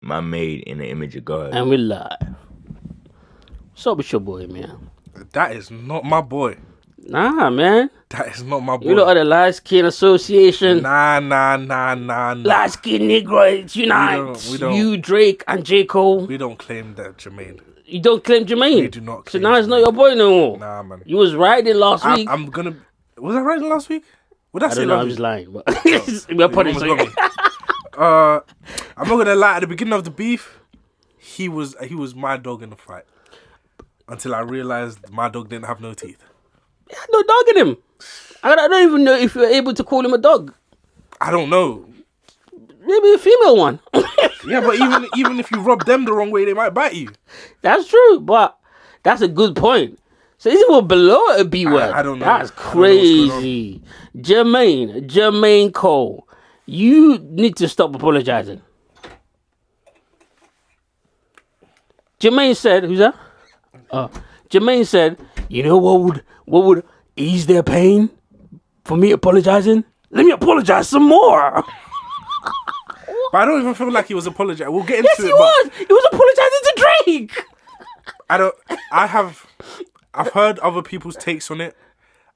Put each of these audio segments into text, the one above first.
Man made in the image of God. And we're live. What's up with your boy, man? That is not my boy. Nah, man. That is not my boy. You know the Light Skin Association. Nah. Light Skin Negroids Unite. We don't. You, Drake, and J. Cole. We don't claim that Jermaine. You don't claim Jermaine? We do not So claim now it's not your boy no more? Nah, man. You was riding last week. Was I riding last week? What did I say don't know, last I'm week? just lying. But we're putting You almost got me. I'm not gonna lie. At the beginning of the beef, he was my dog in the fight. Until I realized my dog didn't have no teeth. He had no dog in him. I don't even know if you're able to call him a dog. I don't know. Maybe a female one. Yeah, but even if you rub them the wrong way, they might bite you. That's true, but that's a good point. So he's even below a B word. I don't know. That's I don't know what's crazy. Jermaine Cole, you need to stop apologizing. Jermaine said, who's that? Jermaine said, you know what would ease their pain for me apologizing? Let me apologize some more. But I don't even feel like he was apologizing. We'll get into Yes, it. he was. He was apologizing to Drake. I've heard other people's takes on it.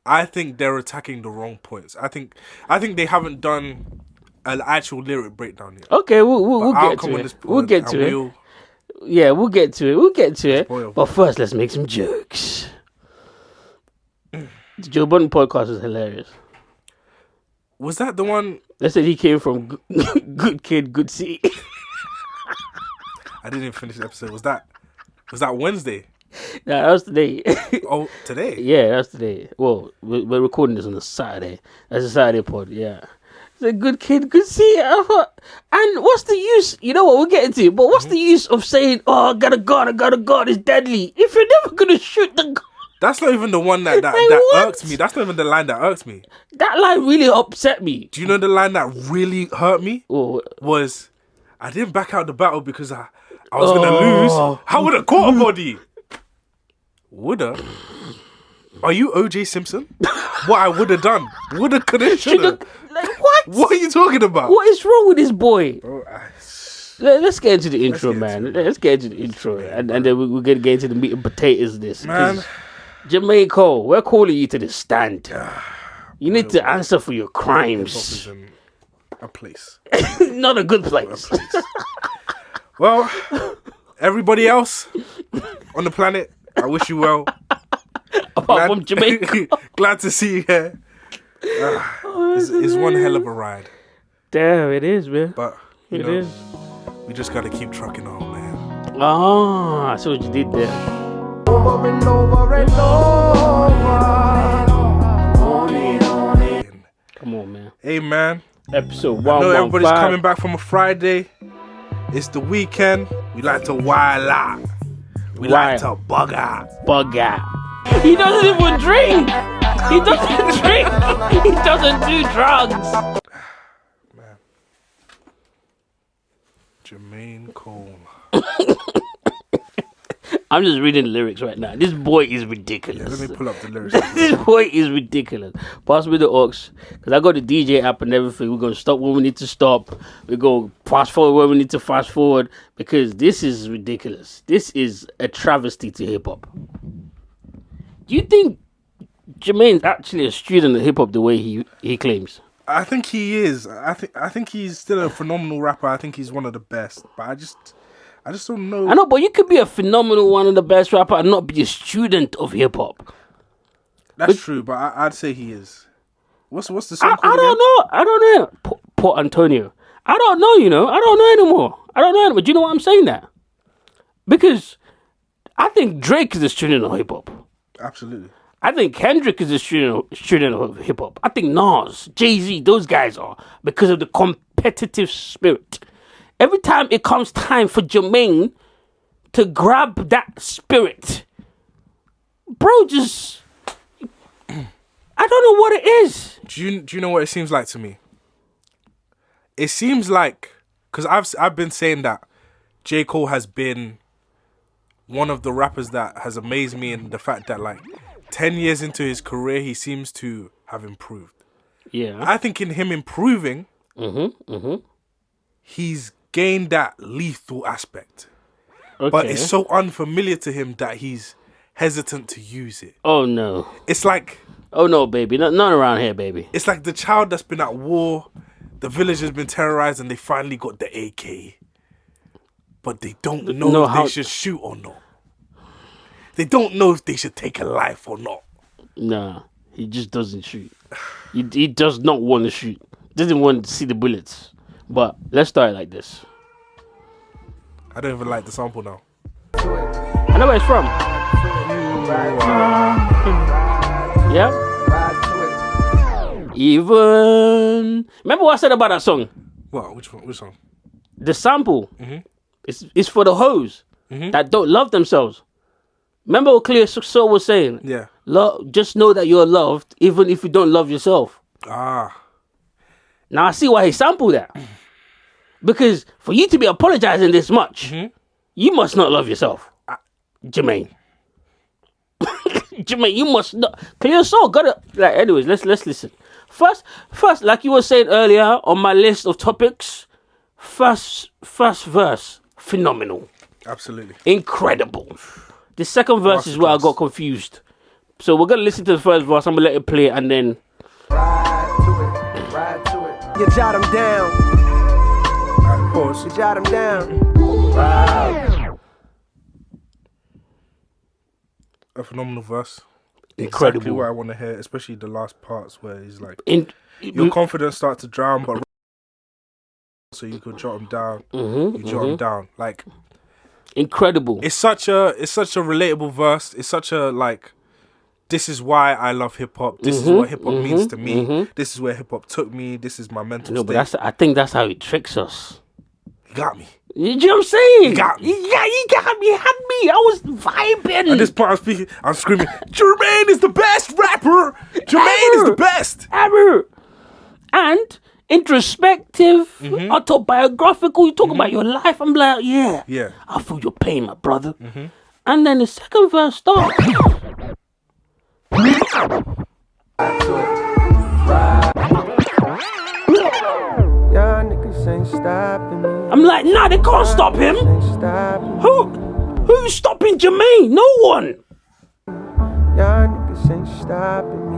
I think they're attacking the wrong points. I think they haven't done an actual lyric breakdown yet. Okay, we'll get to it. We'll get to it. Yeah, we'll get to it. But first, let's make some jokes. The Joe Budden podcast is hilarious. Was that the one? They said he came from Good Kid, Good City. I didn't even finish the episode. Was that Wednesday? Nah, that was today. Oh, today? Yeah, that's today. Well, we're recording this on a Saturday. That's a Saturday pod, yeah. It's a Good Kid, Good City. And what's the use? You know what, we'll get into it, but what's the use of saying, oh, I got a gun, it's deadly, if you're never going to shoot the gun? That's not even the one that irks me. That's not even the line that irks me. That line really upset me. Do you know the line that really hurt me? Oh. Was, I didn't back out the battle because I was going to lose. How would have caught a body? Woulda? Are you OJ Simpson? What I would have done? Woulda, coulda, shoulda. Like, what? What are you talking about? What is wrong with this boy? Bro, Let's get into the intro, man. Let's get into the intro. And then we're going to get into the meat and potatoes of this. Man. Jermaine Cole, we're calling you to the stand. You need to answer for your crimes. In a place. Not a good place. Well, everybody else on the planet, I wish you well. Apart from Jamaica. Glad to see you here. It's one hell of a ride. Damn, it is, man. But It is. We just gotta keep trucking on, man. Oh, I see what you did there. Over and over and over. Come on, man. Hey, man. Episode 115. I know everybody's coming back from a Friday. It's the weekend. We like to wild out. We like to bug out. Bug out. He doesn't even drink. He doesn't drink. He doesn't do drugs. Man. Jermaine Cole. I'm just reading the lyrics right now. This boy is ridiculous. Yeah, let me pull up the lyrics. This boy is ridiculous. Pass me the aux, because I got the DJ app and everything. We're going to stop when we need to stop. We're going to fast forward when we need to fast forward, because this is ridiculous. This is a travesty to hip-hop. Do you think Jermaine's actually a student of hip-hop the way he claims? I think he is. I think he's still a phenomenal rapper. I think he's one of the best. But I just don't know. I know, but you could be a phenomenal one of the best rapper and not be a student of hip-hop. That's true, but I'd say he is. What's the song called I don't know. Port Antonio. I don't know, I don't know anymore. Do you know why I'm saying that? Because I think Drake is a student of hip-hop. Absolutely. I think Kendrick is a student of hip-hop. I think Nas, Jay-Z, those guys are, because of the competitive spirit. Every time it comes time for Jermaine to grab that spirit, bro, just... I don't know what it is. Do you know what it seems like to me? It seems like, because I've been saying that J. Cole has been one of the rappers that has amazed me in the fact that, like, 10 years into his career, he seems to have improved. Yeah. I think in him improving, he's gain that lethal aspect. Okay. But it's so unfamiliar to him that he's hesitant to use it. Oh no. It's like... Oh no, baby. None around here, baby. It's like the child that's been at war, the village has been terrorized, and they finally got the AK. But they don't know if they should shoot or not. They don't know if they should take a life or not. Nah, he just doesn't shoot. He does not want to shoot. Doesn't want to see the bullets. But let's start like this. I don't even like the sample now. I know where it's from. Yeah. Even remember what I said about that song? What? Which one? Which song? The sample. It's for the hoes that don't love themselves. Remember what Clear Soul was saying? Yeah. Just know that you're loved, even if you don't love yourself. Ah. Now I see why he sampled that. Because for you to be apologizing this much, you must not love yourself, Jermaine. Jermaine, you must not. Clear Soul gotta. Like, anyways, let's listen. First, like you were saying earlier on my list of topics, first verse, phenomenal, Absolutely. incredible. The second verse is where I got confused. So we're gonna listen to the first verse. I'm gonna let it play, and then Ride to it. You jot them down. Alright, pause. You jot them down. A phenomenal verse. incredible. Exactly what I want to hear, especially the last parts where he's like, In, your confidence starts to drown, but so you could jot him down. You jot him down. Like, incredible. it's such a relatable verse. It's such a like, this is why I love hip hop. This is what hip hop means to me. This is where hip hop took me. This is my mental No, state. but I think that's how he tricks us. You got me. You know what I'm saying? You got me. Yeah, you got me. You had me. I was vibing. At this point, I'm screaming, Jermaine is the best rapper. Jermaine is the best. Ever. And introspective, autobiographical. You talk about your life. I'm like, yeah. I feel your pain, my brother. And then the second verse starts. Y'all niggas ain't stopping me. I'm like, nah, they can't stop him. Ain't stopping me. Who's stopping Jermaine? No one. Y'all niggas ain't stopping me.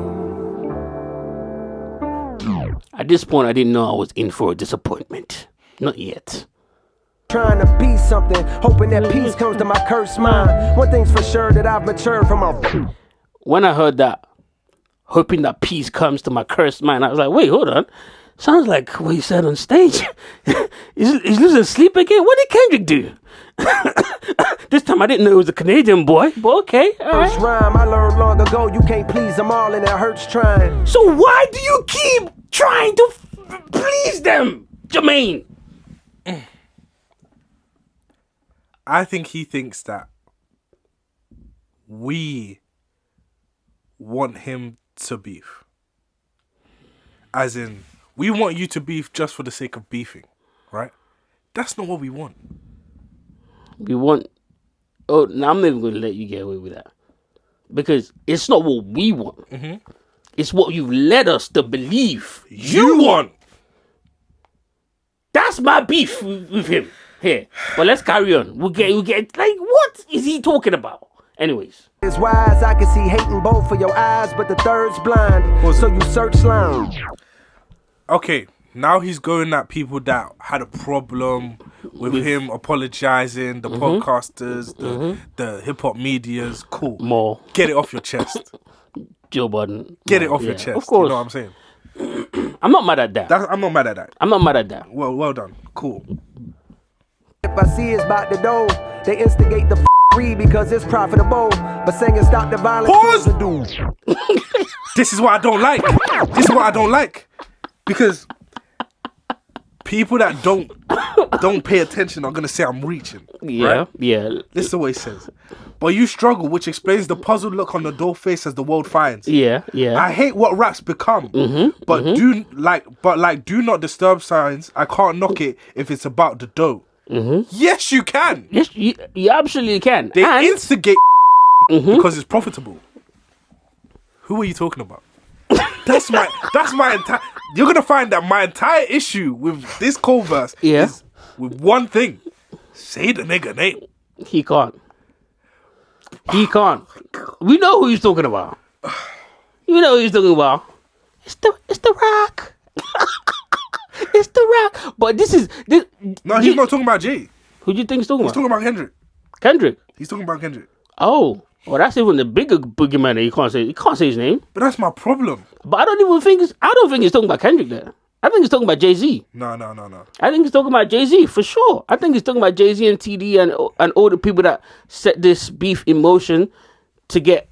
At this point, I didn't know I was in for a disappointment. Not yet. Trying to be something, hoping that peace comes to my cursed mind. One thing's for sure, that I've matured from my... When I heard that, hoping that peace comes to my cursed mind, I was like, wait, hold on. Sounds like what he said on stage. He's losing sleep again? What did Kendrick do? This time I didn't know it was a Canadian boy, but okay, all First right. rhyme I learned long ago, you can't please them all and it hurts trying. So why do you keep trying to please them, Jermaine? I think he thinks that we want him to beef. As in, we want you to beef just for the sake of beefing, right? That's not what we want. We want... Oh, now I'm not even going to let you get away with that. Because it's not what we want. It's what you've led us to believe You want. That's my beef with him here. But let's carry on. We'll get like, what is he talking about? Anyways. It's wise, I can see hate in both of your eyes, but the third's blind. So you search slime. Okay, now he's going at people that had a problem with him apologizing, the podcasters, the hip-hop medias. Cool. More. Get it off your chest. Joe Budden. Get it off your chest. Of course. You know what I'm saying? I'm not mad at that. I'm not mad at that. I'm not mad at that. Well done. Cool. If I see it's about the dough, they instigate the read because it's profitable. But saying stop the violence. Pause! The dude. This is what I don't like. This is what I don't like. Because people that don't pay attention are going to say I'm reaching. Yeah, right? yeah. This is the way he says. But you struggle, which explains the puzzled look on the doll face as the world finds. Yeah, yeah. I hate what rap's become. But do not disturb signs. I can't knock it if it's about the dough. Yes, you can. Yes, you absolutely can. They And instigate because it's profitable. Who are you talking about? That's my entire. You're gonna find that my entire issue with this Cole verse is with one thing. Say the nigga name. He can't. He can't. We know who he's talking about. You know who he's talking about. It's the Rock. It's the Rock. But this. No, he's not talking about Jay. Who do you think he's talking He's about? talking about Kendrick. Kendrick. He's talking about Kendrick. Oh, well, that's even the bigger boogeyman that you can't say. You can't say his name. But that's my problem. But I don't think he's talking about Kendrick there. I think he's talking about Jay-Z. No. I think he's talking about Jay-Z for sure. I think he's talking about Jay-Z and TD and all the people that set this beef in motion to get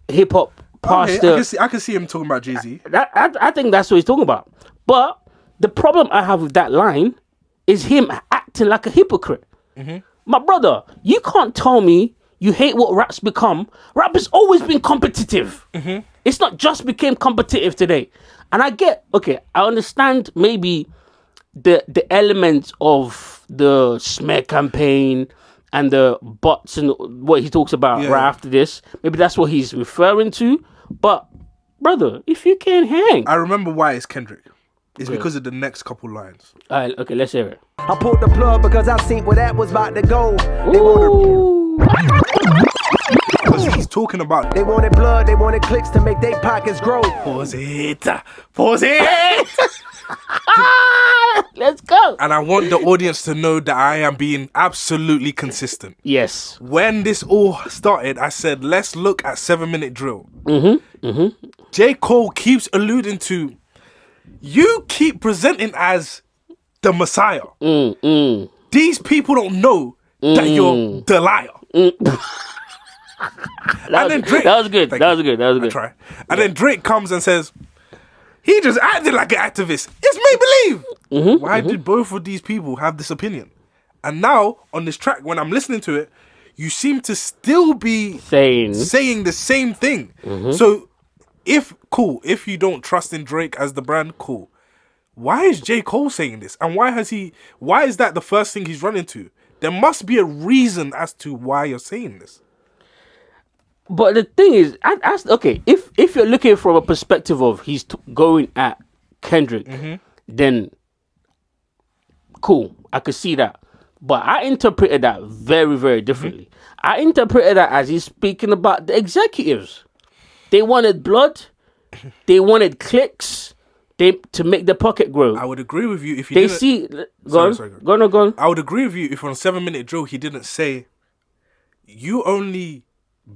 hip hop past I can see him talking about Jay-Z. I think that's what he's talking about. But the problem I have with that line is him acting like a hypocrite. Mm-hmm. My brother, you can't tell me you hate what rap's become. Rap has always been competitive. Mm-hmm. It's not just became competitive today. And I understand maybe the elements of the smear campaign and the bots and what he talks about right after this. Maybe that's what he's referring to. But, brother, if you can't hang... I remember why it's Kendrick. It's because of the next couple lines. All right, okay, let's hear it. I pulled the plug because I seen where that was about to go. Because he's talking about... They wanted blood, they wanted clicks to make their pockets grow. Pause it. Let's go. And I want the audience to know that I am being absolutely consistent. Yes. When this all started, I said, let's look at 7-Minute Drill. J. Cole keeps alluding to, you keep presenting as the Messiah. These people don't know that you're the liar. That was good. I try. And then Drake comes and says, he just acted like an activist. It's make-believe. Why did both of these people have this opinion? And now, on this track, when I'm listening to it, you seem to still be saying the same thing. So, if you don't trust in Drake as the brand, cool. Why is J. Cole saying this? And why is that the first thing he's running to? There must be a reason as to why you're saying this. But the thing is, if you're looking from a perspective of he's going at Kendrick, then cool, I could see that. But I interpreted that very, very differently. I interpreted that as he's speaking about the executives. They wanted blood, they wanted clicks, to make the pocket grow. I would agree with you if you Go on. I would agree with you if on 7-Minute Drill he didn't say, you only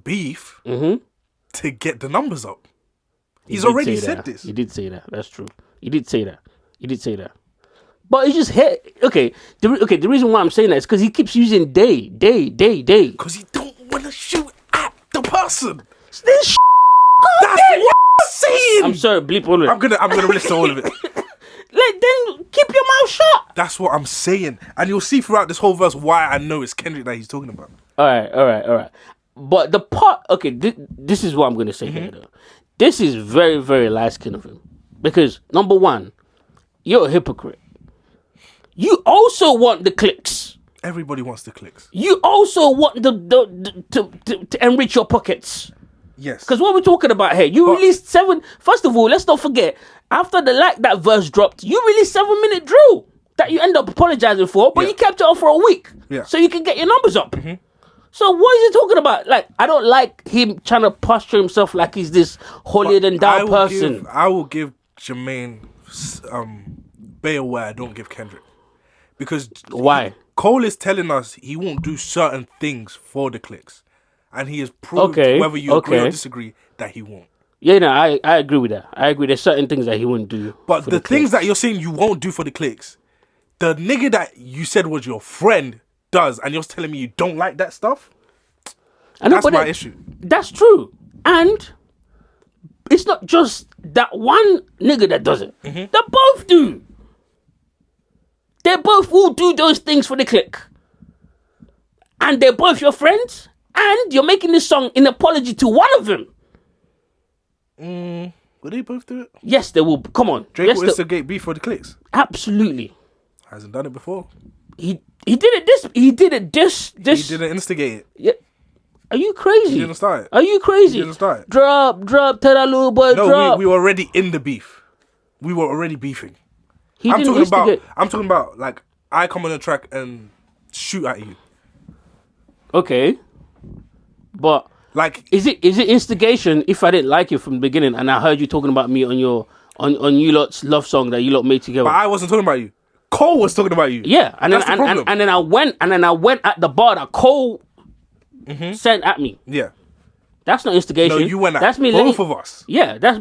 beef to get the numbers up. He's already said this. He did say that. That's true. He did say that. But it's just the reason why I'm saying that is because he keeps using day. Because he don't want to shoot at the person. This that's what I'm saying. I'm sorry, bleep all of it. I'm gonna listen to all of it. Then keep your mouth shut. That's what I'm saying. And you'll see throughout this whole verse why I know it's Kendrick that he's talking about. All right. But the part, this is what I'm going to say here, though. This is very, very light-skinned of him. Because, number one, you're a hypocrite. You also want the clicks. Everybody wants the clicks. You also want to enrich your pockets. Yes. Because what we're talking about here, released 7... First of all, let's not forget, after that verse dropped, you released 7-Minute Drill that you end up apologizing for, but you kept it on for a week. Yeah. So you can get your numbers up. So what is he talking about? Like, I don't like him trying to posture himself like he's this holier than thou person. I will give Jermaine bail where I don't give Kendrick. Because why? Cole is telling us he won't do certain things for the clicks. And he has proved, whether you agree or disagree, that he won't. Yeah, no, I agree with that. I agree. There's certain things that he wouldn't do. But the things that you're saying you won't do for the clicks, the nigga that you said was your friend does, and you're telling me you don't like that stuff? That's my issue. That's true. And it's not just that one nigga that does it. They both do. They both will do those things for the click. And they're both your friends. And you're making this song in apology to one of them. Will they both do it? Yes, they will. Come on. Drake will instigate beef for the clicks. Absolutely. Hasn't done it before. He did it. He didn't instigate it. Yeah. Are you crazy? He didn't start it. Are you crazy? He didn't start it. Drop, tell that little boy drop. No, we were already in the beef. We were already beefing. I'm talking about like I come on the track and shoot at you. Okay, but Like, is it instigation if I didn't like you from the beginning and I heard you talking about me on your on you lot's love song that you lot made together? but I wasn't talking about you. Cole was talking about you. Yeah, and then That's the problem. and then I went at the bar that Cole sent at me. Yeah. That's not instigation. No, you went at that's me both letting, of us. Yeah, that's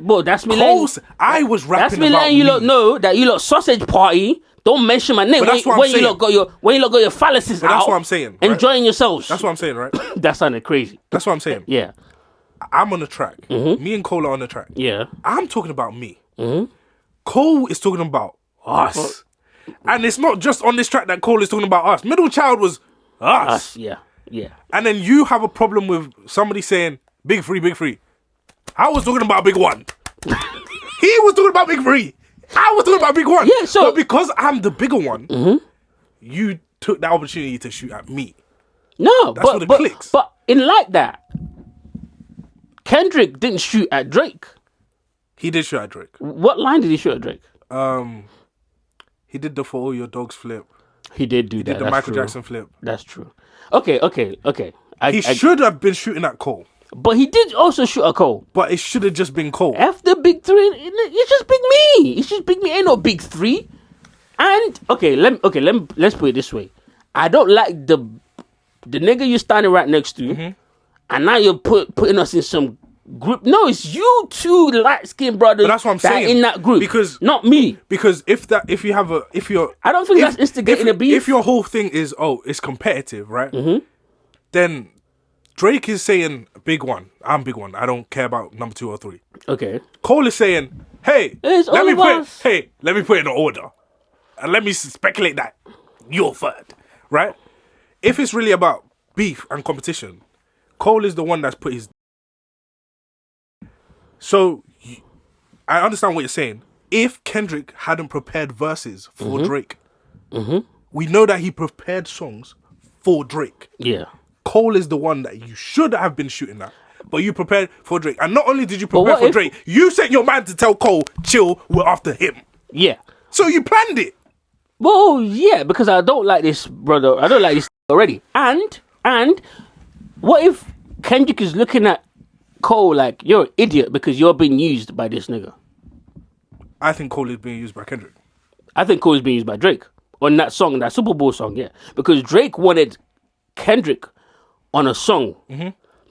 me Cole's, letting, I was rapping that's me about letting you lot know that you lot sausage party. Don't mention my name But that's what I'm when you saying. lot got your phalluses But out. that's what I'm saying, right? Enjoying yourselves. That's what I'm saying, right? That sounded crazy. That's what I'm saying. Yeah, I'm on the track. Me and Cole are on the track. yeah. I'm talking about me. Cole is talking about us. And it's not just on this track that Cole is talking about us. Middle Child was us. Yeah, yeah. And then you have a problem with somebody saying, Big Free, Big Free. I was talking about Big One. He was talking about Big Free. I was talking about Big One. Yeah, so- but because I'm the bigger one, you took that opportunity to shoot at me. No, That's what it clicks. But in like that, Kendrick didn't shoot at Drake. He did shoot at Drake. What line did he shoot at Drake? He did the For All Your Dogs flip. He did do He that. did the That's Michael true. Jackson flip. That's true. Okay. He should have been shooting at Cole, But he did also shoot at Cole. but it should have just been Cole. After Big Three, it's just Big Me. It's just Big Me. Ain't no Big Three. And let's put it this way. I don't like the nigga you're standing right next to, and now you're putting us in some group. No, it's you two light skinned brothers. But that's what I'm that saying. are in that group, Because- not me. Because if you're, I don't think that's instigating a beef. If your whole thing is, it's competitive, right? Then Drake is saying, Big One, I'm Big One. I don't care about number 2 or 3. Okay. Cole is saying, hey, It's let all me of put us. let me put in an order, and let me speculate that you're third, right? If it's really about beef and competition, Cole is the one that's put his. So I understand what you're saying. If Kendrick hadn't prepared verses for Drake, we know that he prepared songs for Drake. Yeah. Cole is the one that you should have been shooting at, but you prepared for Drake. And not only did you prepare what for if- Drake, you sent your man to tell Cole, chill, we're after him. Yeah. So you planned it. Well, yeah, because I don't like this, brother. I don't like this already. And what if Kendrick is looking at Cole like, you're an idiot because you're being used by this nigga? I think Cole is being used by Kendrick. I think Cole is being used by Drake on that song, that Super Bowl song, yeah. Because Drake wanted Kendrick on a song,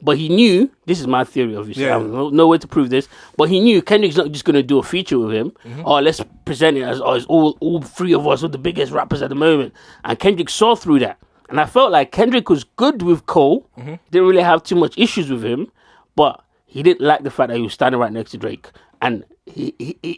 but he knew, this is my theory, obviously, Yeah. I have no way to prove this, but he knew Kendrick's not just going to do a feature with him, or let's present it as it's all three of us are the biggest rappers at the moment. And Kendrick saw through that. And I felt like Kendrick was good with Cole, didn't really have too much issues with him, but he didn't like the fact that he was standing right next to Drake. And he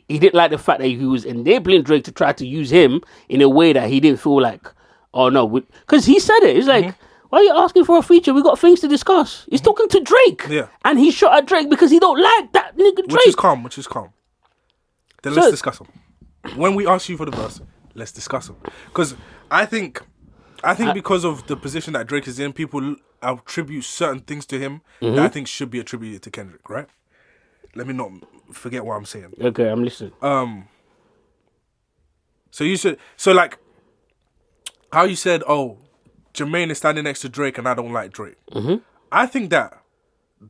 didn't like the fact that he was enabling Drake to try to use him in a way that he didn't feel like, oh no, because he said it. He's like, why are you asking for a feature? We got things to discuss. He's talking to Drake. Yeah. And he shot at Drake because he don't like that nigga Drake. Which is calm. Then let's discuss them. When we ask you for the verse, let's discuss them. Because I think because of the position that Drake is in, people attribute certain things to him that I think should be attributed to Kendrick, right? Let me not forget what I'm saying. Okay, I'm listening. So like how you said, oh, Jermaine is standing next to Drake and I don't like Drake. I think that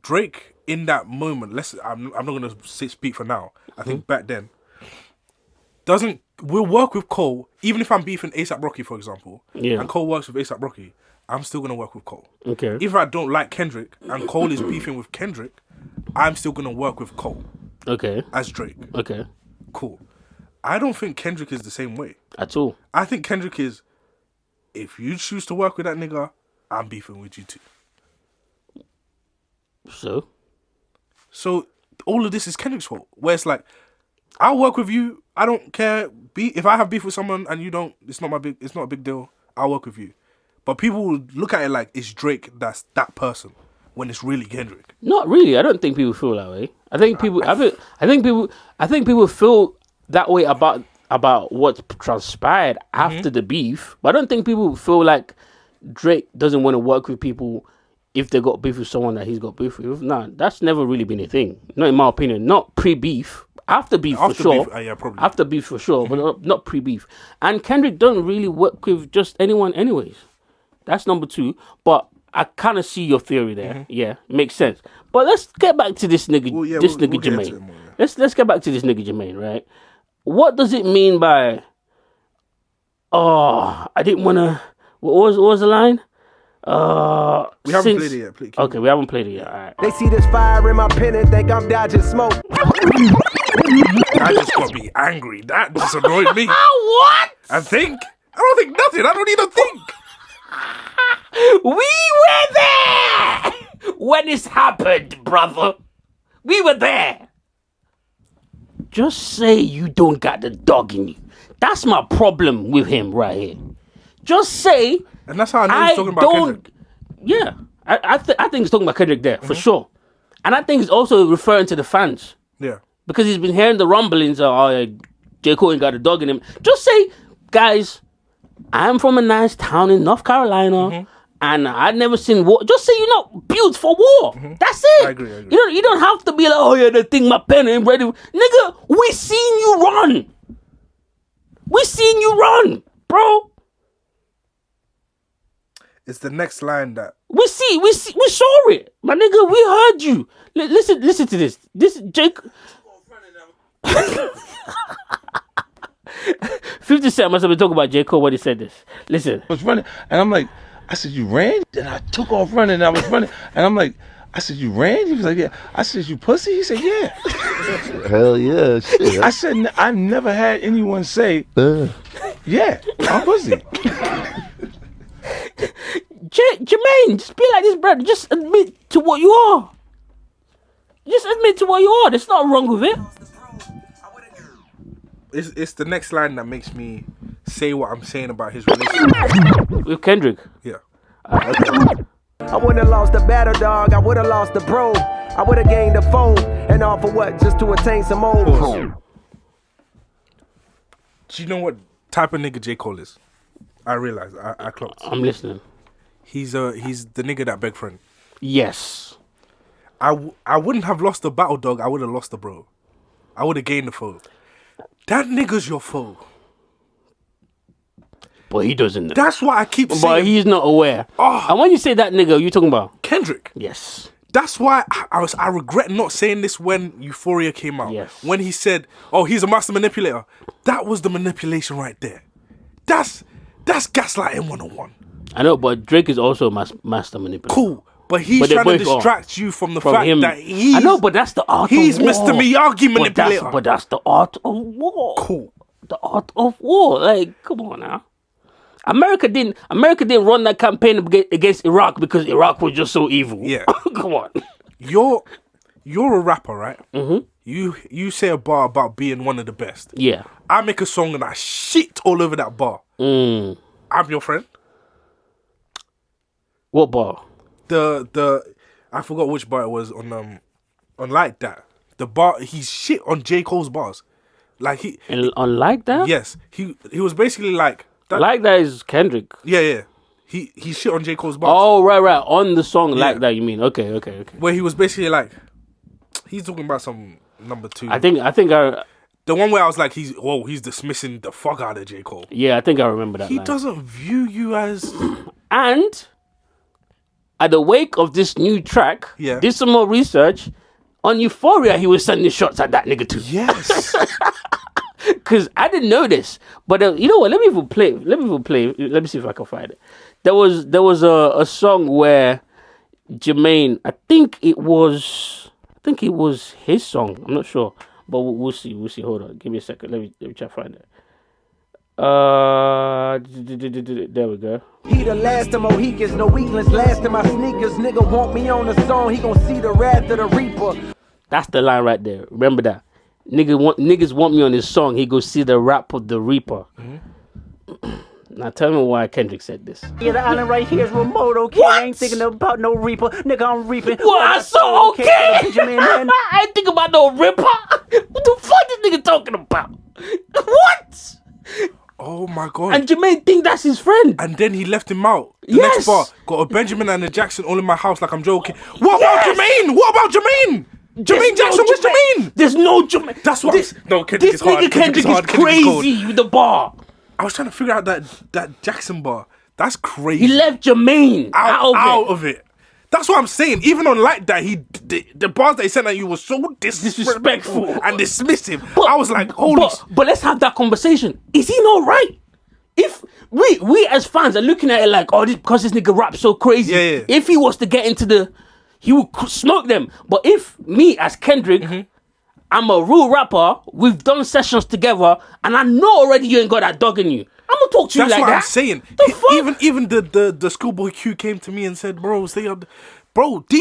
Drake in that moment, I'm not going to speak for now. I think back then, will work with Cole, even if I'm beefing A$AP Rocky, for example, and Cole works with A$AP Rocky, I'm still going to work with Cole. Okay. If I don't like Kendrick and Cole is beefing with Kendrick, I'm still going to work with Cole Okay. as Drake. Okay. Cool. I don't think Kendrick is the same way. At all. I think Kendrick is, if you choose to work with that nigga, I'm beefing with you too. So all of this is Kendrick's fault. Where it's like, I'll work with you. I don't care. If I have beef with someone and you don't, it's not a big deal. I'll work with you. But people will look at it like it's Drake that's that person when it's really Kendrick. Not really. I don't think people feel that way. I think people feel that way about what transpired after the beef. But I don't think people feel like Drake doesn't want to work with people if they got beef with someone that he's got beef with. Nah, that's never really been a thing. Not in my opinion. Not pre-beef. After beef for sure. Beef, yeah, probably. After beef for sure, but not pre-beef. And Kendrick don't really work with just anyone anyways. That's number 2. But I kind of see your theory there. Yeah, makes sense. But let's get back to this nigga, we'll Jermaine. Let's get back to this nigga Jermaine, right? What does it mean by? Oh, I didn't want to. What was the line? We haven't played it yet. Okay, we haven't played it yet. All right. They see this fire in my pen and think I'm dodging smoke. I just got me angry. That just annoyed me. What? I don't think nothing. I don't even think. We were there when this happened, brother. We were there. Just say you don't got the dog in you. That's my problem with him right here. Just say. And that's how I know he's talking about Kendrick. Yeah, I think he's talking about Kendrick there for sure, and I think he's also referring to the fans. Yeah, because he's been hearing the rumblings of J. Cole ain't got a dog in him. Just say, guys, I'm from a nice town in North Carolina, and I've never seen war. Just say you're not built for war. That's it. I agree. You don't have to be like, oh yeah, they think my pen ain't ready. Nigga, we seen you run. We seen you run, bro. It's the next line that we saw it, my nigga. We heard you. Listen to this. This Jake. 50 Cent must have been talking about J. Cole when he said this. Listen. I was running, and I'm like, I said, you ran? And I took off running, and I was running, and I'm like, I said, you ran? He was like, yeah. I said, you pussy? He said, yeah. Hell yeah, shit. I said, I've never had anyone say, yeah, I'm pussy. Jermaine, just be like this, brother. Just admit to what you are. Just admit to what you are. There's nothing wrong with it. it's the next line that makes me say what I'm saying about his relationship with Kendrick. Yeah. Okay. I wouldn't have lost the battle, dog. I would have lost the pro. I would have gained the phone. And all for what? Just to attain some more. Do you know what type of nigga J. Cole is? I realize. I clocked. I'm listening. He's the nigga that beg friend. Yes. I wouldn't have lost the battle, dog. I would have lost the bro. I would have gained the foe. That nigga's your foe. But he doesn't know. That's why I keep saying. But he's not aware. Oh. And when you say that nigga, you talking about? Kendrick. Yes. That's why I regret not saying this when Euphoria came out. Yes. When he said, oh, he's a master manipulator. That was the manipulation right there. That's gaslighting 101. I know, but Drake is also a master manipulator. Cool. But he's trying to distract you from the fact that he's... I know, but that's the art of war. He's Mr. Miyagi manipulator. But that's the art of war. Cool. The art of war. Like, come on now. America didn't run that campaign against Iraq because Iraq was just so evil. Yeah. Come on. You're a rapper, right? Mm-hmm. You say a bar about being one of the best. Yeah. I make a song and I shit all over that bar. I'm your friend. What bar? The I forgot which bar it was on Like That. The bar he's shit on J. Cole's bars. Like on Like That? Yes. He was basically like that. Like That is Kendrick. Yeah. He shit on J. Cole's bars. Oh, right. On the song Like That, you mean. Okay. Where he was basically like he's talking about some number 2. I think the one where I was like, he's dismissing the fuck out of J. Cole. Yeah, I think I remember that. He doesn't view you as... And at the wake of this new track, did some more research. On Euphoria, he was sending shots at that nigga too. Yes. Because I didn't know this. But you know what? Let me even play. Let me see if I can find it. There was a song where Jermaine, I think it was his song. I'm not sure. But we'll see. Hold on. Give me a second. Let me try to find it. There we go. He the last of Mohicans, no weakness, last of my sneakers. Nigga want me on the song, he gon' see the wrath of the reaper. That's the line right there. Remember that. Niggas want me on this song, he go see the rap of the reaper. Now tell me why Kendrick said this. Yeah, the island right here is remote, okay? What? I ain't thinking about no reaper. Nigga, I'm reaping. Well, I saw okay. I ain't thinking about no ripper. What the fuck this nigga talking about? What? Oh my god. And Jermaine think that's his friend. And then he left him out. The next bar, got a Benjamin and a Jackson all in my house like I'm joking. What about Jermaine? Jermaine Jackson, what's Jermaine? There's no Jermaine. That's what. No, Kendrick This is hard. nigga Kendrick hard. is Kendrick is cold. crazy with the bar. I was trying to figure out that Jackson bar. That's crazy. He left Jermaine out of it. That's what I'm saying. Even on Like That, the bars that he sent at you was so disrespectful and dismissive. I was like, holy. But let's have that conversation. Is he not right? If we as fans are looking at it like, oh, because this nigga raps so crazy. Yeah. If he was to get into he would smoke them. But if me as Kendrick, I'm a real rapper, we've done sessions together, and I know already you ain't got that dog in you. I'm gonna talk to you That's like what that. I'm saying. The fuck? Even the schoolboy Q came to me and said, bro, these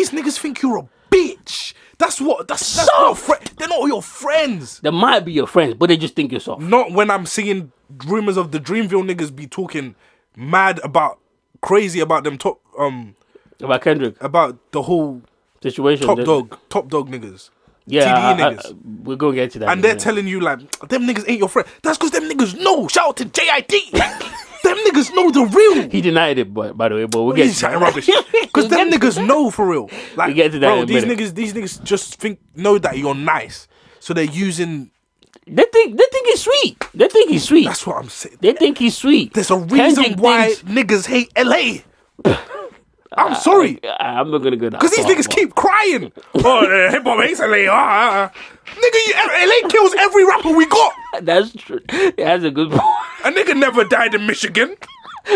niggas think you're a bitch. That's not they're not your friends. They might be your friends, but they just think you're soft. Not when I'm seeing rumors of the Dreamville niggas be talking crazy about them About Kendrick about the whole situation. top dog niggas. Yeah, TDE niggas. We're gonna get to that. And they're telling you like, them niggas ain't your friend. That's because them niggas know. Shout out to JID. Them niggas know the real. He denied it, by the way, but we'll get to that. Rubbish. Because them niggas know for real. Like, we get to that bro, in a minute. these niggas just know that you're nice. So they're using. They think he's sweet. They think he's sweet. That's what I'm saying. They think he's sweet. There's a reason Kendrick why thinks- niggas hate LA. I'm sorry. I'm not gonna go that Because these far, niggas but- keep crying. Oh, hip hop hates LA. Nigga, LA kills every rapper we got. That's true. That's a good point. A nigga never died in Michigan.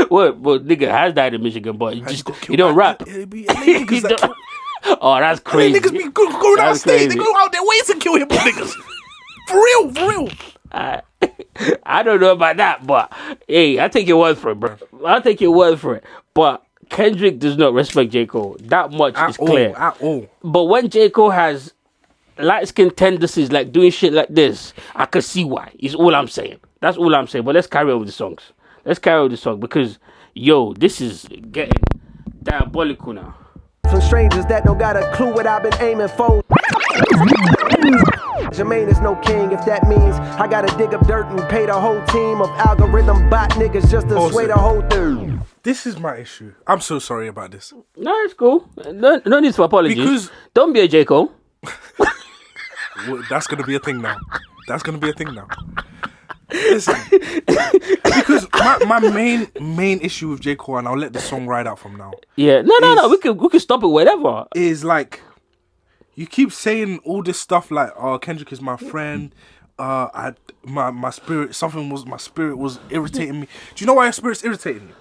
Well, nigga has died in Michigan, but he He don't rap. It be LA niggas He that don't- Oh, that's LA crazy. niggas be going out That's state. They crazy. go out their ways to kill hip hop niggas. For real. I don't know about that, but hey, I take your word for it, bro. I'll take your word for it. But Kendrick does not respect J. Cole. That much is clear. At all. But when J. Cole has light-skinned tendencies like doing shit like this, I can see why. Is all I'm saying. That's all I'm saying. But let's carry on with the songs. Let's carry on with the song because, yo, this is getting diabolical now. From strangers that don't got a clue what I've been aiming for. Jermaine is no king if that means I gotta dig up dirt and pay the whole team of algorithm bot niggas just to sway the whole thing. This is my issue. I'm so sorry about this. No, it's cool. No need for apologies. Because- Don't be a J. Cole. Well, that's gonna be a thing now. Listen, because my main issue with J. Cole, and I'll let the song ride out from now, Yeah. No. We can stop it whatever. is like you keep saying all this stuff like, "Oh, Kendrick is my friend." My spirit was irritating me. Do you know why your spirit's irritating you?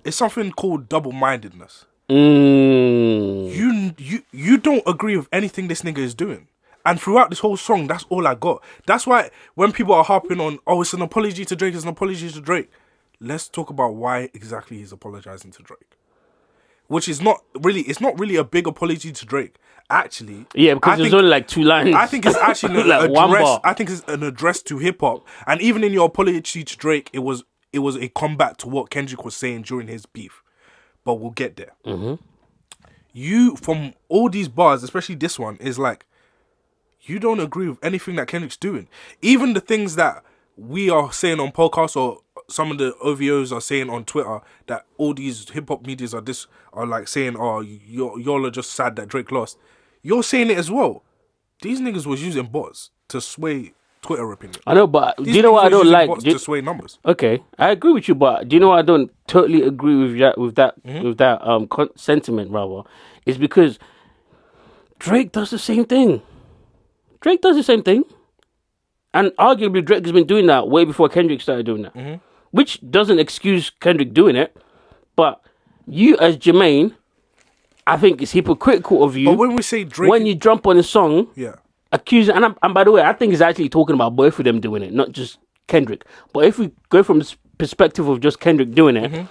It's something called double-mindedness. You don't agree with anything this nigga is doing. And throughout this whole song, that's all I got. That's why when people are harping on, oh, it's an apology to Drake, let's talk about why exactly he's apologizing to Drake. Which is not really a big apology to Drake. Actually, Yeah, because there's only like 2 lines. I think it's actually Like an one address. bar. I think it's an address to hip hop. And even in your apology to Drake, it was a combat to what Kendrick was saying during his beef. But we'll get there. Mm-hmm. You, from all these bars, especially this one, is like, you don't agree with anything that Kendrick's doing. Even the things that we are saying on podcasts or some of the OVOs are saying on Twitter, that all these hip hop medias are like saying, oh, y'all are just sad that Drake lost. You're saying it as well. These niggas was using bots to sway Twitter opinion. I know, but These do you know niggas what I was don't using like? bots to sway numbers. Okay, I agree with you, but do you know what I don't totally agree with that sentiment rather? Is because Drake does the same thing. And arguably Drake has been doing that way before Kendrick started doing that. Which doesn't excuse Kendrick doing it, but you as Jermaine, I think it's hypocritical of you. But when we say Drake, when you jump on a song, yeah, accusing, and by the way, I think he's actually talking about both of them doing it, not just Kendrick. But if we go from the perspective of just Kendrick doing it,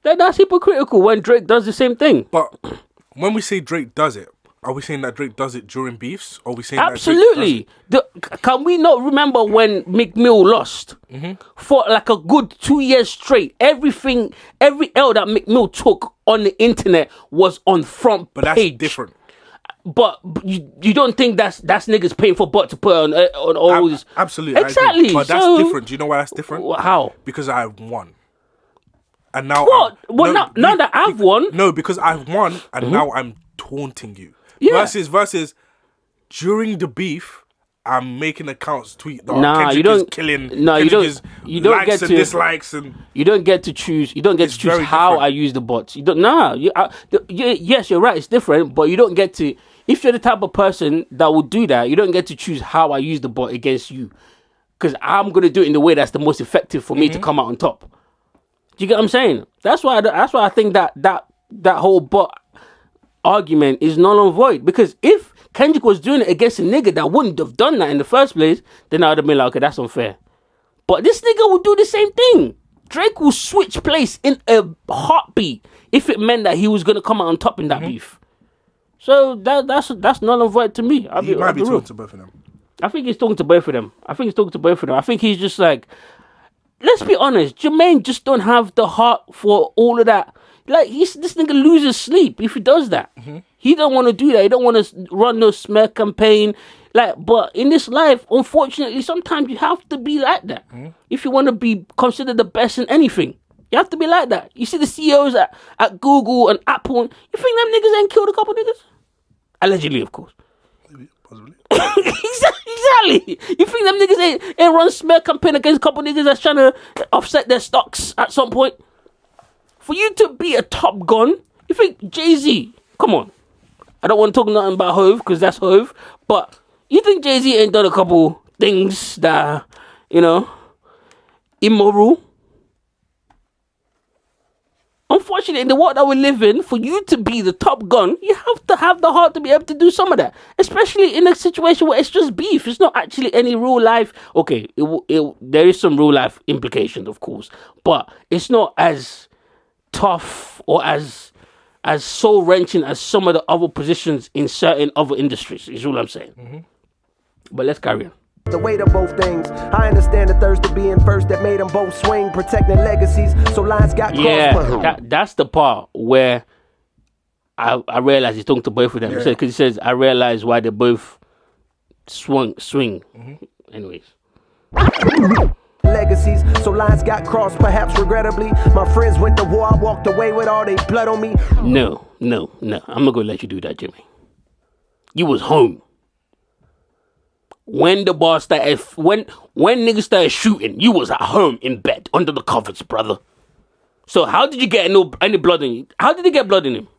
then that's hypocritical when Drake does the same thing. But when we say Drake does it, are we saying that Drake does it during beefs? Or are we saying Absolutely. Can we not remember when Meek Mill lost for like a good 2 years straight? Every L that Meek Mill took on the internet was on front But that's page. different. But you don't think that's niggas paying for butt to put on all this? Absolutely. I Exactly. agree. But that's different. Do you know why that's different? How? Because I won. And now What? Now that I've won? No, because I've won and now I'm taunting you. Yeah. Versus during the beef, I'm making accounts tweet. Oh, Nah, Kendrick you don't. Is killing. No, you Kendrick don't. is You don't likes get and to dislikes and. You don't get to choose. You don't get It's to choose very how different. I use the bots. You don't. Nah. Yes, you're right. It's different, but you don't get to. If you're the type of person that would do that, you don't get to choose how I use the bot against you, because I'm gonna do it in the way that's the most effective for me to come out on top. Do you get what I'm saying? That's why I think that whole bot argument is null and void. Because if Kendrick was doing it against a nigga that wouldn't have done that in the first place, then I'd have been like, okay, that's unfair. But this nigga will do the same thing. Drake will switch place in a heartbeat if it meant that he was gonna come out on top in that beef. So that's null and void to me. He might be talking to both of them. I think he's talking to both of them. I think he's just like, let's be honest, Jermaine just don't have the heart for all of that. Like, this nigga loses sleep if he does that. He don't want to do that. He don't want to run no smear campaign. Like, but in this life, unfortunately, sometimes you have to be like that. If you want to be considered the best in anything, you have to be like that. You see the CEOs at Google and Apple, you think them niggas ain't killed a couple niggas? Allegedly, of course. Maybe, possibly. Exactly. You think them niggas ain't run smear campaign against a couple niggas that's trying to offset their stocks at some point? For you to be a top gun, you think Jay-Z, come on. I don't want to talk nothing about Hove, because that's Hove, but you think Jay-Z ain't done a couple things that are, immoral? Unfortunately, in the world that we live in, for you to be the top gun, you have to have the heart to be able to do some of that. Especially in a situation where it's just beef. It's not actually any real life. Okay, there is some real life implications, of course. But it's not as tough or as soul-wrenching as some of the other positions in certain other industries, is all I'm saying. But let's carry on. The weight of both things. I understand the thirst of being first that made them both swing, protecting legacies. So lines got crossed. Yeah, that's the part where I realized he's talking to both of them. Because he says, I realized why they both swing. Anyways. Legacies, so lines got crossed, perhaps regrettably. My friends went to war, I walked away with all they blood on me. No. I'm not gonna let you do that, Jimmy. You was home. When the bar started, when niggas started shooting, you was at home in bed under the covers, brother. So how did you get any blood in you? How did he get blood in him?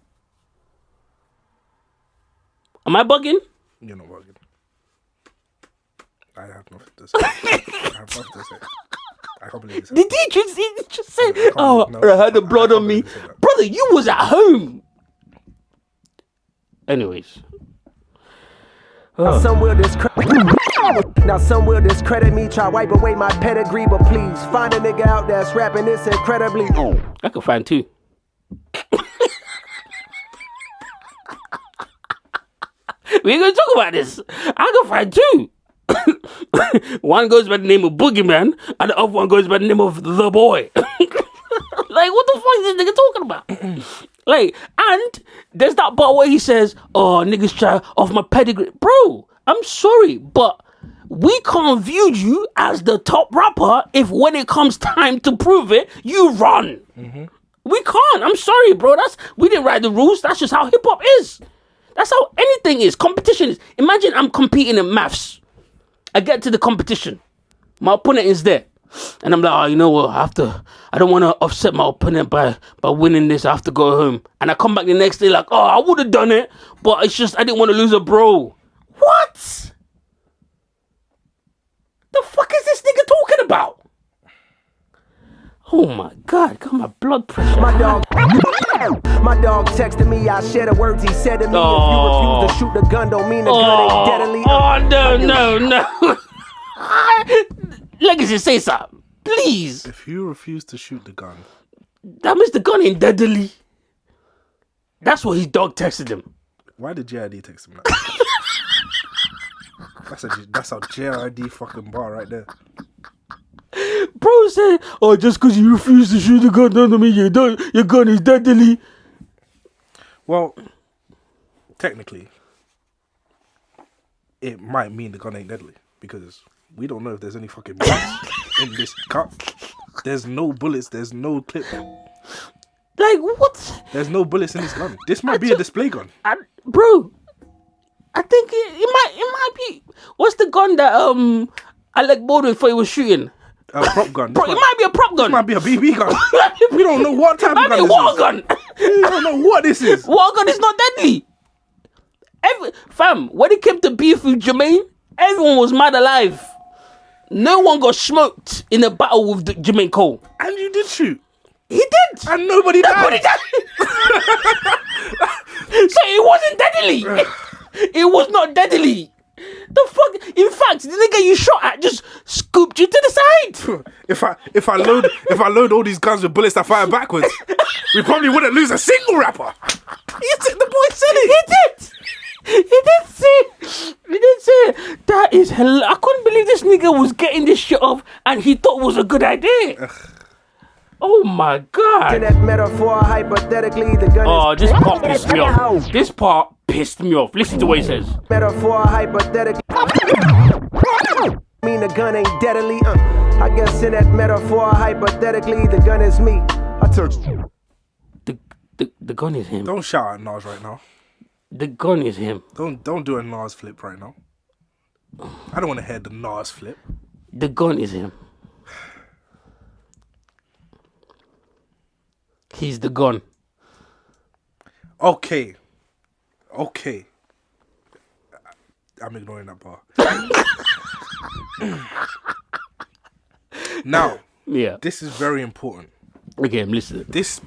Am I bugging? You're not bugging. I have nothing to say. I can't believe it. Did he just say, I had the blood on me? Brother, you was at home. Anyways. Now some will discredit me, try wipe away my pedigree, but please find a nigga out that's rapping this incredibly. I can find two. We ain't gonna talk about this. I can find two. One goes by the name of Boogeyman, and the other one goes by the name of The Boy. Like, what the fuck is this nigga talking about? Like, and there's that part where he says, oh, niggas try off my pedigree. Bro, I'm sorry, but we can't view you as the top rapper if when it comes time to prove it, you run. We can't. I'm sorry, bro. We didn't write the rules. That's just how hip-hop is. That's how anything is. Competition is. Imagine I'm competing in maths. I get to the competition. My opponent is there. And I'm like, oh, you know what? I don't want to upset my opponent by winning this. I have to go home. And I come back the next day like, oh, I would have done it. But it's just, I didn't want to lose a bro. What? The fuck is this nigga talking about? Oh my God, got my blood pressure. My dog texted me, I share the words he said to me. If you refuse to shoot the gun, don't mean the gun ain't deadly. No. Legacy, say something, please. If you refuse to shoot the gun, that means the gun ain't deadly. That's what his dog texted him. why did JID text him that? That's a JID fucking bar right there. Bro said, oh, just because you refuse to shoot the gun doesn't mean your gun is deadly. Well, technically, it might mean the gun ain't deadly because we don't know if there's any fucking bullets in this cup. There's no bullets. There's no clip. Like, what? There's no bullets in this gun. This might be a display gun. Bro, I think it might be. What's the gun that Alec Baldwin thought he was shooting? A prop gun. Bro, it might be a prop gun. It might be a BB gun. We don't know what type of gun It might be a this water is. gun. We don't know what this is. Water gun is not deadly. Fam, when it came to beef with Jermaine, everyone was mad alive. No one got smoked in a battle with Jermaine Cole. And you did shoot. He did. And nobody died. So it wasn't deadly. It was not deadly. The fuck? In fact, the nigga you shot at just scooped you to the side. If I load all these guns with bullets that fire backwards, we probably wouldn't lose a single rapper. The boy said it. He did say that is hell. I couldn't believe this nigga was getting this shit off and he thought it was a good idea. Oh my In god. that metaphor, hypothetically, the gun Oh, is this part pissed me off. This part pissed me off. Listen to what he says. metaphor, hypothetically. Mean the gun ain't deadly. I guess in that metaphor, hypothetically, the gun is me. I took. The gun is him. Don't shout at Nas right now. The gun is him. Don't do a Nas flip right now. I don't want to hear the Nas flip. The gun is him. He's the gun. Okay. I'm ignoring that bar. Now, Yeah. this is very important. Okay, I'm listening. This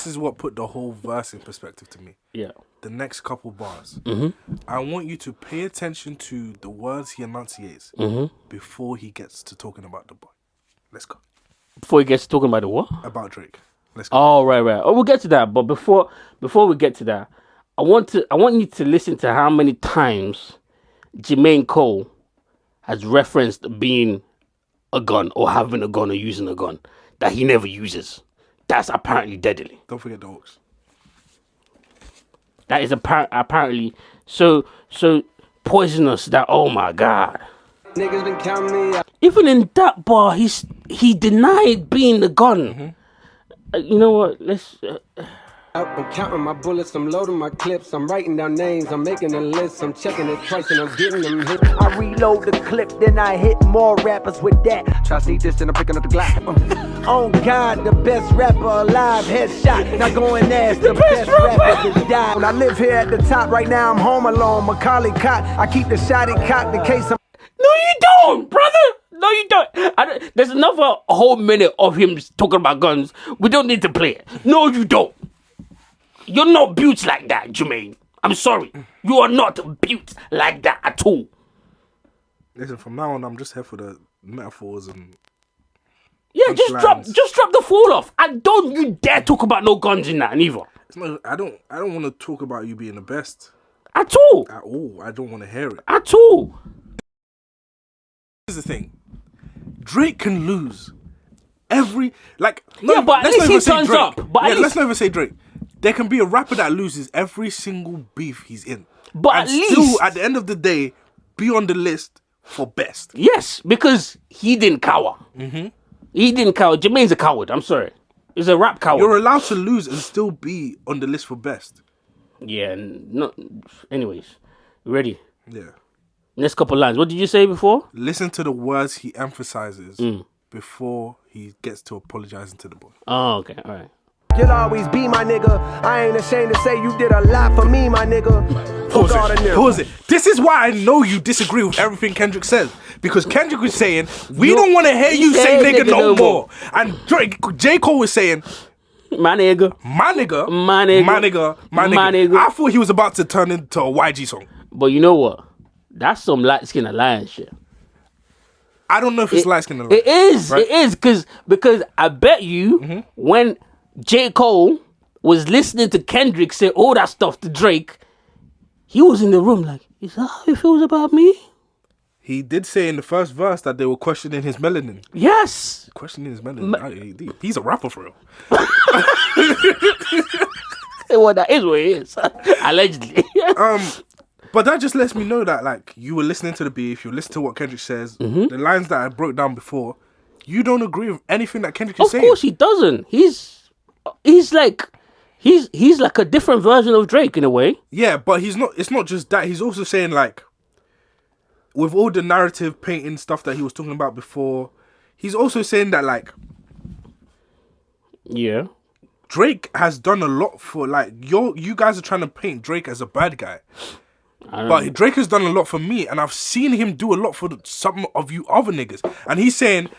is what put the whole verse in perspective to me. Yeah. The next couple bars. Mm-hmm. I want you to pay attention to the words he enunciates before he gets to talking about the boy. Let's go. Before he gets talking about the what? About Drake. Let's go. Oh, right. Oh, we'll get to that. But before we get to that, I want you to listen to how many times Jermaine Cole has referenced being a gun or having a gun or using a gun that he never uses. That's apparently deadly. Don't forget the Hawks. That is apparently so poisonous that, oh my God. Niggas been counting me out. Even in that bar, he denied being the gun. You know what? Let's. I'm counting my bullets, I'm loading my clips, I'm writing down names, I'm making a list, I'm checking it twice and I'm getting them hit. I reload the clip, then I hit more rappers with that. Try to see this, then I'm picking up the glass. Oh God, the best rapper alive, headshot. Not going ass, the best rapper to die. When I live here at the top, right now I'm home alone. Macaulay cot, I keep the shotty cocked in case I'm. No, you don't, brother. No, you don't. There's another whole minute of him talking about guns. We don't need to play it. No, you don't. You're not built like that, Jermaine. I'm sorry. You are not built like that at all. Listen, from now on, I'm just here for the metaphors and. Yeah, just drop the fall off. And don't you dare talk about no guns in that neither. I don't want to talk about you being the best At all. at all. I don't want to hear it. At all. Here's the thing. Drake can lose every But at least he turns up. Let's not even say Drake. There can be a rapper that loses every single beef he's in, But and at least still at the end of the day be on the list for best. yes, because he didn't cower. He didn't cower. Jermaine's a coward. I'm sorry. He's a rap coward. You're allowed to lose and still be on the list for best. Yeah. No. Anyways, ready. Yeah. Next couple lines. What did you say before? Listen to the words he emphasizes before he gets to apologizing to the boy. Oh, okay. All right. You'll always be my nigga. I ain't ashamed to say you did a lot for me, my nigga. Pause it. This is why I know you disagree with everything Kendrick says. Because Kendrick was saying, we don't want to hear you say nigga no more. And J. Cole was saying, My nigga. my nigga, My nigga. my nigga, my nigga. My nigga. I thought he was about to turn into a YG song. But you know what? That's some light skin alliance shit. I don't know if it's light skin or not. It is. Right? It is. Because I bet you when J. Cole was listening to Kendrick say all that stuff to Drake, he was in the room like, is that how he feels about me? He did say in the first verse that they were questioning his melanin. Yes. Questioning his melanin. He's a rapper for real. Well, that is what it is. Allegedly. But that just lets me know that, like, you were listening to the beef, you listen to what Kendrick says, the lines that I broke down before, you don't agree with anything that Kendrick is saying. Of course he doesn't. He's He's like a different version of Drake in a way. Yeah, but he's not. It's not just that. He's also saying like, with all the narrative painting stuff that he was talking about before, he's also saying that like, Yeah. Drake has done a lot for like you guys are trying to paint Drake as a bad guy. But Drake has done a lot for me, and I've seen him do a lot for some of you other niggas. And he's saying,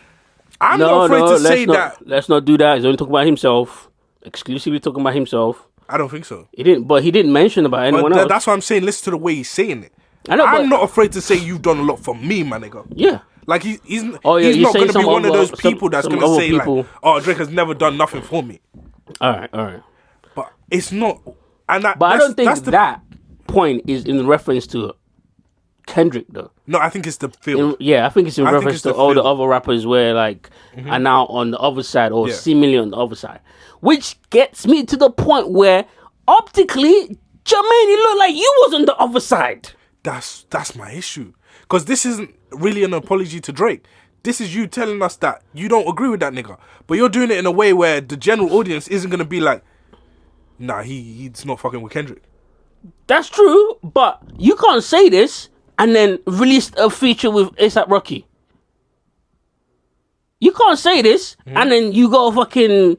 I'm not afraid to say that. Let's not do that. He's only talking about himself. Exclusively talking about himself. I don't think so. He didn't mention about anyone else. That's what I'm saying. Listen to the way he's saying it. I know, I'm not afraid to say you've done a lot for me, my nigga. Yeah. Like he's not you're going to saying be one of those some people that's going to other say people. like, oh, Drake has never done nothing for me. All right. But it's not. And But I don't think that point is in reference to Kendrick though. No, I think it's the field. I think it's in reference to all the field. other rappers where like are now on the other side or Yeah. seemingly on the other side. Which gets me to the point where optically, Jermaine, you look like you was on the other side. That's my issue. Because this isn't really an apology to Drake. This is you telling us that you don't agree with that nigga. But you're doing it in a way where the general audience isn't going to be like, nah, he's not fucking with Kendrick. That's true, but you can't say this and then release a feature with A$AP Rocky. You can't say this and then you go fucking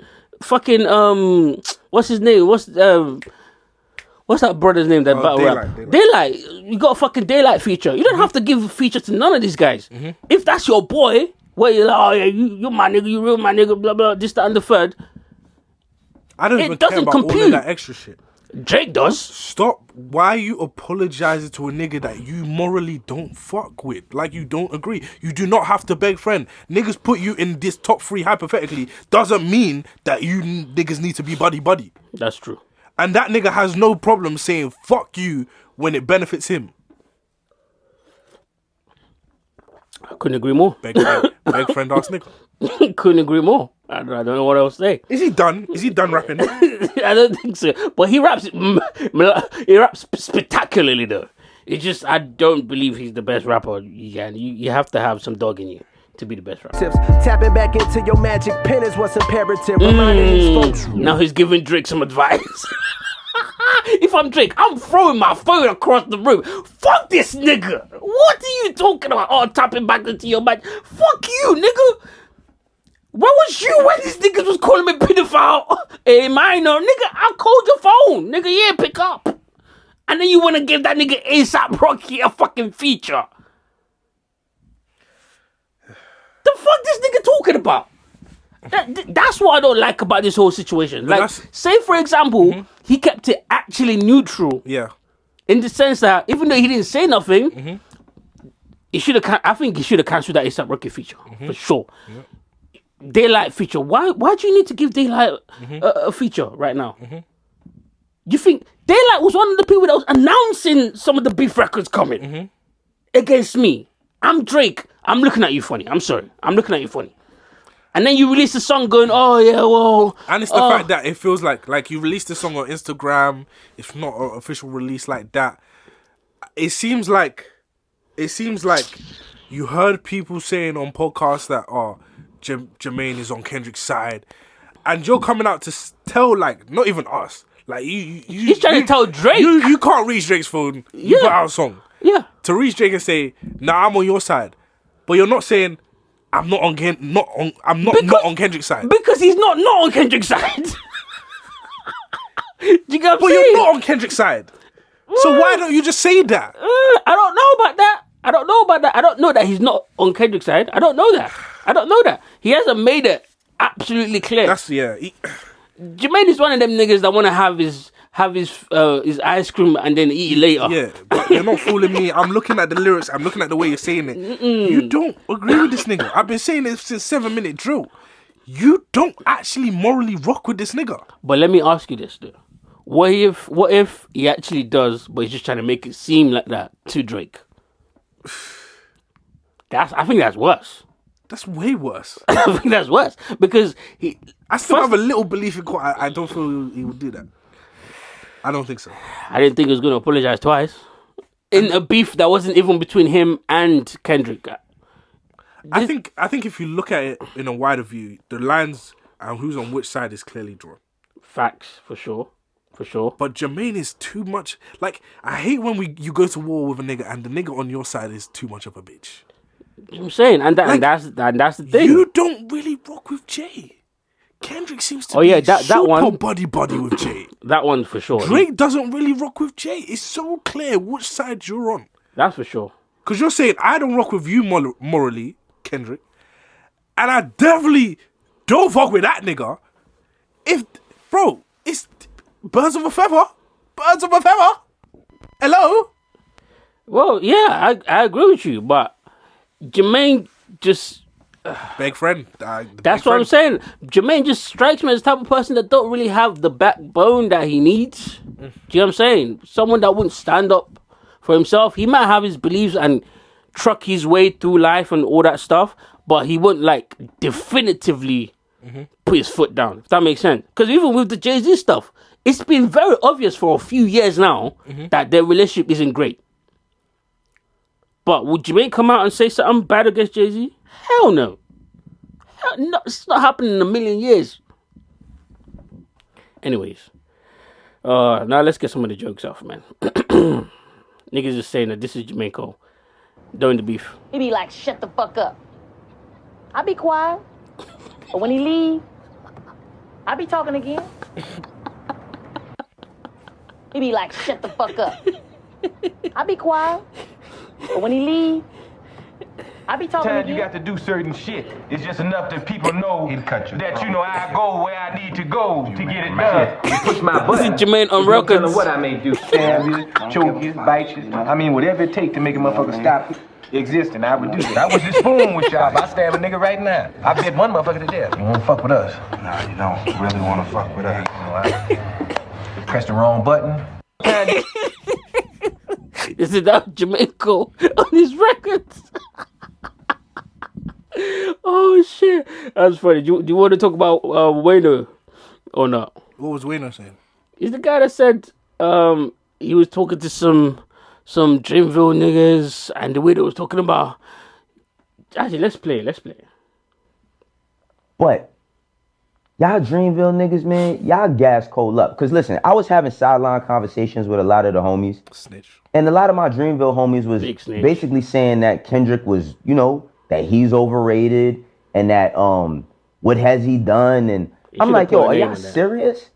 what's his name? What's that brother's name? That battle rap. Daylight. You got a fucking Daylight feature. You don't have to give a feature to none of these guys. If that's your boy, where you're like, oh yeah, you my nigga, you real my nigga, blah blah, this, that, and the third. I don't even care about all of that extra shit. Drake does. Stop. Why are you apologizing to a nigga that you morally don't fuck with? Like you don't agree. You do not have to beg friend. Niggas put you in this top 3 hypothetically doesn't mean that you niggas need to be buddy. That's true. And that nigga has no problem saying fuck you when it benefits him. I couldn't agree more. Beg friend ass nigga. Couldn't agree more. I don't know what else to say. Is he done? Is he done rapping? I don't think so. But he raps. He raps spectacularly though. It's just I don't believe he's the best rapper. You have to have some dog in you to be the best rapper. Tips. Tapping back into your magic pen is what's imperative. Reminding these folks. Now he's giving Drake some advice. If I'm Drake, I'm throwing my phone across the room. Fuck this nigga. What are you talking about? Oh, tapping back into your magic. Fuck you, nigga. Where was you when these niggas was calling me pedophile? Hey, minor, nigga, I called your phone. Nigga, yeah, pick up. And then you want to give that nigga A$AP Rocky a fucking feature. The fuck this nigga talking about? That's what I don't like about this whole situation. Like, say for example, he kept it actually neutral. Yeah. In the sense that even though he didn't say nothing, he should have. I think he should have cancelled that A$AP Rocky feature for sure. Yeah. Daylight feature. Why do you need to give Daylight a feature right now? You think Daylight was one of the people that was announcing some of the beef records coming against me? I'm Drake. I'm looking at you funny. I'm sorry. I'm looking at you funny. And then you release a song going, oh yeah, well. And it's the fact that it feels like you released the song on Instagram. It's not an official release like that. It seems like you heard people saying on podcasts that Jermaine is on Kendrick's side, and you're coming out to tell like not even us, like he's trying to tell Drake. You can't reach Drake's phone. You put out a song. Yeah. To reach Drake and say, nah, I'm on your side, but you're not saying I'm not on Kendrick's side because he's not on Kendrick's side. Do you get what I'm but saying? you're not on Kendrick's side. So why don't you just say that? I don't know about that. I don't know that he's not on Kendrick's side. I don't know that. He hasn't made it absolutely clear. Jermaine is one of them niggas that want to have his ice cream and then eat it later. Yeah, but you're not fooling me. I'm looking at the lyrics. I'm looking at the way you're saying it. You don't agree with this nigga. I've been saying it since 7 Minute Drill. You don't actually morally rock with this nigga. But let me ask you this though. What if he actually does, but he's just trying to make it seem like that to Drake? I think that's worse. That's way worse. I think that's worse because I still have a little belief in court. I don't feel he would do that. I don't think so. I didn't think he was going to apologize twice in a beef that wasn't even between him and Kendrick. I think if you look at it in a wider view, the lines and who's on which side is clearly drawn. Facts for sure. For sure. But Jermaine is too much. Like, I hate when you go to war with a nigga and the nigga on your side is too much of a bitch. You know what I'm saying, and that's the thing. You don't really rock with Jay. Kendrick seems to be that super one buddy with Jay. That one for sure. Drake doesn't really rock with Jay. It's so clear which side you're on. That's for sure. Because you're saying I don't rock with you morally, Kendrick, and I definitely don't fuck with that nigga. Bro, it's birds of a feather. Birds of a feather. Hello. Well, yeah, I agree with you, but Jermaine just. Big friend. That's what I'm saying. Jermaine just strikes me as the type of person that don't really have the backbone that he needs. Do you know what I'm saying? Someone that wouldn't stand up for himself. He might have his beliefs and truck his way through life and all that stuff, but he wouldn't like definitively put his foot down, if that makes sense. Because even with the Jay-Z stuff, it's been very obvious for a few years now that their relationship isn't great. But would Jermaine come out and say something bad against Jay-Z? Hell no. No, it's not happening in a million years. Anyways. Now let's get some of the jokes off, man. Niggas just saying that this is Jermaine Cole. During the beef. He be like, shut the fuck up. I be quiet. But when he leave, I be talking again. He be like, shut the fuck up. I be quiet. But when he leave, I be talking again. You got to do certain shit. It's just enough that people know that you know I go where I need to go to get it done. Push my button. This is Jermaine on records. Tell what I may do. Stab you, choke you, bite you. I mean, whatever it takes to make a motherfucker stop existing, I would do that. I was just fooling with y'all. I stab a nigga right now. I bet one motherfucker to death. You won't fuck with us. Nah, you don't really want to fuck with us. You know, I pressed the wrong button. This is that Jermaine Cole on his records. Oh shit, that's funny. Do you want to talk about Wayno or not? What was Wayno saying? He's the guy that said he was talking to some Dreamville niggas, and the way they was talking about. Actually, let's play. But y'all Dreamville niggas, man, y'all gas Cole up. Cause listen, I was having sideline conversations with a lot of the homies. Snitch. And a lot of my Dreamville homies was basically saying that Kendrick was, you know, that he's overrated and that what has he done? And I'm like, yo, are y'all serious?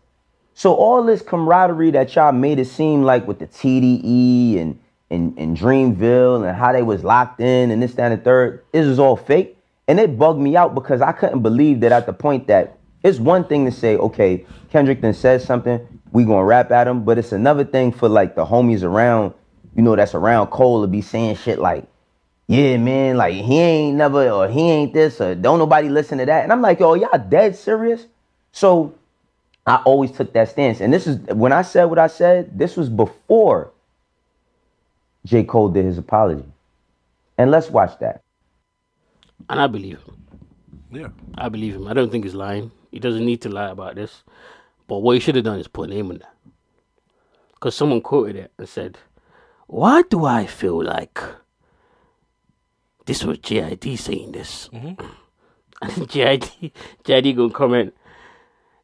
So all this camaraderie that y'all made it seem like with the TDE and Dreamville and how they was locked in and this, that, and the third, this is all fake. And it bugged me out because I couldn't believe that at the point that it's one thing to say, okay, Kendrick then says something, we gonna rap at him, but it's another thing for like the homies around, you know, that's around Cole to be saying shit like, yeah, man, like he ain't never, or he ain't this, or don't nobody listen to that. And I'm like, yo, y'all dead serious? So I always took that stance. And this is, when I said what I said, this was before J. Cole did his apology. And let's watch that. And I believe him. Yeah. I believe him. I don't think he's lying. He doesn't need to lie about this. But what he should have done is put a name on that. Because someone quoted it and said, why do I feel like this was JID saying this? Mm-hmm. And JID gonna comment,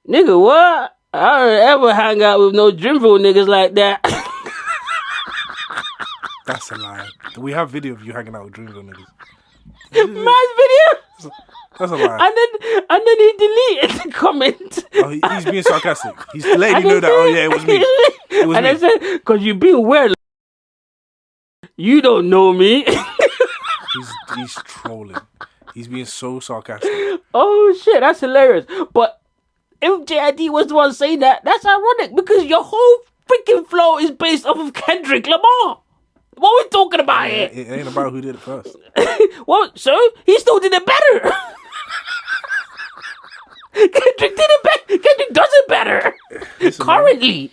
nigga, what? I don't ever hang out with no Dreamville niggas like that. That's a lie. We have video of you hanging out with Dreamville niggas. Man's video? That's a lie. And then he deleted the comment. Oh, he's being sarcastic. He's letting you know that, oh yeah, it was me. It was and me. I said, because you're being weird. You don't know me. He's trolling. He's being so sarcastic. Oh shit, that's hilarious. But if JID was the one saying that, that's ironic because your whole freaking flow is based off of Kendrick Lamar. What are we talking about here? It ain't about who did it first. Well, so he still did it better. Kendrick did it better. Kendrick does it better. Listen, currently.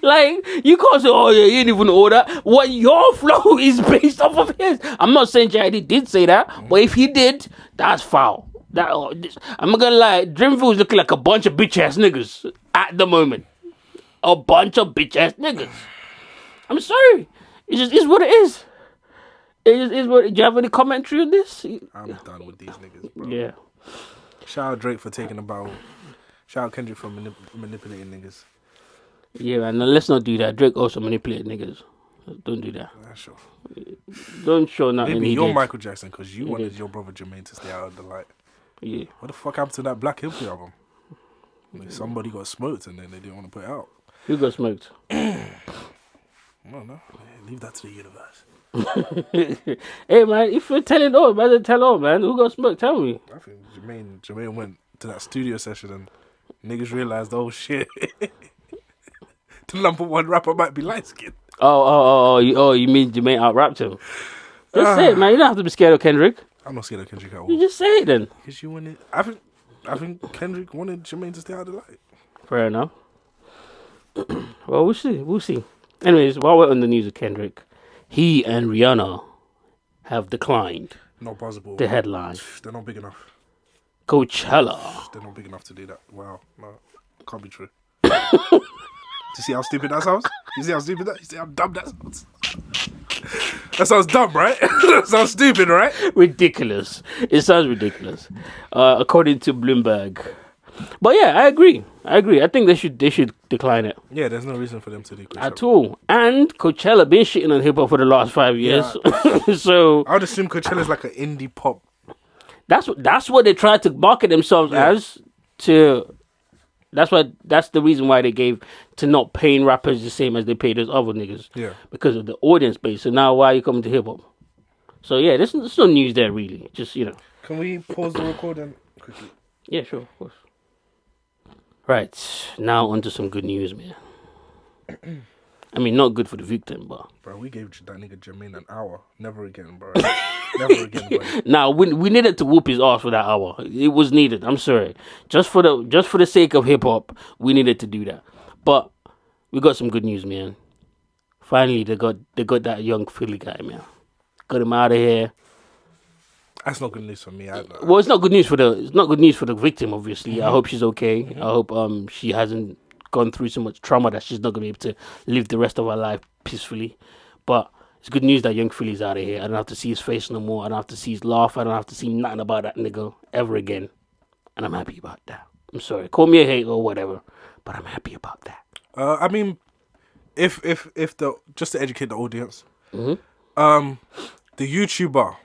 Like, you can't say, oh yeah, you didn't even know that. What your flow is based off of his. I'm not saying JID did say that, but if he did, that's foul. I'm not gonna lie, Dreamville is looking like a bunch of bitch ass niggas at the moment. A bunch of bitch ass niggas. I'm sorry. It just is what it is. It just is what. Do you have any commentary on this? I'm done with these niggas, bro. Yeah. Shout out Drake for taking a bow. Shout out Kendrick for manipulating niggas. Yeah, man. Let's not do that. Drake also manipulated niggas. Don't do that. Yeah, sure. Don't show nothing. Maybe he you're did. Michael Jackson because you wanted your brother Jermaine to stay out of the light. Yeah. What the fuck happened to that Black Hippie album? Like, somebody got smoked and then they didn't want to put it out. Who got smoked? I don't know. Leave that to the universe. Hey, man, if you're telling all, man, tell all, man. Who got smoked? Tell me. I think Jermaine went to that studio session and niggas realized, oh shit, the number one rapper might be light skinned. Oh, you mean Jermaine out-rapped him? Just say it, man. You don't have to be scared of Kendrick. I'm not scared of Kendrick at all. You just say it then. Because you wanted, I think Kendrick wanted Jermaine to stay out of the light. Fair enough. Well, we'll see. Anyways, while we're on the news of Kendrick, he and Rihanna have declined Not possible. the headline. They're not big enough. Coachella. They're not big enough to do that. Wow, no, can't be true. Do you see how stupid that sounds? You see how stupid that? You see how dumb that sounds? That sounds dumb, right? That sounds stupid, right? Ridiculous. It sounds ridiculous, according to Bloomberg. But yeah, I agree. I think they should decline it. Yeah, there's no reason for them to do Coachella. At all. And Coachella been shitting on hip hop for the last 5 years. Yeah. So I would assume Coachella's like an indie pop. That's what they tried to market themselves as. That's the reason why they gave to not paying rappers the same as they pay those other niggas. Yeah. Because of the audience base. So now why are you coming to hip hop? So yeah, there's no news there really. Just Can we pause the recording quickly? Yeah, sure, of course. Right, now onto some good news, man. I mean, not good for the victim, but... Bro, we gave that nigga Jermaine an hour. Never again, bro. Never again, bro. Nah, we needed to whoop his ass for that hour. It was needed. I'm sorry. Just for the sake of hip hop, we needed to do that. But we got some good news, man. Finally, they got that young Philly guy, man. Got him out of here. That's not good news for me. Well, it's not good news for the victim. Obviously, mm-hmm. I hope she's okay. Mm-hmm. I hope she hasn't gone through so much trauma that she's not gonna be able to live the rest of her life peacefully. But it's good news that young Philly's out of here. I don't have to see his face no more. I don't have to see his laugh. I don't have to see nothing about that nigga ever again. And I'm happy about that. I'm sorry. Call me a hater or whatever, but I'm happy about that. I mean, if just to educate the audience, mm-hmm. The YouTuber,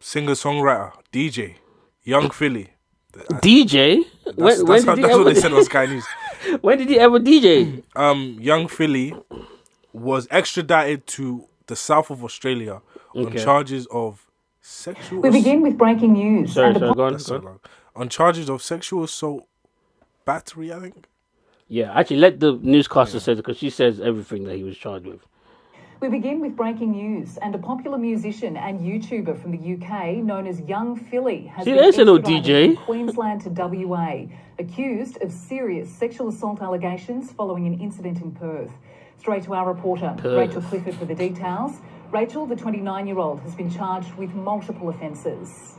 singer-songwriter, DJ, Young Philly. DJ? That's what they said on Sky News. When did he ever DJ? Young Philly was extradited to the south of Australia on charges of sexual... We begin with breaking news. Sorry, go on. On charges of sexual assault, battery, I think. Yeah, actually, let the newscaster say it because she says everything that he was charged with. We begin with breaking news, and a popular musician and YouTuber from the UK known as Young Philly has been extradited from Queensland to WA, accused of serious sexual assault allegations following an incident in Perth. Straight to our reporter, Rachel Clifford, for the details. Rachel, the 29-year-old, has been charged with multiple offences.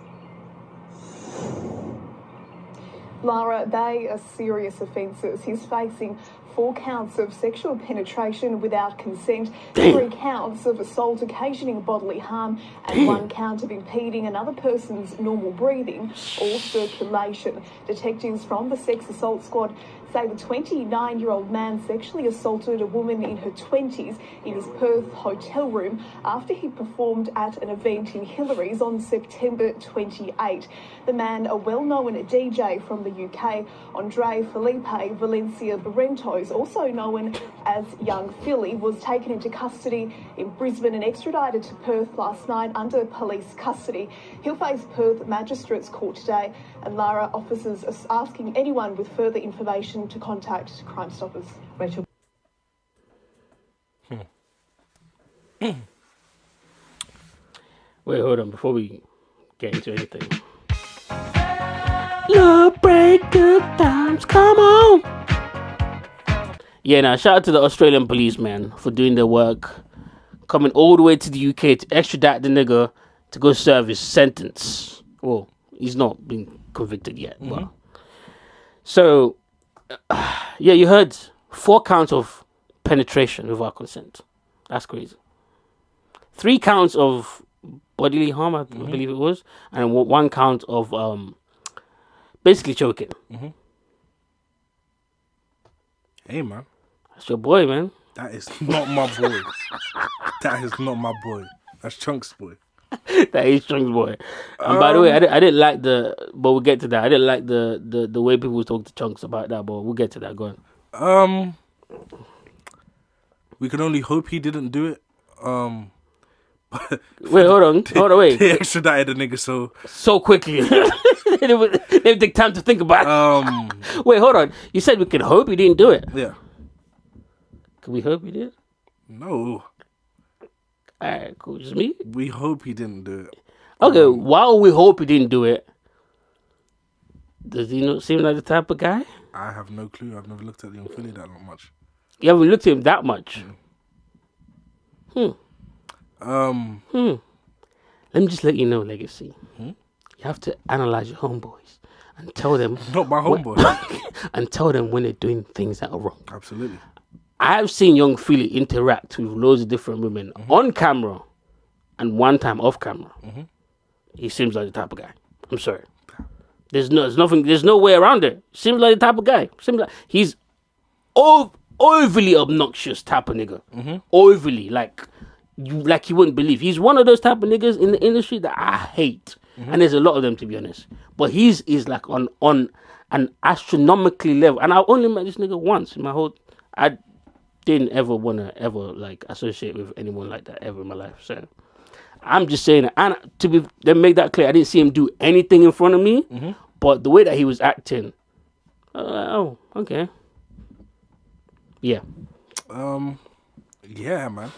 Lara, they are serious offences. He's facing 4 counts of sexual penetration without consent, 3 counts of assault occasioning bodily harm, and 1 count of impeding another person's normal breathing or circulation. Detectives from the Sex Assault Squad say the 29-year-old man sexually assaulted a woman in her 20s in his Perth hotel room after he performed at an event in Hillary's on September 28. The man, a well-known DJ from the UK, Andre Felipe Valencia Barrentos, also known as Young Philly, was taken into custody in Brisbane and extradited to Perth last night under police custody. He'll face Perth Magistrates Court today, and Lara, officers are asking anyone with further information to contact Crime Stoppers. Rachel. Wait, hold on, before we get into anything. Love break good times, come on! Yeah, now shout out to the Australian police, man, for doing their work, coming all the way to the UK to extradite the nigga to go serve his sentence. Well, he's not been convicted yet, but... So, yeah, you heard 4 counts of penetration without consent. That's crazy. 3 counts of bodily harm, I believe it was, and 1 count of basically choking. Hey, man. That's your boy, man. That is not my boy. That is not my boy. That's Chunk's boy. That is Chunk's boy. And by the way, I didn't like but we'll get to that. I didn't like the way people talk to Chunks about that, but we'll get to that. Go on. We can only hope he didn't do it. Wait, hold on, wait. They extradited the nigga so quickly. They didn't take time to think about it. Wait, hold on. You said we can hope he didn't do it. Yeah. Can we hope he did? No. Alright, cool. Just me? We hope he didn't do it. Okay, while we hope he didn't do it, does he not seem like the type of guy? I have no clue. I've never looked at Young Philly that much. You haven't looked at him that much? Let me just let you know, Legacy. You have to analyze your homeboys and tell them... Not my homeboys. And tell them when they're doing things that are wrong. Absolutely. I've seen Young Philly interact with loads of different women on camera and one time off camera. He seems like the type of guy. I'm sorry. There's no way around it. Seems like the type of guy. Seems like he's overly obnoxious type of nigga. Overly, like you wouldn't believe. He's one of those type of niggas in the industry that I hate. And there's a lot of them, to be honest. But he's like on an astronomically level. And I only met this nigga once in my whole... I didn't ever want to like associate with anyone like that ever in my life. So I'm just saying that. And to make that clear, I didn't see him do anything in front of me. But the way that he was acting, oh, okay. Yeah. Yeah, man.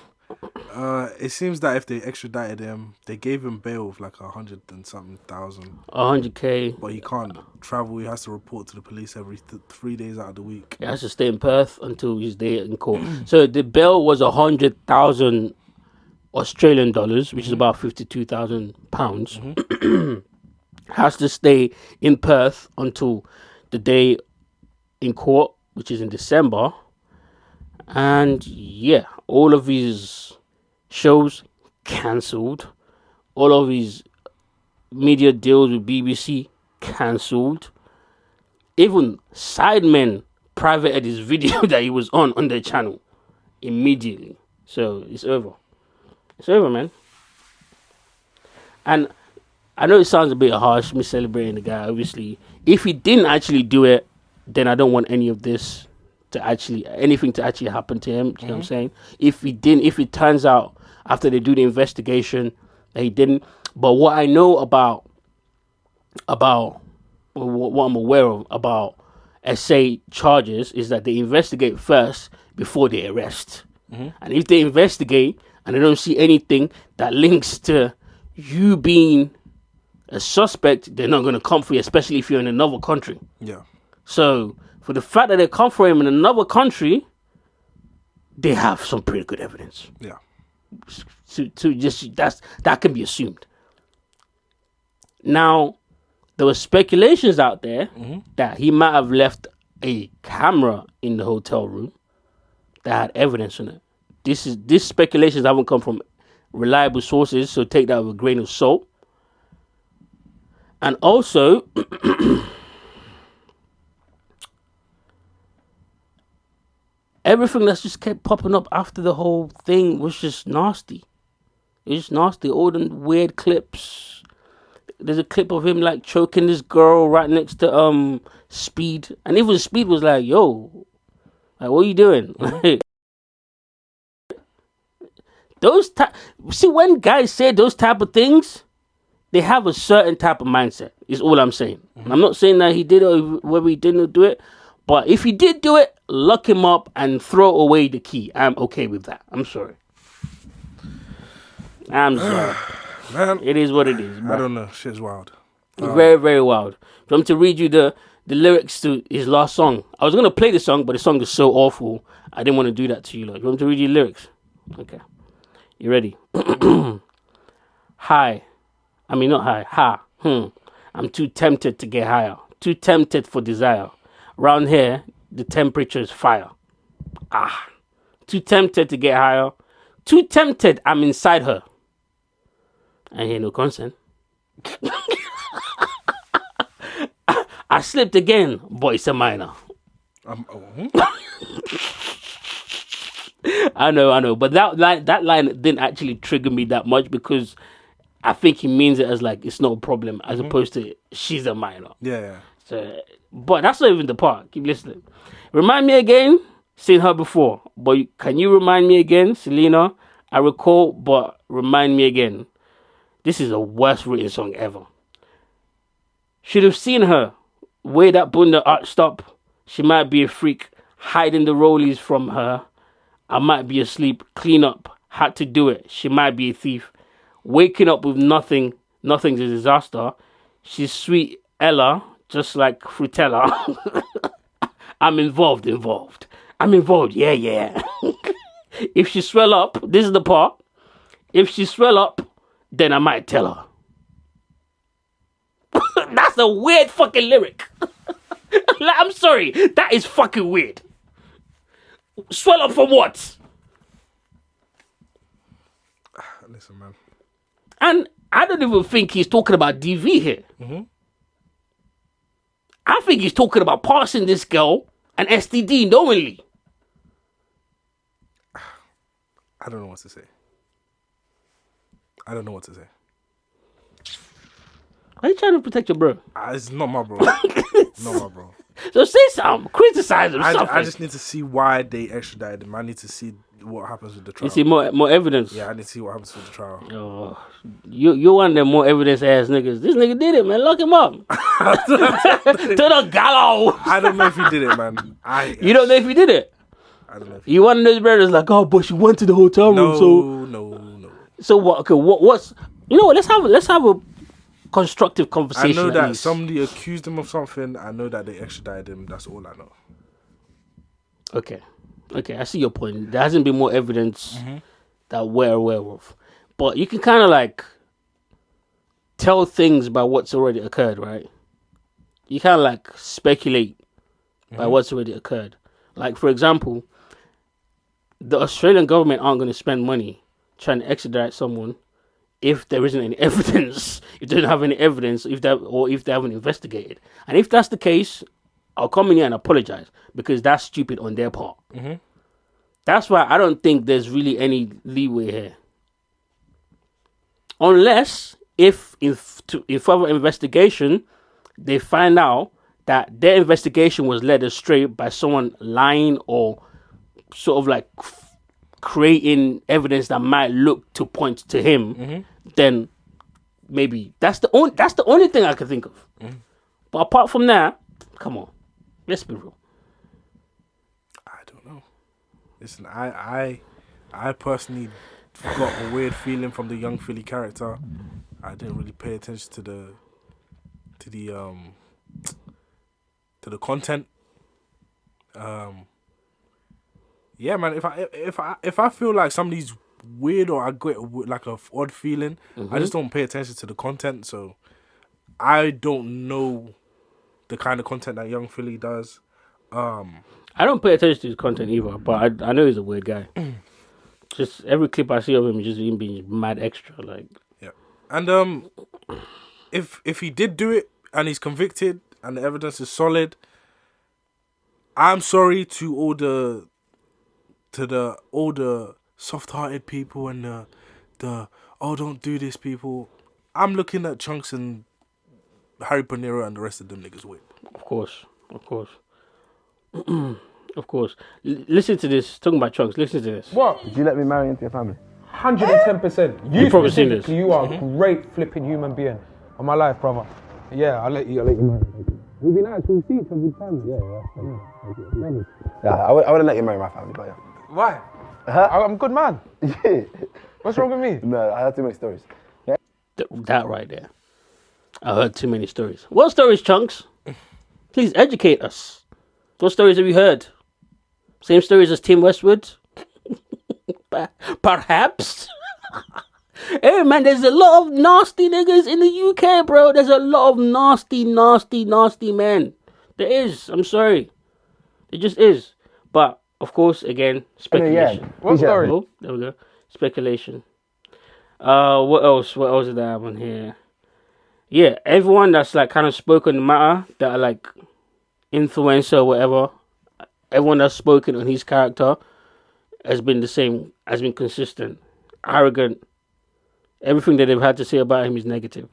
It seems that if they extradited him, they gave him bail of like 100 and something thousand. 100K. But he can't travel. He has to report to the police every 3 days out of the week. He has to stay in Perth until he's there in court. So the bail was 100,000 Australian dollars, which is about £52,000. Has to stay in Perth until the day in court, which is in December. And yeah, all of his shows cancelled. All of his media deals with BBC cancelled. Even Sidemen privated his video that he was on their channel immediately. So it's over. It's over, man. And I know it sounds a bit harsh, me celebrating the guy, obviously. If he didn't actually do it, then I don't want anything to actually happen to him. You know what I'm saying? If it turns out after they do the investigation that he didn't. But what I know about what I'm aware of about SA charges is that they investigate first before they arrest. And if they investigate and they don't see anything that links to you being a suspect, they're not going to come for you, especially if you're in another country. Yeah. So for the fact that they come for him in another country, they have some pretty good evidence. Yeah. That can be assumed. Now, there were speculations out there that he might have left a camera in the hotel room that had evidence on it. These speculations haven't come from reliable sources, so take that with a grain of salt. And also, everything that's just kept popping up after the whole thing was just nasty. It was just nasty. All the weird clips. There's a clip of him like choking this girl right next to Speed, and even Speed was like, "Yo, like, what are you doing?" See, when guys say those type of things, they have a certain type of mindset. Is all I'm saying. I'm not saying that he did it or whether he didn't do it, but if he did do it, lock him up and throw away the key. I'm okay with that. I'm sorry. I'm sorry. Man, it is what it is. Bro. I don't know. Shit's wild. Very, very wild. So I'm to read you the lyrics to his last song. I was going to play the song, but the song is so awful. I didn't want to do that to you. Like, you want me to read you the lyrics? Okay. You ready? Hi. I mean, not high. Ha. I'm too tempted to get higher. Too tempted for desire. Round here, the temperature is fire. Too tempted to get higher. Too tempted, I'm inside her. I hear no consent. I slipped again, but it's a minor. I know. But that line didn't actually trigger me that much because I think he means it as like it's not a problem, as opposed to she's a minor. Yeah. So, but that's not even the part. Keep listening. Remind me again. Seen her before, but can you remind me again, Selena? I recall, but remind me again. This is the worst written song ever. Should have seen her. Way that bunda art stop. She might be a freak. Hiding the rollies from her. I might be asleep. Clean up. Had to do it. She might be a thief. Waking up with nothing. Nothing's a disaster. She's sweet Ella, just like Frutella. I'm involved. I'm involved. Yeah. If she swell up, this is the part. If she swell up, then I might tell her. That's a weird fucking lyric. Like, I'm sorry. That is fucking weird. Swell up for what? Listen, man. And I don't even think he's talking about DV here. I think he's talking about passing this girl an STD knowingly. I don't know what to say. Why are you trying to protect your bro? It's not my bro. Not my bro. So say something. Criticize him. I just need to see why they extradited him. I need to see what happens with the trial. You see more evidence? Yeah, I need to see what happens with the trial. Oh, you're one of them more evidence ass niggas. This nigga did it, man. Lock him up. To the gallows. I don't know if he did it, man. You don't know if he did it? I don't know if you one of those brothers like, oh, but she went to the hotel room, No. So what? Okay, what's? You know what? Let's have a constructive conversation. I know that somebody accused him of something. I know that they extradited him. That's all I know. Okay, I see your point. There hasn't been more evidence that we're aware of, but you can kind of like tell things by what's already occurred, right? You kind of like speculate by what's already occurred. Like, for example, the Australian government aren't going to spend money trying to extradite someone if there isn't any evidence, if they don't have any evidence, if they haven't investigated. And if that's the case, I'll come in here and apologize because that's stupid on their part. That's why I don't think there's really any leeway here. Unless if in further investigation, they find out that their investigation was led astray by someone lying or sort of like creating evidence that might look to point to him, then maybe that's the only thing I can think of. But apart from that, come on, let's be real. I don't know. Listen, I personally got a weird feeling from the young Philly character. I didn't really pay attention to the content. Yeah, man. If I feel like somebody's weird or I get like a odd feeling, I just don't pay attention to the content. So I don't know the kind of content that Young Philly does. I don't pay attention to his content either, but I know he's a weird guy. Just every clip I see of him, just him being mad extra, like. Yeah, and if he did do it and he's convicted and the evidence is solid, I'm sorry to all the soft-hearted people and the oh, don't do this people. I'm looking at Chunks and Harry Panero and the rest of them niggas whip. Of course. Of course. Listen to this. Talking about Chunks. Listen to this. What? Did you let me marry into your family? 110%. You've probably seen this. You are a great flipping human being. On my life, brother. Yeah, I'll let you marry. We've been out to see each other times. Yeah. I wouldn't let you marry my family, but yeah. Why? I'm a good man. Yeah. What's wrong with me? No, I have too many stories. Yeah. That right there. I heard too many stories. What stories, Chunks? Please educate us. What stories have you heard? Same stories as Tim Westwood? Perhaps? Hey, man, there's a lot of nasty niggas in the UK, bro. There's a lot of nasty men. There is. I'm sorry. It just is. But, of course, again, speculation. Yeah. What story? Oh, there we go. Speculation. What else? What else did I have on here? Yeah, everyone that's like kind of spoken the matter, that are like influencer or whatever, everyone that's spoken on his character, has been the same, has been consistent, arrogant. Everything that they've had to say about him is negative.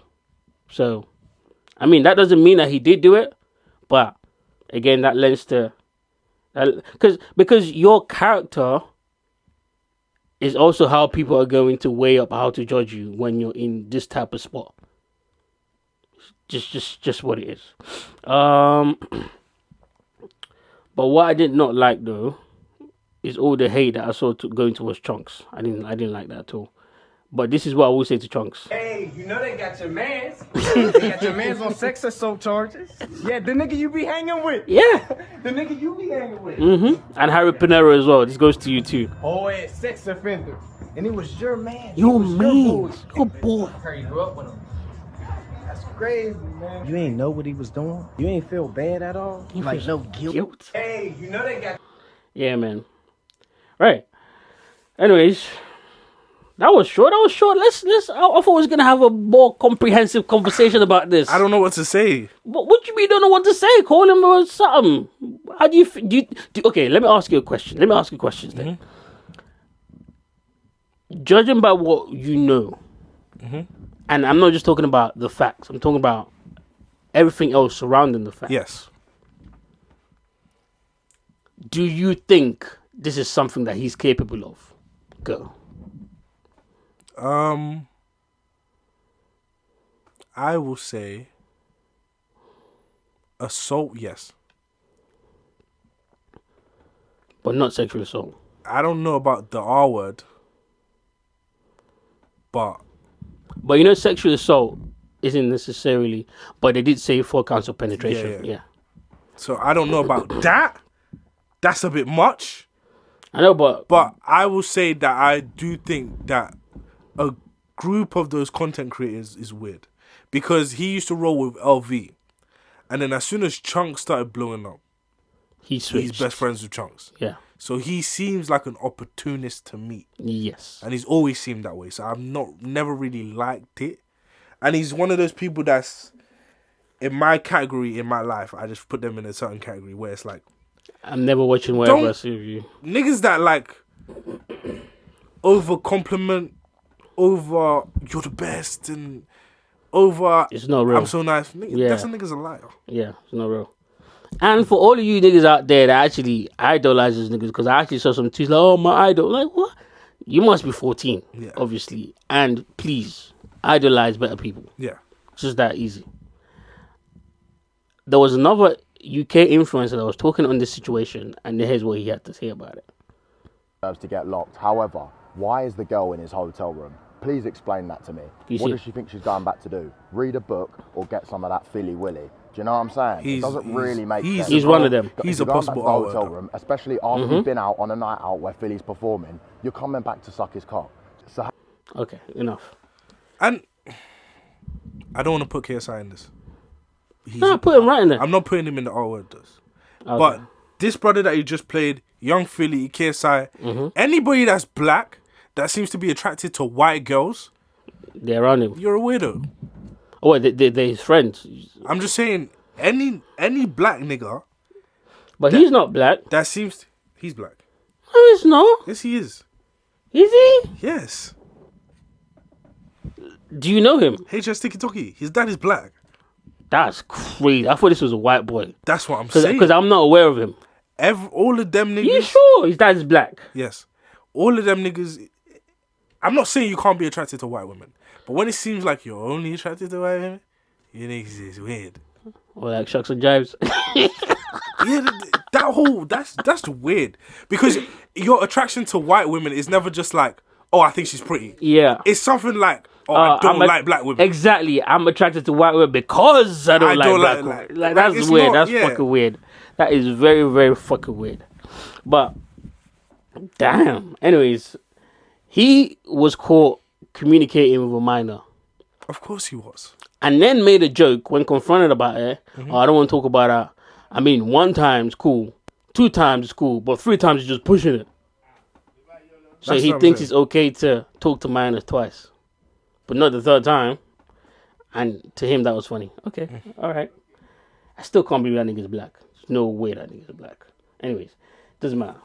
So, I mean, that doesn't mean that he did do it, but again, that lends to because your character is also how people are going to weigh up how to judge you when you're in this type of spot. Just what it is. But what I did not like though is all the hate that I saw going towards Chunks. I didn't like that at all. But this is what I will say to Chunks. Hey, you know they got your mans. They got your mans on sex assault charges. Yeah, the nigga you be hanging with. Yeah. The nigga you be hanging with. And Harry Pinero as well. This goes to you too. Oh, yeah, sex offender. And it was your man. Your man. Your boy. You grew up with him. That's crazy, man. You ain't know what he was doing? You ain't feel bad at all? Like no guilt? Hey, you know they got... Yeah, man. Right. Anyways... That was short. Let's. I thought we was gonna have a more comprehensive conversation about this. I don't know what to say. What you mean? Don't know what to say? Call him or something. How do you okay? Let me ask you a question. Let me ask you questions then. Judging by what you know, and I'm not just talking about the facts. I'm talking about everything else surrounding the facts. Yes. Do you think this is something that he's capable of? Go. I will say assault, yes. But not sexual assault. I don't know about the R word, but you know, sexual assault isn't necessarily, but they did say 4 counts of penetration. Yeah. So I don't know about that. That's a bit much. I know, but I will say that I do think that a group of those content creators is weird, because he used to roll with LV, and then as soon as Chunks started blowing up, he's best friends with Chunks. Yeah. So he seems like an opportunist to me. Yes. And he's always seemed that way. So I've never really liked it. And he's one of those people that's in my category in my life. I just put them in a certain category where it's like, I'm never watching whatever I see of you. Niggas that like over compliment, over you're the best, and over it's not real. I'm so nice. Nigga, that's a nigga's a liar. Yeah, it's not real. And for all of you niggas out there that actually idolize these niggas, because I actually saw some tweets like, oh, my idol. Like, what? You must be 14, obviously. And please, idolize better people. Yeah. It's just that easy. There was another UK influencer that was talking on this situation, and here's what he had to say about it. To get locked. However, why is the girl in his hotel room? Please explain that to me. What does she think she's going back to do? Read a book or get some of that Philly Willy? Do you know what I'm saying? It doesn't really make sense. He's one of them. He's a possible hotel room, especially after you've been out on a night out where Philly's performing. You're coming back to suck his cock. So okay, enough. And I don't want to put KSI in this. No, put him right in there. I'm not putting him in the R word, does. Okay. But this brother that you just played, Young Philly, KSI, anybody that's black that seems to be attracted to white girls, they're around him. You're a weirdo. Oh, they're his friends. I'm just saying, any black nigga. But he's not black. That seems he's black. No, he's not. Yes, he is. Is he? Yes. Do you know him? HS Tiki Toki. His dad is black. That's crazy. I thought this was a white boy. That's what I'm saying. Because I'm not aware of him. All of them niggas. You sure his dad is black? Yes. All of them niggas. I'm not saying you can't be attracted to white women, but when it seems like you're only attracted to white women, you niggas is weird. Or like shucks and jives. Yeah, that's weird, because your attraction to white women is never just like, oh, I think she's pretty. Yeah. It's something like, oh, I don't like black women. Exactly. I'm attracted to white women because I don't like black women. Like, that's weird. That's fucking weird. That is very, very fucking weird. But, damn. Anyways, he was caught communicating with a minor. Of course he was. And then made a joke when confronted about it. Oh, I don't want to talk about that. I mean, 1 time's cool. 2 times is cool. But 3 times is just pushing it. So he thinks it's okay to talk to minors twice. But not the 3rd time. And to him, that was funny. Okay, all right. I still can't believe that nigga's black. There's no way that nigga's black. Anyways, doesn't matter.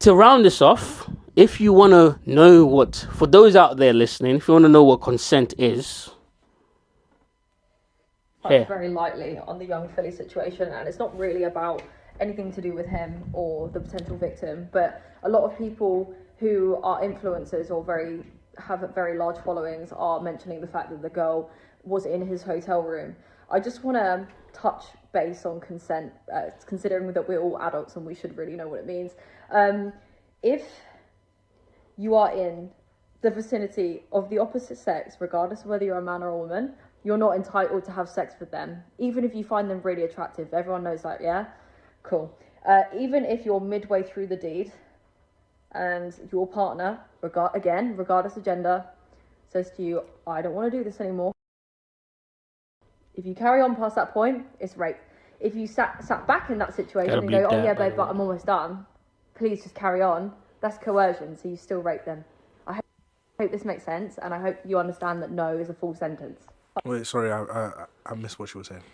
To round this off, if you want to know what, for those out there listening, if you want to know what consent is, very lightly on the young Philly situation, and it's not really about anything to do with him or the potential victim, but a lot of people who are influencers or have very large followings are mentioning the fact that the girl was in his hotel room. I just want to touch base on consent, considering that we're all adults and we should really know what it means. If you are in the vicinity of the opposite sex, regardless of whether you're a man or a woman, you're not entitled to have sex with them, even if you find them really attractive. Everyone knows that, yeah? Cool. Even if you're midway through the deed and your partner, regardless of gender, says to you, I don't want to do this anymore. If you carry on past that point, it's rape. If you sat back in that situation and go, oh yeah, babe, but I'm almost done, please just carry on, that's coercion, so you still rape them. I hope this makes sense, and I hope you understand that no is a full sentence. Wait, sorry, I missed what you were saying.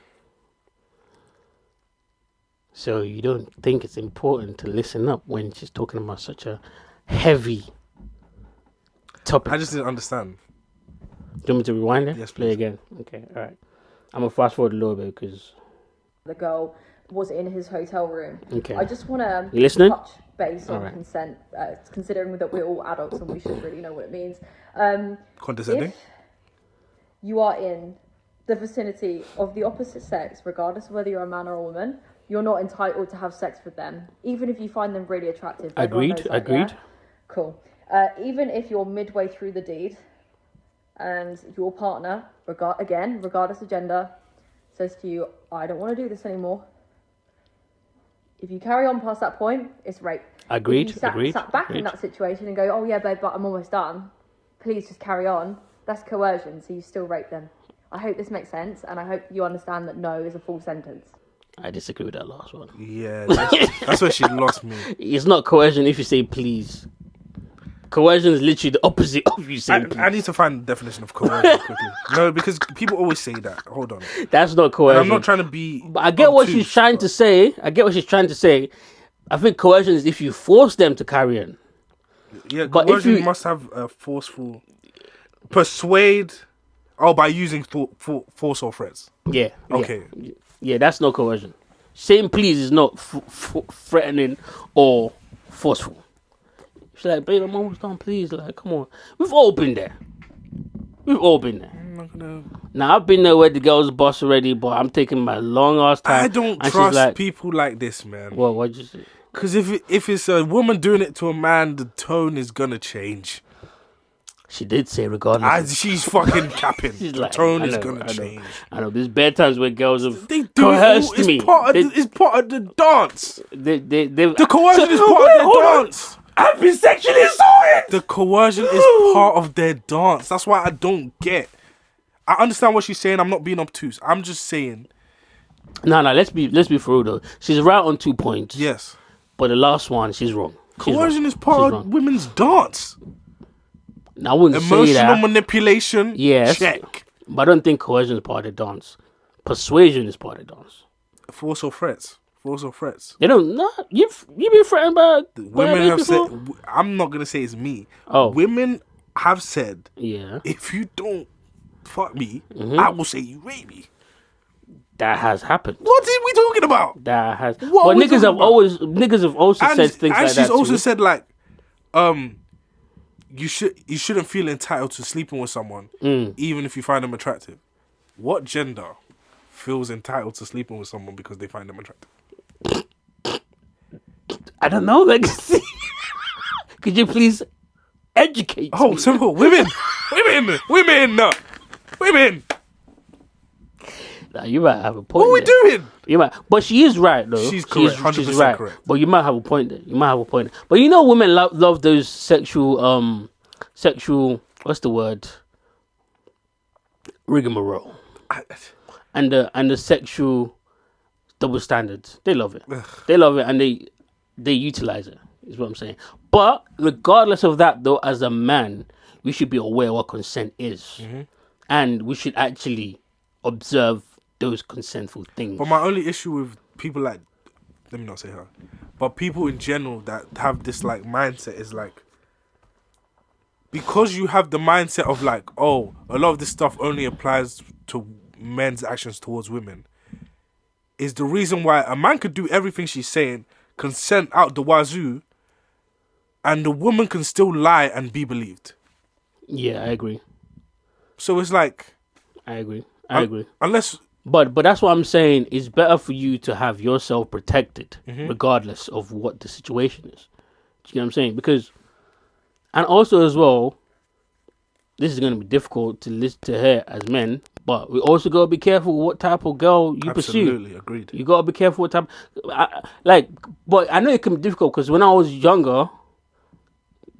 So you don't think it's important to listen up when she's talking about such a heavy topic? I just didn't understand. Do you want me to rewind it? Yes, Play please. again. Okay, all right. I'm going to fast forward a little bit because... The girl was in his hotel room. Okay. I just want to touch base on consent, considering that we're all adults and we should really know what it means. Condescending? If you are in the vicinity of the opposite sex, regardless of whether you're a man or a woman, you're not entitled to have sex with them, even if you find them really attractive. Agreed. Yeah? Cool. Even if you're midway through the deed and your partner, regardless of gender, says to you, I don't want to do this anymore. If you carry on past that point, it's rape. Agreed. If you sat back in that situation and go, oh yeah, babe, but I'm almost done, please just carry on, that's coercion, so you still rape them. I hope this makes sense, and I hope you understand that no is a full sentence. I disagree with that last one. Yeah, that's where she lost me. It's not coercion if you say please. Coercion is literally the opposite of you saying please. I need to find the definition of coercion quickly. No, because people always say that. Hold on. That's not coercion. And I'm not trying to be... But I get what she's trying to say. I think coercion is if you force them to carry on. Yeah, but coercion if you must have a forceful... Persuade... Oh, by using force or threats. Yeah. Okay. Yeah, that's not coercion. Saying please is not threatening or forceful. She's like, babe, I'm almost done, please. Like, come on. We've all been there. I'm not gonna... Now, I've been there where the girl's boss already, but I'm taking my long ass time. I don't trust people like this, man. Well, what'd you say? Because if it's a woman doing it to a man, the tone is gonna change. She did say regardless. She's fucking capping. The tone is gonna change. I know. There's bad times where girls have coerced me. It's part of the dance. The coercion is part of their dance. I've been sexually assaulted. The coercion is part of their dance. That's why I don't get. I understand what she's saying. I'm not being obtuse. I'm just saying. No. Let's be for real though. She's right on 2 points. Yes. But the last one, she's wrong. Coercion is part of women's dance. I wouldn't say that. Emotional manipulation. Yes. Check. But I don't think coercion is part of the dance. Persuasion is part of the dance. Force or threats. They don't. No, you've been threatened by women have said. I'm not gonna say it's me. Oh, women have said. Yeah. If you don't fuck me, I will say you rape me. That has happened. What are we talking about? That has. But niggas have also said things like that. And she's also said like, you shouldn't feel entitled to sleeping with someone, even if you find them attractive. What gender feels entitled to sleeping with someone because they find them attractive? I don't know. Like, could you please educate me? Simple. Women. Nah, you might have a point. What are we doing? You might, but she is right though. She's correct. 100% she's right. correct. But you might have a point there. But you know, women love those sexual. What's the word? Rigmarole. And the sexual double standards. They love it. They love it, and they utilize it. Is what I'm saying. But regardless of that, though, as a man, we should be aware what consent is, and we should actually observe those consentful things. But my only issue with people like, let me not say her. But people in general that have this like mindset is like, because you have the mindset of like, oh, a lot of this stuff only applies to men's actions towards women, is the reason why a man could do everything she's saying, consent out the wazoo, and the woman can still lie and be believed. Yeah, I agree. So it's like, I agree. Unless, but that's what I'm saying. It's better for you to have yourself protected, regardless of what the situation is. Do you know what I'm saying? Because, and also as well, this is going to be difficult to listen to her as men, but we also got to be careful what type of girl you pursue. Absolutely, agreed. You got to be careful what type. But I know it can be difficult because when I was younger,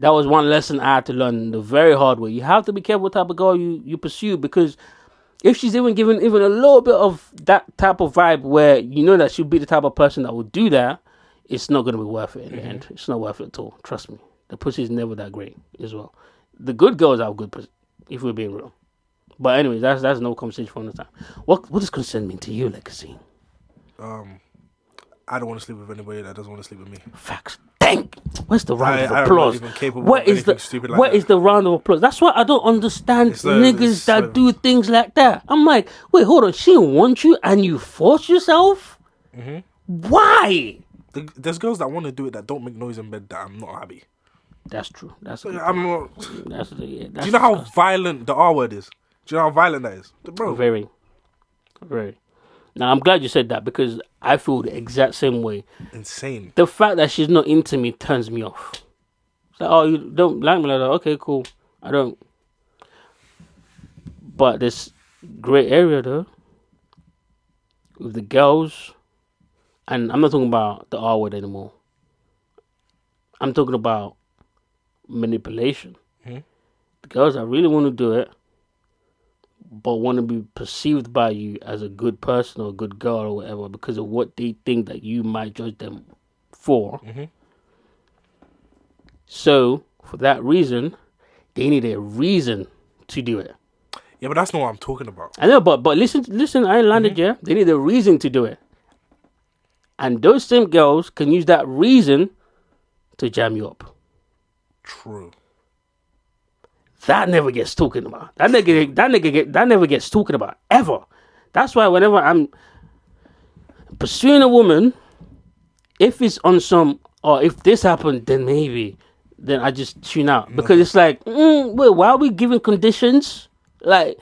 that was one lesson I had to learn the very hard way. You have to be careful what type of girl you pursue, because if she's even given even a little bit of that type of vibe where you know that she'll be the type of person that will do that, it's not going to be worth it in the end. It's not worth it at all. Trust me. The pussy is never that great as well. The good girls have good pussy, if we're being real. But anyways, that's no conversation for another time. What does consent mean to you, Legacy? I don't want to sleep with anybody that doesn't want to sleep with me. Facts. Dang. Where's the round of applause? I'm not even capable Where of is the stupid like where that. is the round of applause? That's why I don't understand niggas that do things like that. I'm like, wait, hold on. She didn't want you and you force yourself? Why? There's girls that want to do it that don't make noise in bed that I'm not happy. That's true. I'm not. That's do you know how violent the R word is? Do you know how violent that is? Bro. Very. Now, I'm glad you said that because I feel the exact same way. Insane. The fact that she's not into me turns me off. It's like, oh, you don't like me like that? Okay, cool. I don't. But this great area, though, with the girls, and I'm not talking about the R word anymore. I'm talking about manipulation. The girls that really want to do it, but want to be perceived by you as a good person or a good girl or whatever because of what they think that you might judge them for. So, for that reason, they need a reason to do it. Yeah, but that's not what I'm talking about. I know, but listen, I ain't landed yet. They need a reason to do it. And those same girls can use that reason to jam you up. True. That never gets talking about. That never gets talking about ever. That's why whenever I'm pursuing a woman, if it's on some, or if this happened, then maybe, then I just tune out because it's like, wait, why are we giving conditions? Like,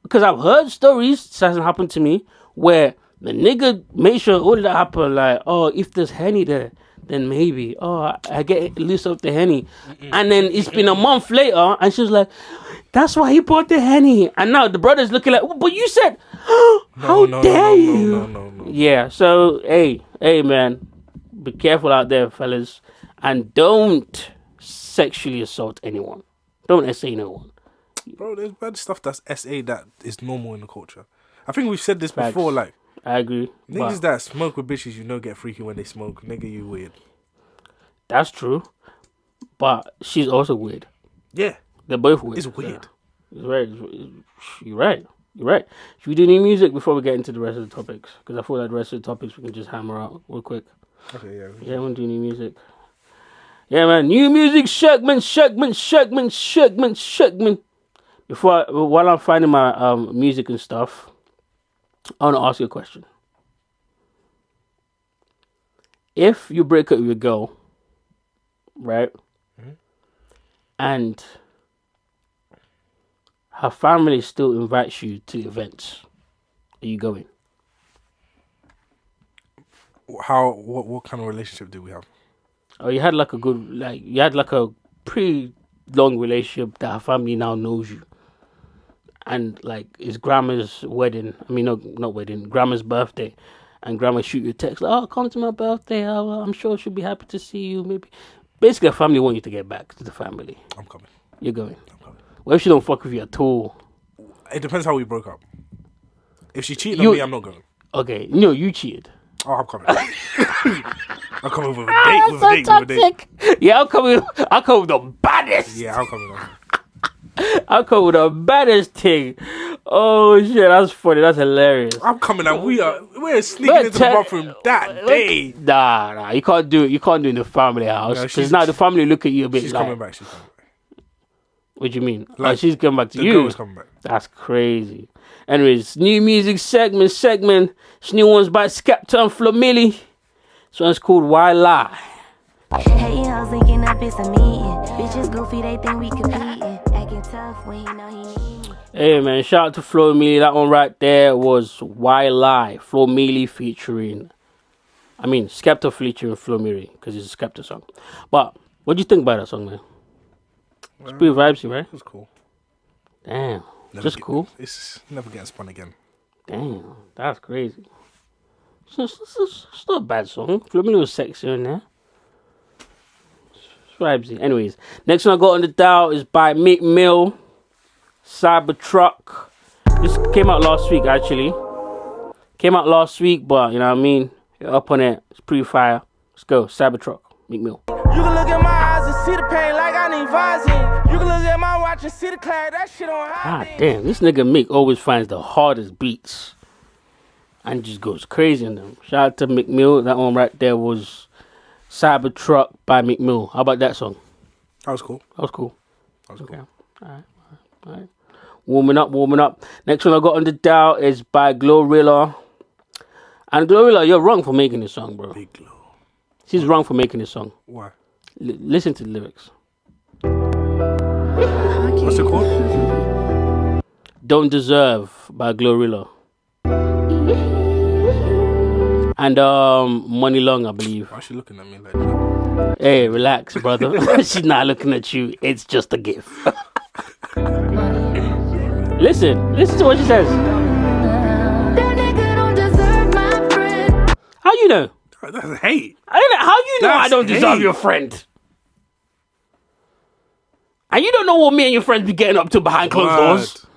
because I've heard stories, this hasn't happened to me, where the nigga made sure all of that happened. Like, oh, if there's Henny there, then maybe, oh, I get loose of the Henny. And then it's been a month later, and she was like, that's why he bought the Henny. And now the brother's looking like, but you said, how dare you? No. Yeah, so, hey, man, be careful out there, fellas. And don't sexually assault anyone. Don't SA no one. Bro, there's bad stuff that's SA that is normal in the culture. I think we've said this before, like, I agree. Niggas that smoke with bitches, you know, get freaky when they smoke. Nigga, you weird. That's true. But she's also weird. Yeah. They're both weird. It's weird. It's right. You're right. Should we do new music before we get into the rest of the topics? Because I feel like the rest of the topics we can just hammer out real quick. Okay, yeah. Yeah, I want to do new music. Yeah, man. New music, segment. While I'm finding my music and stuff, I want to ask you a question. If you break up with a girl, right, and her family still invites you to events, are you going? What kind of relationship do we have? Oh, you had like a pretty long relationship that her family now knows you. And like it's grandma's wedding. I mean, not wedding. Grandma's birthday, and grandma shoot you a text. Like, oh, come to my birthday. I'm sure she'll be happy to see you. Maybe. Basically, her family want you to get back to the family. I'm coming. You're going. I'm coming. What if she don't fuck with you at all? It depends how we broke up. If she cheated on me, I'm not going. Okay, no, you cheated. Oh, I'm coming. I'm coming with a date. Yeah, I'll come with the baddest. Yeah, I'm coming. I'll come with the baddest thing. Oh shit, that's funny. That's hilarious. I'm coming out. We're sneaking into the bathroom that day. Nah, you can't do it. You can't do it in the family house because now the family look at you a bit. She's like, coming back. She's coming back. What do you mean? Like, she's coming back to the you. girl is coming back. That's crazy. Anyways, new music segment. This new one's by Skepta and Flamilli. This one's called Why Lie. Hey, I was linking up, it's a meeting. Bitches goofy, they think we competing. Acting tough when you know he need me. Hey man, shout out to Flamilli. That one right there was Why Lie. Flamilli featuring, Skepta featuring Flamilli because it's a Skepta song. But what do you think about that song, man? It's pretty vibesy, right? It's cool. Damn, cool. It's never getting spun again. Damn, that's crazy. It's not a bad song. Flamilli was sexy in there. It's vibesy. Anyways, next one I got on the dial is by Meek Mill, Cybertruck. This came out last week, actually. But you know what I mean? You're up on it. It's pretty fire. Let's go. Cybertruck, Meek Mill. You can look at my eyes and see the pain like I need Visine. You can look at my watch and see the cloud. That shit on high. God damn, this nigga Meek always finds the hardest beats and just goes crazy in them. Shout out to Meek Mill. That one right there was Cybertruck by Meek Mill. How about that song? That was cool. Okay. All right. Warming up. Next one I got on the dial is by Glorilla. And Glorilla, you're wrong for making this song, bro. Big Glow. She's wrong for making this song. Why? Listen to the lyrics. What's it called? Don't Deserve by Glorilla. And Money Long, I believe. Why is she looking at me like that? Hey, relax, brother. She's not looking at you. It's just a gift. Listen to what she says. That nigga don't deserve my friend. How you know? That's hate. How you know I don't deserve your friend? And you don't know what me and your friends be getting up to behind closed doors.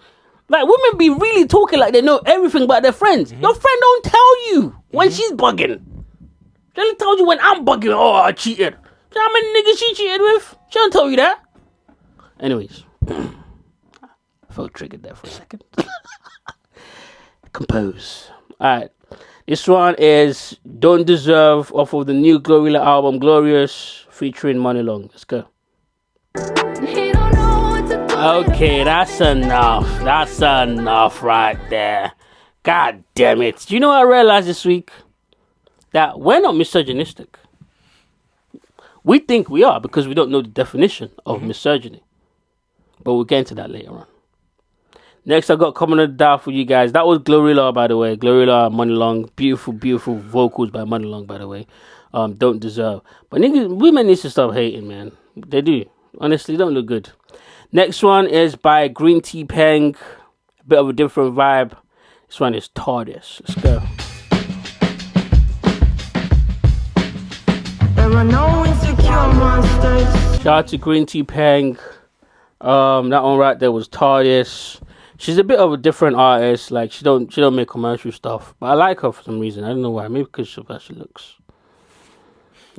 Like, women be really talking like they know everything about their friends. Your friend don't tell you when she's bugging. She only tells you when I'm bugging. Oh, I cheated. You know how many niggas she cheated with? She don't tell you that. Anyways. I felt triggered there for a second. Compose. Alright. This one is Don't Deserve off of the new Glorilla album Glorious featuring Money Long. Let's go. Okay, that's enough. That's enough right there. God damn it. Do you know what I realized this week? That we're not misogynistic. We think we are because we don't know the definition of misogyny. But we'll get into that later on. Next, I got coming on the dial for you guys. That was Glorilla, by the way. Glorilla, Money Long. Beautiful, beautiful vocals by Money Long, by the way. Don't Deserve. But niggas, women need to stop hating, man. They do. Honestly, don't look good. Next one is by Green Tea Peng. A bit of a different vibe. This one is TARDIS. Let's go. There are no insecure monsters. Shout out to Green Tea Peng. That one right there was TARDIS. She's a bit of a different artist. Like she don't make commercial stuff, but I like her for some reason. I don't know why. Maybe because of how she looks.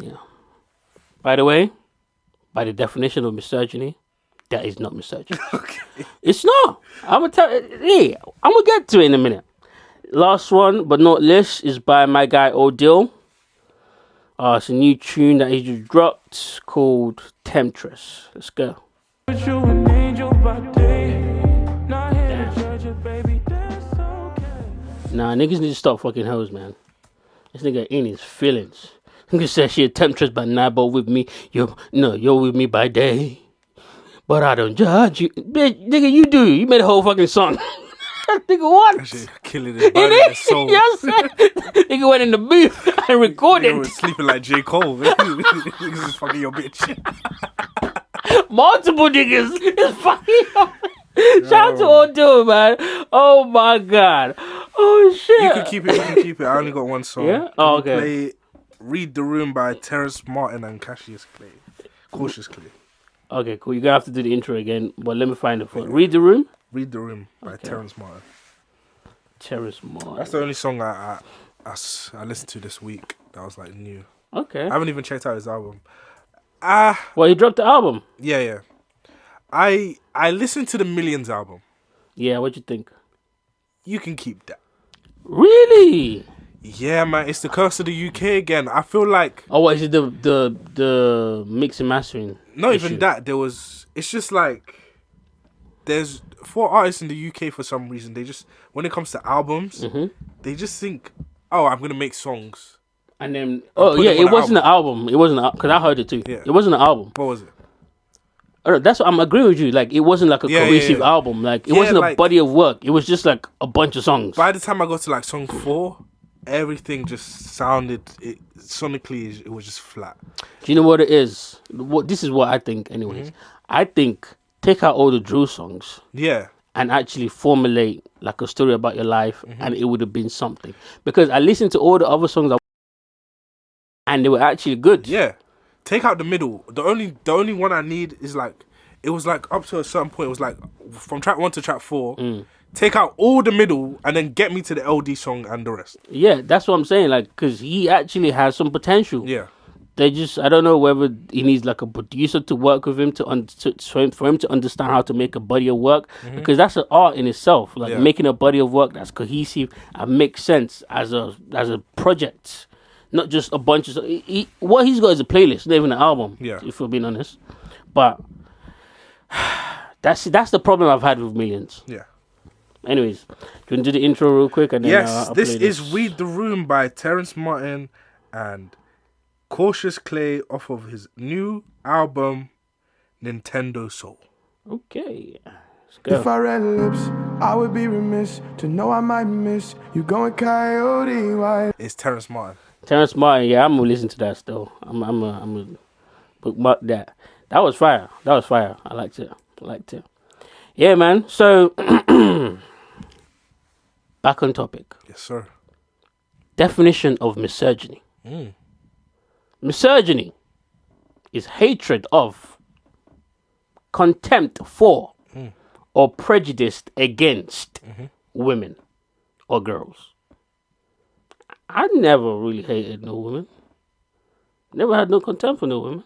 Yeah. By the way, by the definition of misogyny, that is not misogyny. Okay. It's not. I'm gonna get to it in a minute. Last one, but not least, is by my guy Odil. It's a new tune that he just dropped called Temptress. Let's go. Nah, niggas need to stop fucking hoes, man. This nigga in his feelings. Nigga said she a temptress by night, but with me, you're with me by day. But I don't judge you. Bitch, nigga, you do. You made a whole fucking song. Nigga, what? Killing his body and soul. Yes, nigga went in the booth and recorded. Nigga was sleeping like J. Cole. Niggas is fucking your bitch. Multiple niggas is fucking your Shout out to Odil, man. Oh my god. Oh shit. You can keep it. I only got one song. Yeah? Oh, okay. Play Read the Room by Terrence Martin and Cassius Clay. Cautious Clay. Okay, cool. You're gonna have to do the intro again, but let me find it for Read the Room? Read the Room by Terrence Martin. Terrence Martin. That's the only song I listened to this week that was like new. Okay. I haven't even checked out his album. Well, he dropped the album. Yeah. I listened to the Millions album. Yeah, what'd you think? you can keep that. Really? Yeah, man, it's the curse of the UK again. I feel like... Oh, what is it, the mix and mastering? Not issue? even that. It's just like... There's 4 artists in the UK for some reason. They just... When it comes to albums, they just think, oh, I'm going to make songs. And then... Oh, yeah, it wasn't an album. It wasn't... Because I heard it too. Yeah. It wasn't an album. What was it? Oh, that's what I'm agreeing with you. Like, it wasn't like a cohesive album. Like, it wasn't a body of work. It was just like a bunch of songs. By the time I got to like song 4, everything just sounded... sonically, it was just flat. Do you know what it is? This is what I think anyways. I think take out all the drill songs. Yeah. And actually formulate like a story about your life, and it would have been something. Because I listened to all the other songs, and they were actually good. Yeah, take out the middle. The only one I need is like, it was like up to a certain point. It was like from track 1 to track 4. Take out all the middle, and then get me to the LD song and the rest. Yeah, that's what I'm saying. Like, because he actually has some potential. Yeah. They just, I don't know whether he needs like a producer to work with him for him to understand how to make a body of work, because that's an art in itself. Like making a body of work that's cohesive and makes sense as a project, not just a bunch of. What he's got is a playlist, not even an album. Yeah, if we're being honest, but that's the problem I've had with Millions. Yeah. Anyways, do you want to do the intro real quick? And then yes, I'll this play is "Read the Room" by Terrence Martin and Cautious Clay off of his new album Nintendo Soul. Okay, let's go. If I read lips, I would be remiss to know I might miss you going coyote white. It's Terrence Martin. Terrence Martin, yeah, I'm gonna listen to that still. I'm gonna bookmark that. That was fire. I liked it. Yeah, man. So back on topic. Yes, sir. Definition of misogyny. Misogyny is hatred of, contempt for, or prejudice against women or girls. I never really hated no women. Never had no contempt for no women.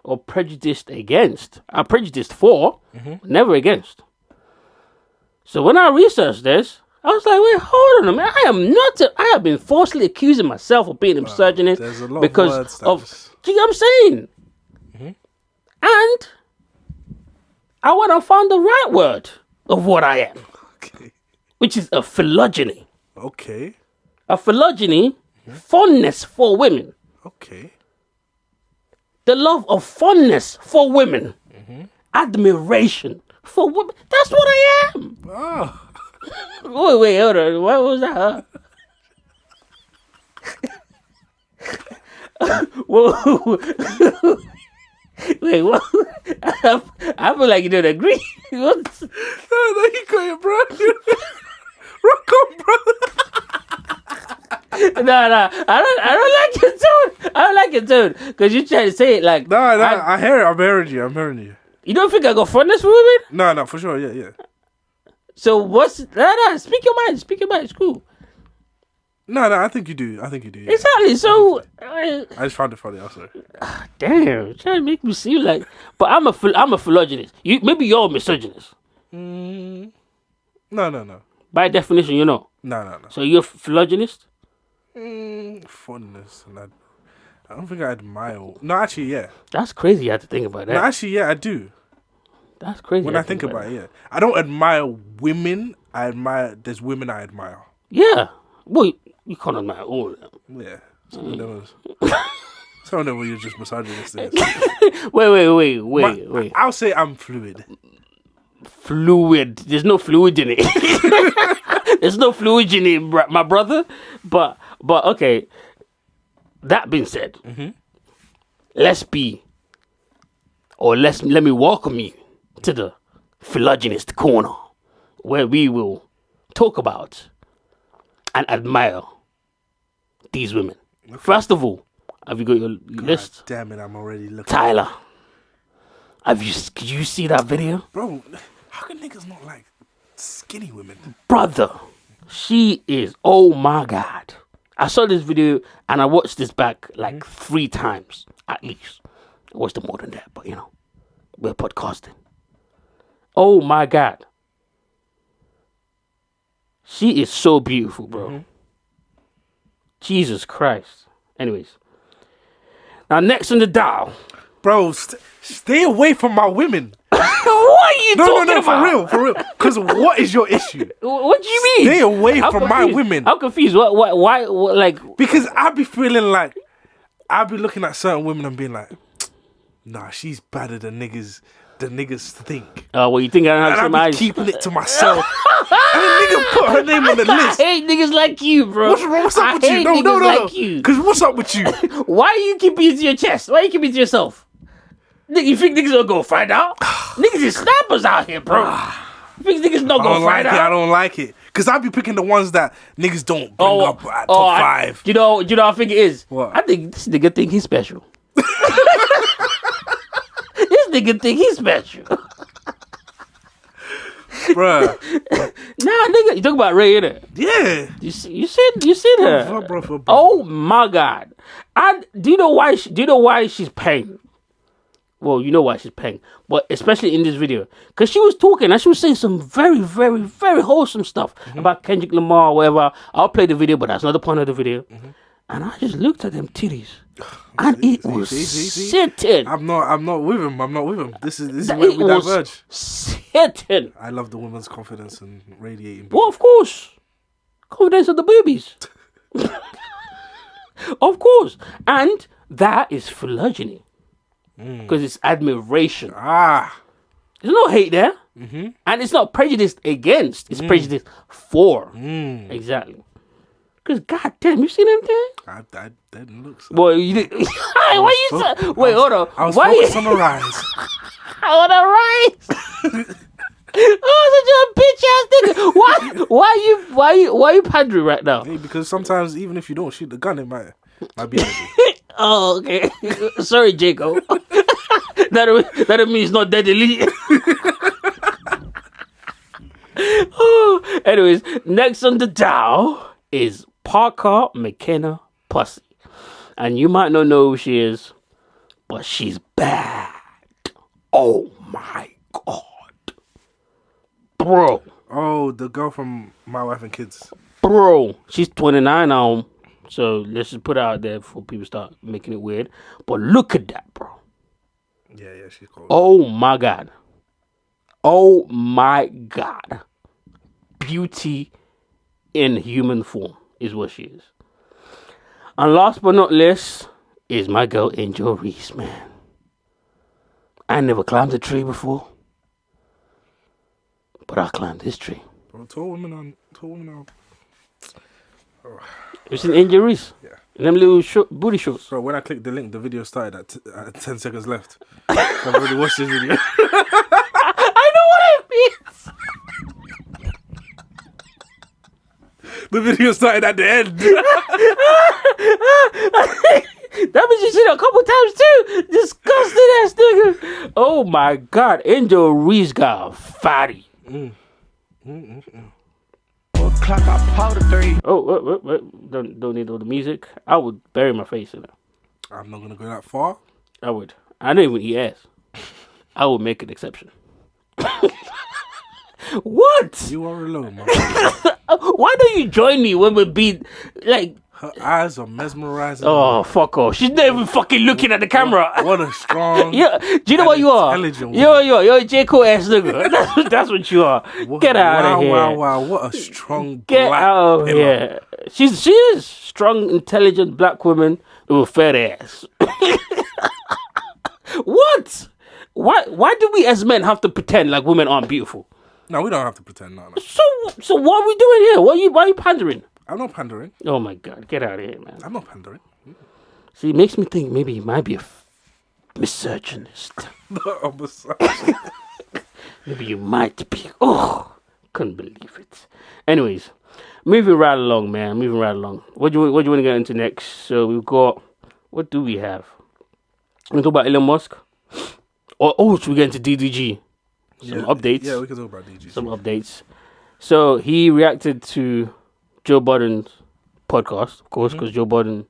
Or prejudiced against. I prejudiced for, never against. So when I researched this, I was like, wait, hold on a minute. I have been falsely accusing myself of being a misogynist because of, do you know what I'm saying? And I went and found the right word of what I am, which is a phylogeny. Okay. A phylogeny, fondness for women. Okay. The love of fondness for women. Admiration for women. That's what I am. Oh. Wait, hold on. What was that? Whoa. Wait, what? I feel like you don't agree. No, you got it, bro. Rock on, bro. No, I don't like your tone. I don't like your tone because you try to say it like. No, I hear it. I'm hearing you. You don't think I got fondness for women? No, for sure. Yeah. So what's no? Speak your mind. It's cool. No, I think you do. Yeah. Exactly. So I just found it funny. I'm sorry. Damn, trying to make me seem like. But I'm a phylogynist. Maybe you're a misogynist. No. By definition, you're not. No. So you're a phylogynist? Fondness, and I don't think I admire. No, actually, yeah. That's crazy. You have to think about that. No, actually, yeah, I do. That's crazy. When I think about it, yeah. I don't admire women. There's women I admire. Yeah. Well, you can't admire all of them. Yeah. Some of them were just misogynistic. Wait. I'll say I'm fluid. Fluid. There's no fluid in it. There's no fluid in it, my brother. But okay. That being said, let me welcome you to the phylogynist corner, where we will talk about and admire these women. Okay. First of all, have you got your list? Damn it, I'm already looking. Tyler, could you see that video? Bro, how can niggas not like skinny women? Brother, she is, oh my God. I saw this video and I watched this back like 3 times at least. I watched it more than that, but we're podcasting. Oh my God. She is so beautiful, bro. Jesus Christ. Anyways. Now, next on the dial. Bro, stay away from my women. What are you talking about? For real. Because what is your issue? What do you mean? Stay away from my women. I'm confused. Why, like... Because I be feeling like... I be looking at certain women and being like, nah, she's better than niggas think. Oh, well, you think I don't have some eyes? Keeping it to myself. And the nigga put her name on the list. I hate niggas like you, bro. What's up with you? No. Like you. Because what's up with you? Why are you keeping it to your chest? Why are you keeping it to yourself? You think niggas will go find out? Niggas is snappers out here, bro. You think niggas not gonna find out? I don't like it. Because I be picking the ones that niggas don't bring up at top 5. You know what I think it is? What? I think this nigga think he's special. This nigga think he's special. Bruh. Nah, nigga. You talk about Ray, innit? Yeah. You seen her? Bro. Oh my God. Do you know why she's paying? Well, you know why she's paying, but especially in this video, because she was talking and she was saying some very, very, very wholesome stuff about Kendrick Lamar or whatever. I'll play the video, but that's not the point of the video. And I just looked at them titties, and it was sitting. I'm not with him. This is where we diverge. Sitting. I love the woman's confidence and radiating. Well, of course, confidence of the boobies. Of course, and that is phylogeny. Because it's admiration. There's no hate there. And it's not prejudiced against. It's prejudiced for. Exactly. Because goddamn, you seen them there? I didn't look so. Boy, you did. Why you say? Wait, hold on. I was focused on the rise. On the rise. Oh, such a bitch ass nigga. Why you pandering right now? Hey, because sometimes even if you don't shoot the gun, it might be ugly. Oh, okay. Sorry, Jacob. that means not deadly. Anyways, next on the dial is Parker McKenna Pussy. And you might not know who she is, but she's bad. Oh my God. Bro. Oh, the girl from My Wife and Kids. Bro, she's 29 now. So let's just put it out there before people start making it weird. But look at that, bro. Yeah, she's cool. Oh my God. Oh my God. Beauty in human form is what she is. And last but not least is my girl Angel Reese, man. I never climbed a tree before. But I climbed this tree. Bro, tall women are... Oh. You seen Angel Reese? Yeah. Them little booty shorts. Bro, when I clicked the link, the video started at 10 seconds left. I've already watched this video. I know what it means. The video started at the end. That means you seen it a couple times too. Disgusting ass nigga. Oh my God. Angel Reese got a fatty. Clock, I powder 3. Oh, wait. Don't need all the music. I would bury my face in it. I'm not gonna go that far. I would. I don't even eat ass. I would make an exception. What? You are alone, man. Why don't you join me when we be like? Her eyes are mesmerizing. Oh, fuck off. She's not even fucking looking at the camera. What a strong... Yeah. Do you know what you are? You're a J. Cole ass nigga. That's what you are. Get out of here. Wow. What a strong Get black out of pillar. here. She is strong, intelligent black woman with a fat ass. What? Why do we as men have to pretend like women aren't beautiful? No, we don't have to pretend. No. So what are we doing here? Why are you pandering? I'm not pandering. Oh my God, get out of here, man. I'm not pandering. See, it makes me think maybe you might be a misogynist. Not a misogynist. Maybe you might be. Oh, couldn't believe it. Anyways, moving right along, man. Moving right along. What do you want to get into next? So we've got, what do we have? We talk about Elon Musk. Should we get into DDG? Some updates. Yeah, we can talk about DDG. Some updates. So he reacted to Joe Budden's podcast, of course, because Joe Budden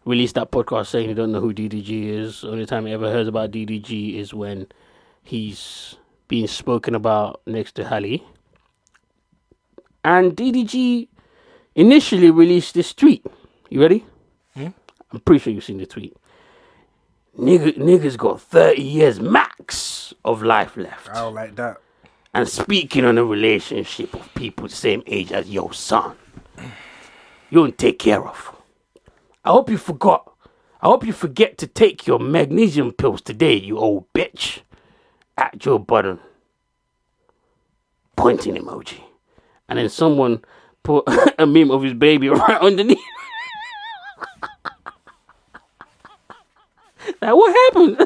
released that podcast saying he don't know who DDG is. Only time he ever heard about DDG is when he's being spoken about next to Halle. And DDG initially released this tweet. You ready? I'm pretty sure you've seen the tweet. Niggas got 30 years max of life left. I don't like that. And speaking on a relationship of people the same age as your son, you don't take care of. I hope you forget to take your magnesium pills today, you old bitch. At Joe Budden. Pointing emoji. And then someone put a meme of his baby right underneath. Like, what happened?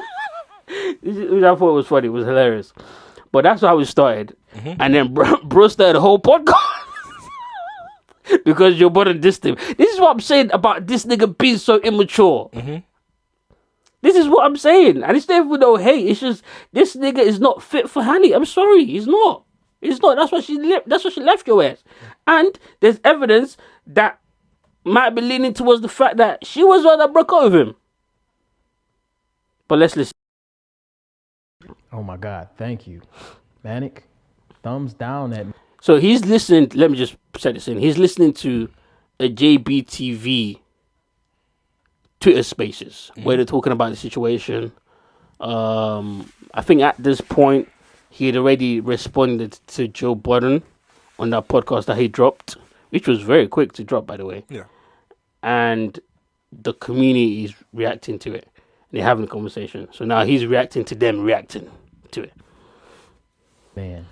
I thought it was funny. It was hilarious. But that's how it started. And then bro started the whole podcast. Because Joe Budden dissed him. This is what I'm saying about this nigga being so immature. This is what I'm saying. And it's never no hate. It's just, this nigga is not fit for Hallie. I'm sorry. He's not. He's not. That's why she left your ass. And there's evidence that might be leaning towards the fact that she was the one that broke up with him. But let's listen. Oh my God. Thank you. Manic. Thumbs down at me. So he's listening. Let me just set this in. He's listening to a JBTV Twitter Spaces where they're talking about the situation. I think at this point he had already responded to Joe Budden on that podcast that he dropped, which was very quick to drop, by the way. Yeah. And the community is reacting to it. They're having a conversation. So now he's reacting to them reacting to it. Man.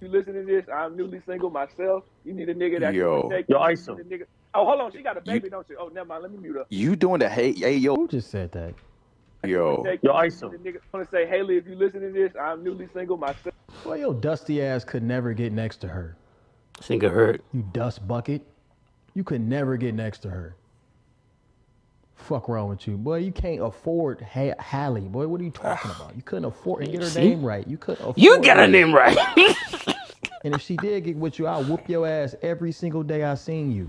You listen to this, I'm newly single myself. You need a nigga that Yo. can protect Yo, you. ISO. You need a nigga. Oh, hold on. She got a baby, don't she? Oh, never mind. Let me mute her. You doing the hey yo? Who just said that? Yo. Yo, ISO. I want to say, Haley, if you listen to this, I'm newly single myself. Well, your dusty ass could never get next to her. This nigga hurt. You dust bucket. You could never get next to her. Fuck wrong with you, boy? You can't afford Hallie, boy. What are you talking about? You couldn't afford and get her name right. You couldn't afford. You got her name right. And if she did get with you, I'll whoop your ass every single day I seen you.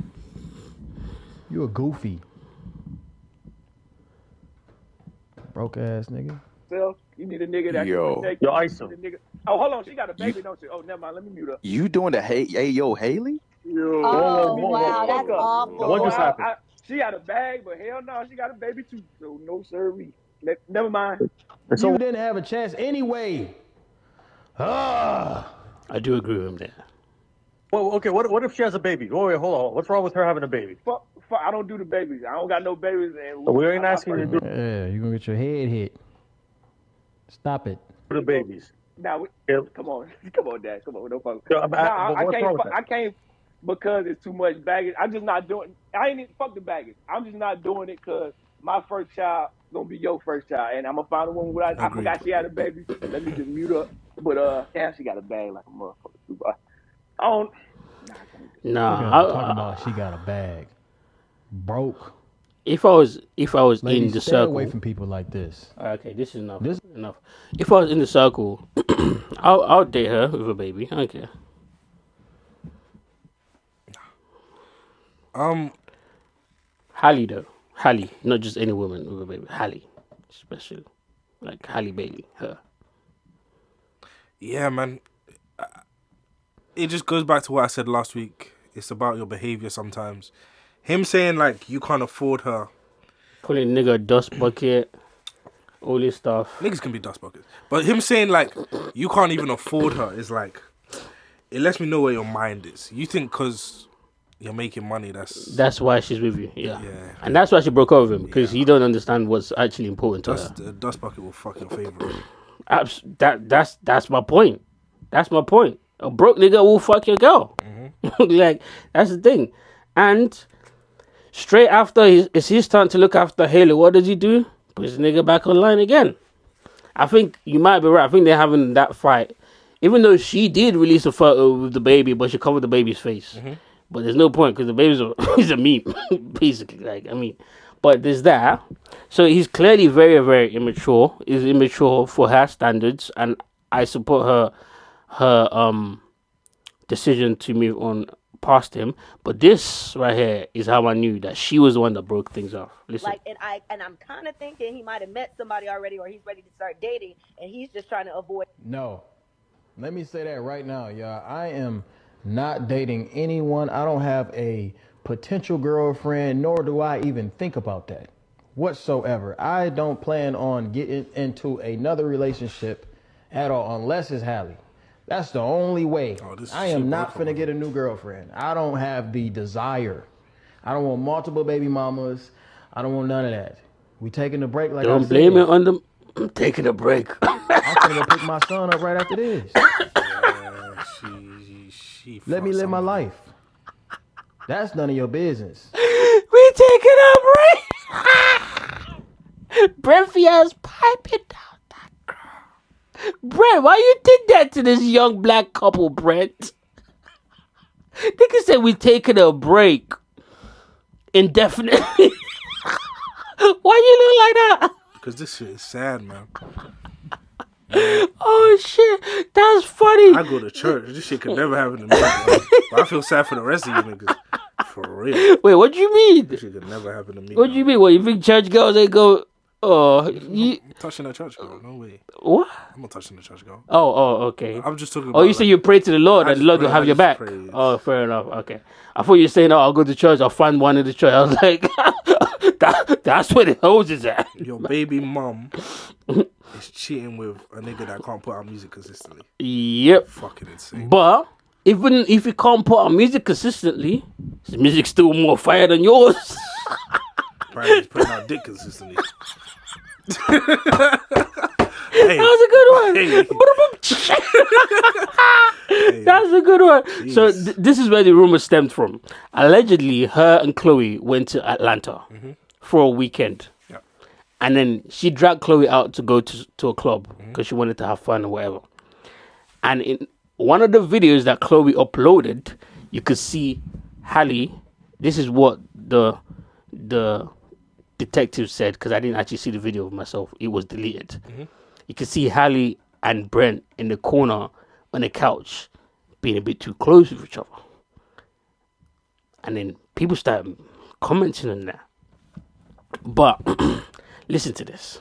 You a goofy, broke ass nigga. You need a nigga that Yo. can protect Yo, you. ISO. You need a nigga. Oh, hold on. She got a baby, don't she? Oh, never mind. Let me mute her. You doing the hey yo Haley? Yo. Oh, wow. That's awful. What just happened? She got a bag, but hell no, she got a baby too. So no sirree. Never mind. You didn't have a chance anyway. I do agree with him there. Well, okay. What if she has a baby? Oh, wait, hold on. What's wrong with her having a baby? Fuck, I don't do the babies. I don't got no babies. And We ain't asking you to do Yeah, you're gonna get your head hit. Stop it. the babies. Now, come on, Dad. Come on, no fuck. Yo, I can't because it's too much baggage. I'm just not doing. I ain't even fuck the baggage. I'm just not doing it because my first child gonna be your first child, and I'm gonna find a woman without. I forgot she had a baby. Let me just mute up. But damn, she got a bag like a motherfucker too. I don't. Talking about she got a bag. Broke. If I was Ladies, in the stay circle, away from people like this. Okay, this is enough. Enough. If I was in the circle, I'll date her with a baby. I don't care. Hallie though, Hallie, not just any woman with a baby. Hallie, especially like Halle Bailey, her. Yeah, man. It just goes back to what I said last week. It's about your behavior sometimes. Him saying like you can't afford her. Calling nigga a dust bucket, all this stuff. Niggas can be dust buckets. But him saying like you can't even afford her is like, it lets me know where your mind is. You think because you're making money, that's why she's with you. Yeah. And that's why she broke up with him, because you don't understand what's actually important to her. A dust bucket will fuck your favorite. That's my point. That's my point. A broke nigga will fuck your girl. Like, that's the thing. And straight after it's his turn to look after Haley, what does he do? Puts the nigga back online again. I think you might be right. I think they're having that fight. Even though she did release a photo with the baby, but she covered the baby's face. But there's no point because the baby's is a meme, basically. Like, I mean, but there's that. So he's clearly very, very immature. He's immature for her standards, and I support her decision to move on past him. But this right here is how I knew that she was the one that broke things off. Listen. Like, and I'm kind of thinking he might have met somebody already, or he's ready to start dating, and he's just trying to avoid. No. Let me say that right now, y'all. I am not dating anyone. I don't have a potential girlfriend, nor do I even think about that whatsoever. I don't plan on getting into another relationship at all unless it's Hallie. That's the only way. I am not finna get a new girlfriend. I don't have the desire. I don't want multiple baby mamas. I don't want none of that. We taking a break like Don't blame it on them. I'm taking a break. I'm gonna go pick my son up right after this. Let me live my life. That's none of your business. We taking a break. Brent Fias piping down that girl. Brent, why you did that to this young black couple, Brent? Nigga said we taking a break. Indefinitely. Why you look like that? Because this shit is sad, man. Oh shit, that's funny. I go to church. This shit could never happen to me. But I feel sad for the rest of you niggas. For real. Wait, what do you mean? This shit could never happen to me. What do you mean? What, you think church girls, they go, I'm touching a church girl. No way. What? I'm not touching the church girl. Oh, okay. I'm just talking about. Oh, you say you pray to the Lord and the Lord will have your back. Pray. Oh, fair enough. Okay. I thought you were saying, I'll go to church, I'll find one in the church. I was like, that's where the hose is at. Your baby mom is cheating with a nigga that can't put out music consistently. Yep. Fucking insane. But even if you can't put out music consistently, his music's still more fire than yours. Probably he's putting out dick consistently. Hey, that was a good one. Hey. That's a good one. Jeez. So this is where the rumor stemmed from. Allegedly, her and Chloe went to Atlanta for a weekend. Yeah. And then she dragged Chloe out to go to a club because she wanted to have fun or whatever. And in one of the videos that Chloe uploaded, you could see Hallie. This is what the detective said, because I didn't actually see the video of myself. It was deleted. You can see Hallie and Brent in the corner on the couch being a bit too close with each other. And then people started commenting on that. But listen to this.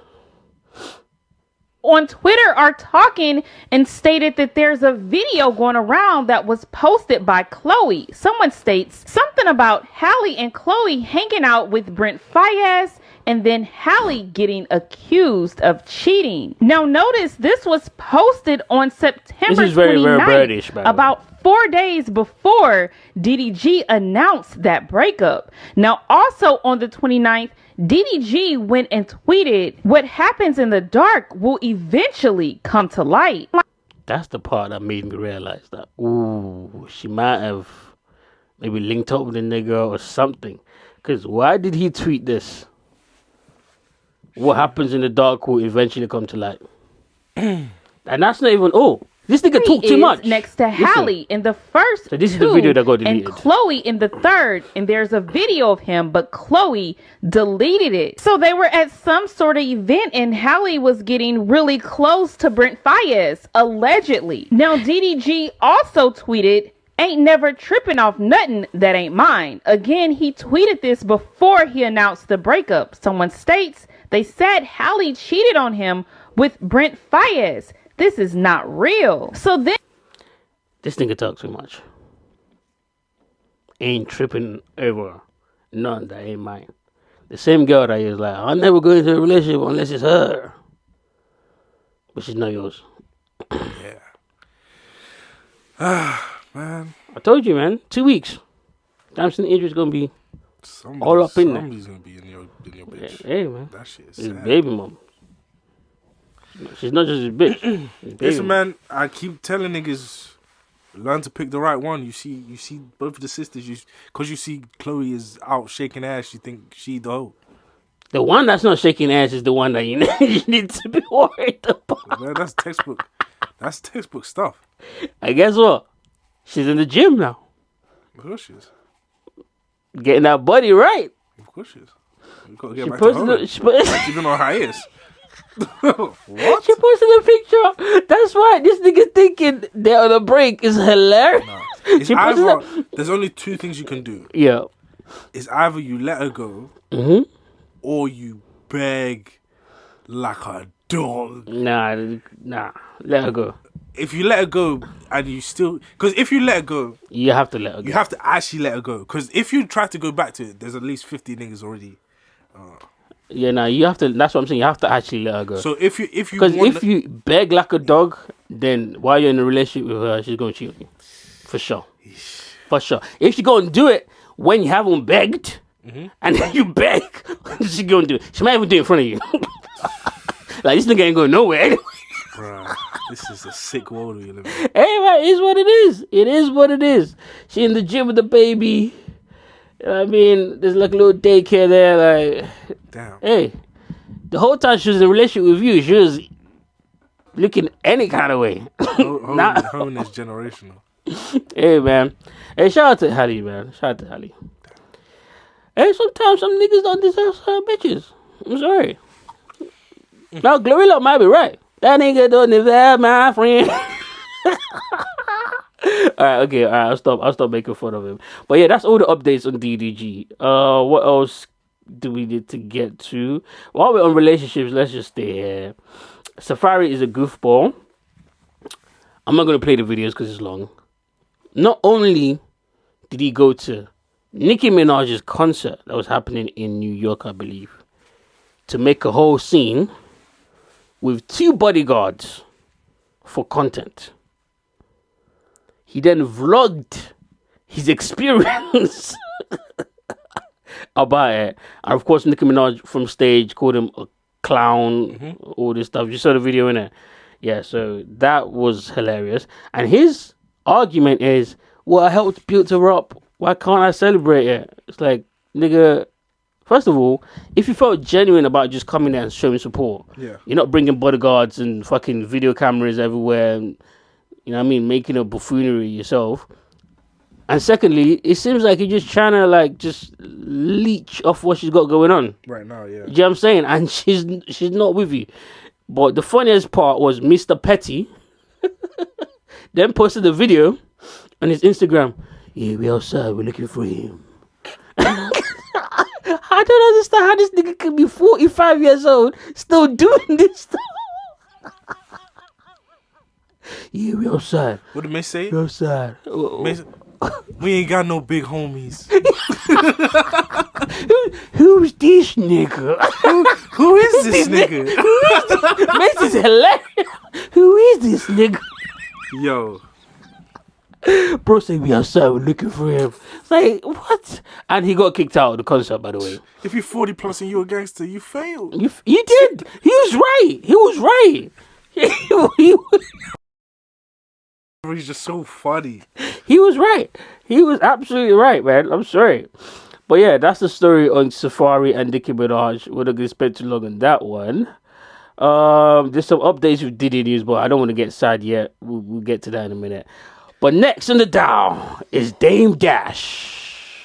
On Twitter are talking and stated that there's a video going around that was posted by Chloe. Someone states something about Hallie and Chloe hanging out with Brent Fias and then Hallie getting accused of cheating. Now notice this was posted on September 29th, about 4 days before DDG announced that breakup. Now also on the 29th, DDG went and tweeted, "What happens in the dark will eventually come to light." That's the part that made me realize that, ooh, she might have maybe linked up with a nigga or something. Because why did he tweet this? What happens in the dark will eventually come to light. And that's not even, this nigga talk too much. Next to Hallie in the first so this is the video that got deleted. And Chloe in the third, and there's a video of him, but Chloe deleted it. So they were at some sort of event and Hallie was getting really close to Brent Fias, allegedly. Now DDG also tweeted, "Ain't never tripping off nothing that ain't mine." Again, he tweeted this before he announced the breakup. Someone states, they said Hallie cheated on him with Brent Fias. This is not real. So then this nigga talk too much. Ain't tripping over none that ain't mine. The same girl that is like, I'll never go into a relationship unless it's her. But she's not yours. Yeah. Man. I told you, man. 2 weeks. Damson Idris gonna be all up in there. Somebody's gonna be in your bitch. Hey, man. That shit is his sad. Baby mom. She's not just his bitch. Listen, man, I keep telling niggas, learn to pick the right one. You see both of the sisters, because you see Chloe is out shaking ass, you think she the hoe. The one that's not shaking ass is the one that you need to be worried about. Man, that's textbook. That's textbook stuff. And guess what? She's in the gym now. Of course she is. Getting that body right. Of course she is. You gotta get back to her. She's been on hiatus. What? She posted a picture. That's why this nigga thinking they're on a break is hilarious. No. There's only two things you can do. Yeah. It's either you let her go, or you beg like a dog. Nah, let her go. if you let her go and you still, because if you let her go, you have to let her go. You have to actually let her go. Because if you try to go back to it, there's at least 50 niggas already. Yeah, no, you have to. That's what I'm saying. You have to actually let her go. So if you you beg like a dog, then while you're in a relationship with her, she's gonna cheat on you, for sure. If she go and do it when you haven't begged, and then you beg, she's gonna do it. She might even do it in front of you. Like, this nigga ain't going nowhere anyway. Bruh, this is a sick world we live in. Hey, man, it is what it is. It is what it is. She in the gym with the baby. I mean, there's like a little daycare there. Like, damn. Hey, the whole time she was in a relationship with you, she was looking any kind of way. Home is generational. Hey, man. Hey, shout out to Hallie, man. Shout out to Hallie. Hey, sometimes some niggas don't deserve some bitches. I'm sorry. Now, Glorilla might be right. That nigga don't deserve my friend. Alright, I'll stop making fun of him. But yeah, that's all the updates on DDG. What else do we need to get to? While we're on relationships, let's just stay here. Safari is a goofball. I'm not gonna play the videos because it's long. Not only did he go to Nicki Minaj's concert that was happening in New York, I believe, to make a whole scene with 2 bodyguards for content. He then vlogged his experience about it. And of course, Nicki Minaj from stage called him a clown, all this stuff. You saw the video, innit? Yeah, so that was hilarious. And his argument is, well, I helped build her up. Why can't I celebrate it? It's like, nigga, first of all, if you felt genuine about just coming there and showing support, you're not bringing bodyguards and fucking video cameras everywhere and, you know what I mean, making a buffoonery yourself. And secondly, it seems like you're just trying to, like, just leech off what she's got going on. Right now, yeah. You know what I'm saying? And she's not with you. But the funniest part was Mr. Petty then posted the video on his Instagram. Yeah, we outside, we're looking for him. I don't understand how this nigga could be 45 years old still doing this stuff. Yeah, we outside. What did Miss say? We outside. We ain't got no big homies. Who's this nigga? Who is this nigga? Mace is hilarious. Who is this nigga? Yo. Bro said we outside, we're looking for him. It's like, what? And he got kicked out of the concert, by the way. If you're 40 plus and you're a gangster, you failed. You did. He was right. He's just so funny. He was right. He was absolutely right, man. I'm sorry. But yeah, that's the story on Safari and Nicki Minaj. We're not going to spend too long on that one. There's some updates with Diddy News, but I don't want to get sad yet. We'll get to that in a minute. But next on the dial is Dame Dash.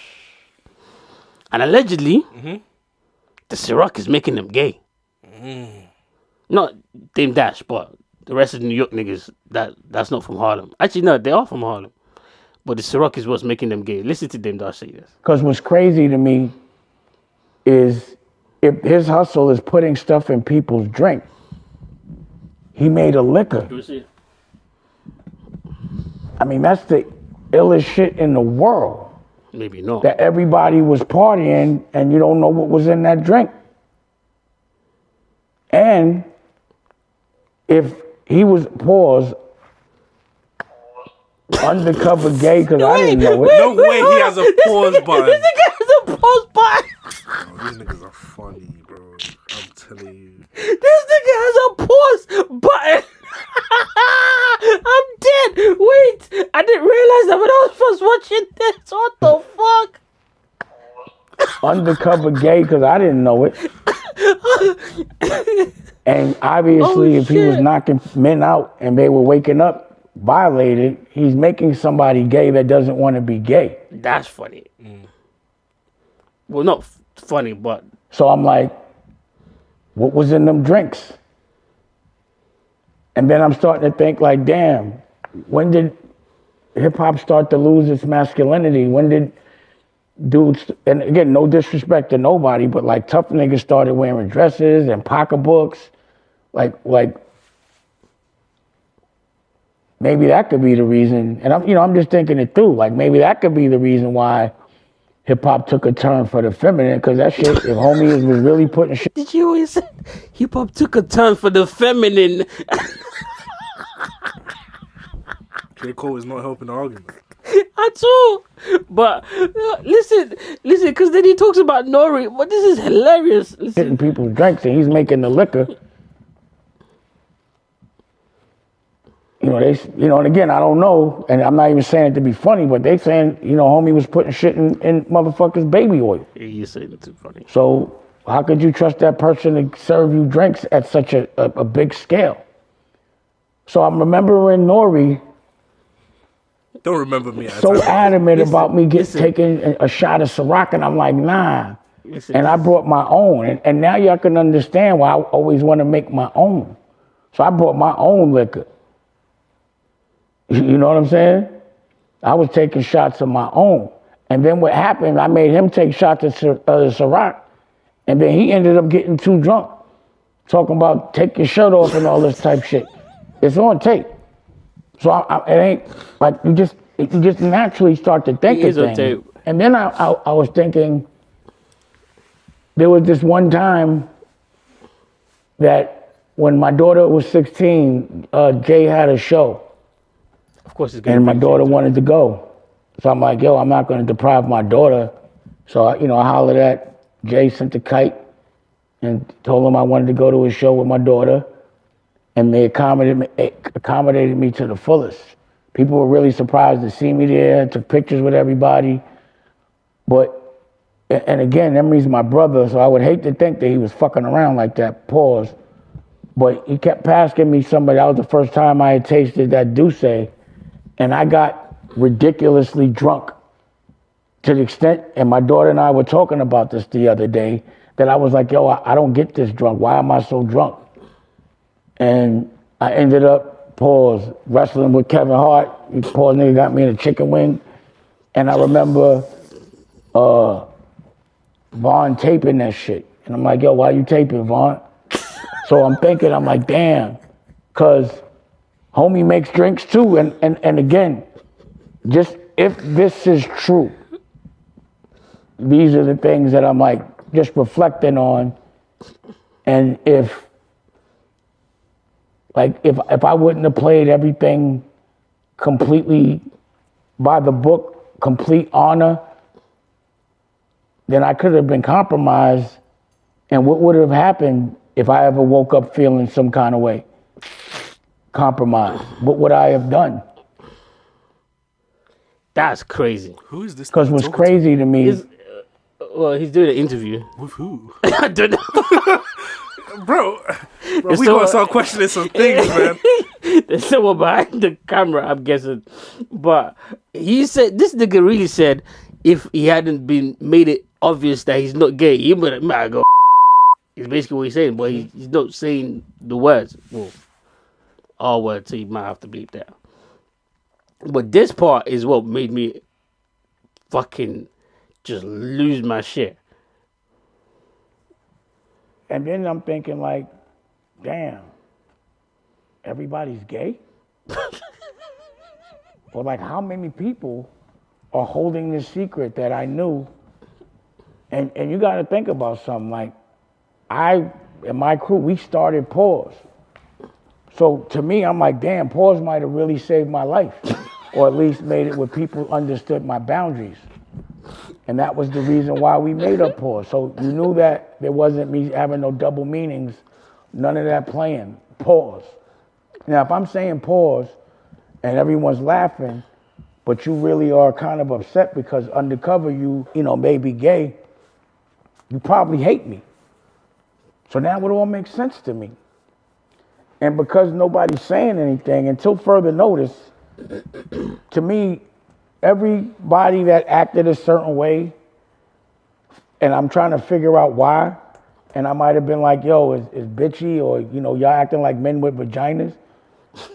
And allegedly, the Ciroc is making them gay. Not Dame Dash, but the rest of the New York niggas that's not from Harlem. Actually, no, they are from Harlem. But the Ciroc is what's making them gay. Listen to Dame Dash say this. Because what's crazy to me is if his hustle is putting stuff in people's drink, he made a liquor. I mean, that's the illest shit in the world. Maybe not. That everybody was partying and you don't know what was in that drink. And if he was, undercover gay, because I didn't know it. No way he has a pause button. This nigga has a pause button. Bro, these niggas are funny, bro. I'm telling you. This nigga has a pause button. I'm dead. Wait, I didn't realize that when I was first watching this. What the fuck? Undercover gay, because I didn't know it. And obviously, if he was knocking men out and they were waking up violated, he's making somebody gay that doesn't want to be gay. That's funny. Well, not funny, but... So I'm like, what was in them drinks? And then I'm starting to think like, damn, when did hip-hop start to lose its masculinity? When did dudes, and again, no disrespect to nobody, but like tough niggas started wearing dresses and pocketbooks. Like maybe that could be the reason. And I'm just thinking it through. Like maybe that could be the reason why hip hop took a turn for the feminine. Because that shit, if homie was really putting shit. Did you always say hip hop took a turn for the feminine? J. Cole is not helping the argument at all. But listen, because then he talks about Nori. But this is hilarious. Hitting people's drinks and he's making the liquor. And again, I don't know, and I'm not even saying it to be funny, but they saying, homie was putting shit in motherfuckers' baby oil. Yeah, you're saying it too funny. So how could you trust that person to serve you drinks at such a big scale? So I'm remembering Nori. Don't remember me. So adamant about me taking a shot of Ciroc, and I'm like, nah. And I brought my own, and now y'all can understand why I always want to make my own. So I brought my own liquor. You know what I'm saying? I was taking shots of my own. And then what happened, I made him take shots of Ciroc. And then he ended up getting too drunk. Talking about take your shirt off and all this type shit. It's on tape. So it ain't, like, you just naturally start to think of things. And then I was thinking, there was this one time that when my daughter was 16, Jay had a show. Of course, and my daughter wanted to go. So I'm like, yo, I'm not going to deprive my daughter. So, I hollered at Jay, sent the kite, and told him I wanted to go to his show with my daughter. And they accommodated me to the fullest. People were really surprised to see me there, took pictures with everybody. And again, Emery's my brother, so I would hate to think that he was fucking around like that, pause. But he kept passing me somebody. That was the first time I had tasted that Douce. And I got ridiculously drunk to the extent, and my daughter and I were talking about this the other day, that I was like, yo, I don't get this drunk. Why am I so drunk? And I ended up, wrestling with Kevin Hart. Nigga got me in a chicken wing. And I remember Vaughn taping that shit. And I'm like, yo, why you taping, Vaughn? So I'm thinking, I'm like, damn, because homie makes drinks too. And again, just if this is true, these are the things that I'm like just reflecting on. And if I wouldn't have played everything completely by the book, complete honor, then I could have been compromised. And what would have happened if I ever woke up feeling some kind of way? Compromised. What would I have done? That's crazy. Who is this? Because what's crazy to me is... Well, he's doing an interview. With who? I don't know. Bro, we gotta start questioning some things, man. There's someone behind the camera, I'm guessing. But he said, this nigga really said, if he hadn't been made it obvious that he's not gay, he might go. It's basically what he's saying, but he's not saying the words. Well, all words, so you might have to bleep that. But this part is what made me fucking just lose my shit. And then I'm thinking like, damn, everybody's gay? Or like how many people are holding this secret that I knew? And you gotta think about something, like I and my crew, we started Pause. So to me, I'm like, damn, Pause might have really saved my life. Or at least made it where people understood my boundaries. And that was the reason why we made up Pause. So you knew that there wasn't me having no double meanings, none of that playing. Pause. Now, if I'm saying pause and everyone's laughing, but you really are kind of upset because undercover you may be gay, you probably hate me. So now it all makes sense to me. And because nobody's saying anything until further notice, to me, everybody that acted a certain way, and I'm trying to figure out why, and I might have been like, yo, it's bitchy, or, y'all acting like men with vaginas.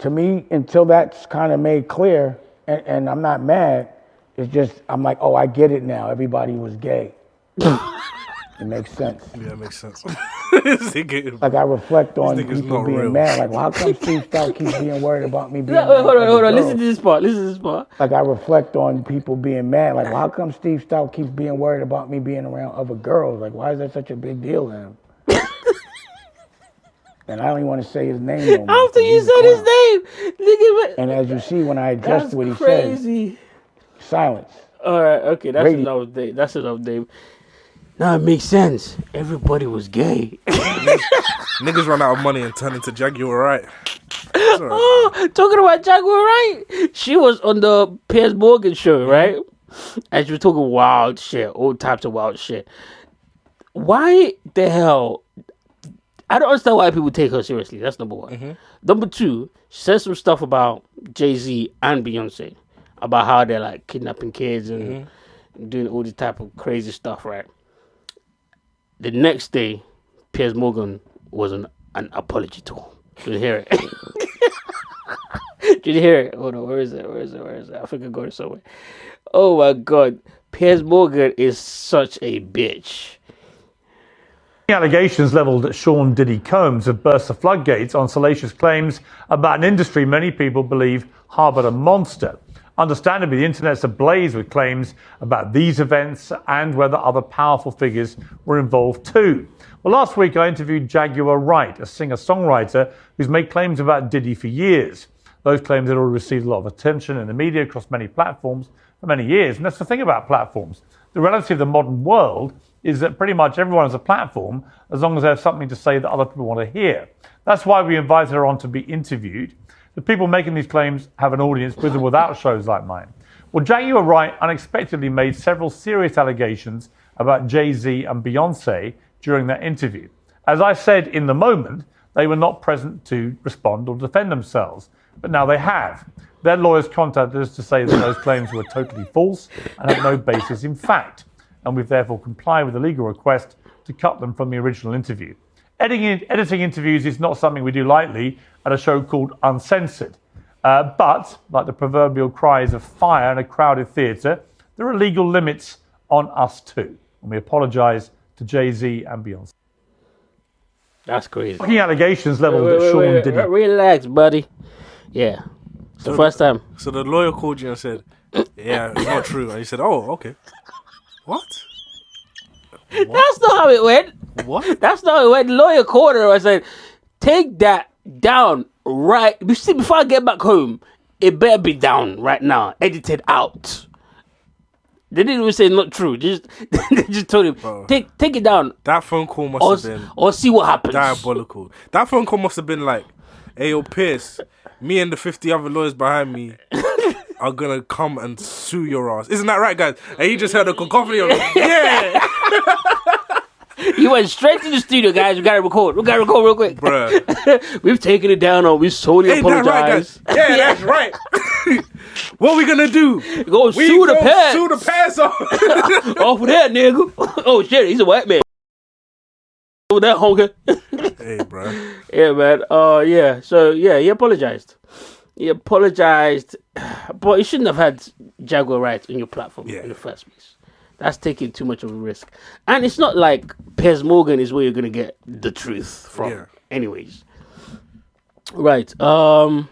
To me, until that's kind of made clear, and I'm not mad, it's just, I'm like, oh, I get it now. Everybody was gay. It makes sense. Yeah, it makes sense. Like I reflect on people being mad. Like, well, how come Steve Stout keeps being worried about me being hold on. Listen to this part. Like I reflect on people being mad. Like, well, how come Steve Stout keeps being worried about me being around other girls? Like, why is that such a big deal to him? And I don't even want to say his name no more. After you said his name, nigga. And as you see, when I addressed what he said, silence. All right, okay, that's enough, Dave. Now it makes sense. Everybody was gay. Niggas run out of money and turn into Jaguar Wright. Oh, talking about Jaguar Wright. She was on the Piers Morgan show, right? And she was talking wild shit, all types of wild shit. Why the hell? I don't understand why people take her seriously. That's number one. Mm-hmm. Number two, she says some stuff about Jay-Z and Beyonce, about how they're like kidnapping kids and doing all this type of crazy stuff, right? The next day, Piers Morgan was on an apology tour. Did you hear it? Did you hear it? Hold on, where is it? I think I got it somewhere. Oh my God. Piers Morgan is such a bitch. Allegations levelled at Sean Diddy Combs have burst the floodgates on salacious claims about an industry many people believe harboured a monster. Understandably, the internet's ablaze with claims about these events and whether other powerful figures were involved too. Well, last week I interviewed Jaguar Wright, a singer-songwriter who's made claims about Diddy for years. Those claims had already received a lot of attention in the media across many platforms for many years. And that's the thing about platforms. The reality of the modern world is that pretty much everyone has a platform as long as they have something to say that other people want to hear. That's why we invited her on to be interviewed. The people making these claims have an audience with or without shows like mine. Well, Jaguar Wright unexpectedly made several serious allegations about Jay-Z and Beyonce during that interview. As I said in the moment, they were not present to respond or defend themselves, but now they have. Their lawyers contacted us to say that those claims were totally false and have no basis in fact, and we've therefore complied with the legal request to cut them from the original interview. Editing interviews is not something we do lightly at a show called Uncensored. But, like the proverbial cries of fire in a crowded theatre, there are legal limits on us too. And we apologise to Jay-Z and Beyonce. That's crazy. Fucking allegations levelled at Sean Diddy. Relax, buddy. Yeah. It's the first time. So the lawyer called you and said, yeah, it's not true. And you said, oh, okay. What? That's not how it went. What? That's not how it went. The lawyer called her and said, take that down right. Before I get back home, it better be down right now. Edited out. They didn't even say not true. They just told him, take it down. That phone call must have been... Or see what happens. Diabolical. That phone call must have been like, hey, yo, Pierce, me and the 50 other lawyers behind me are going to come and sue your ass. Isn't that right, guys? And he just heard a cacophony of, yeah. You went straight to the studio, guys. We got to record. Real quick. Bruh. We've taken it down, or we solely apologize. That right, guys? Yeah, that's right. What we going to do? Go sue the past. Sue the past off. Off of that, nigga. Oh, shit. He's a white man. With that honker. Hey, bro. Yeah, man. Yeah. So, yeah, he apologized. But you shouldn't have had Jaguar Wright on your platform in the first place. That's taking too much of a risk. And it's not like Piers Morgan is where you're going to get the truth from. Anyways. Right. Stormzy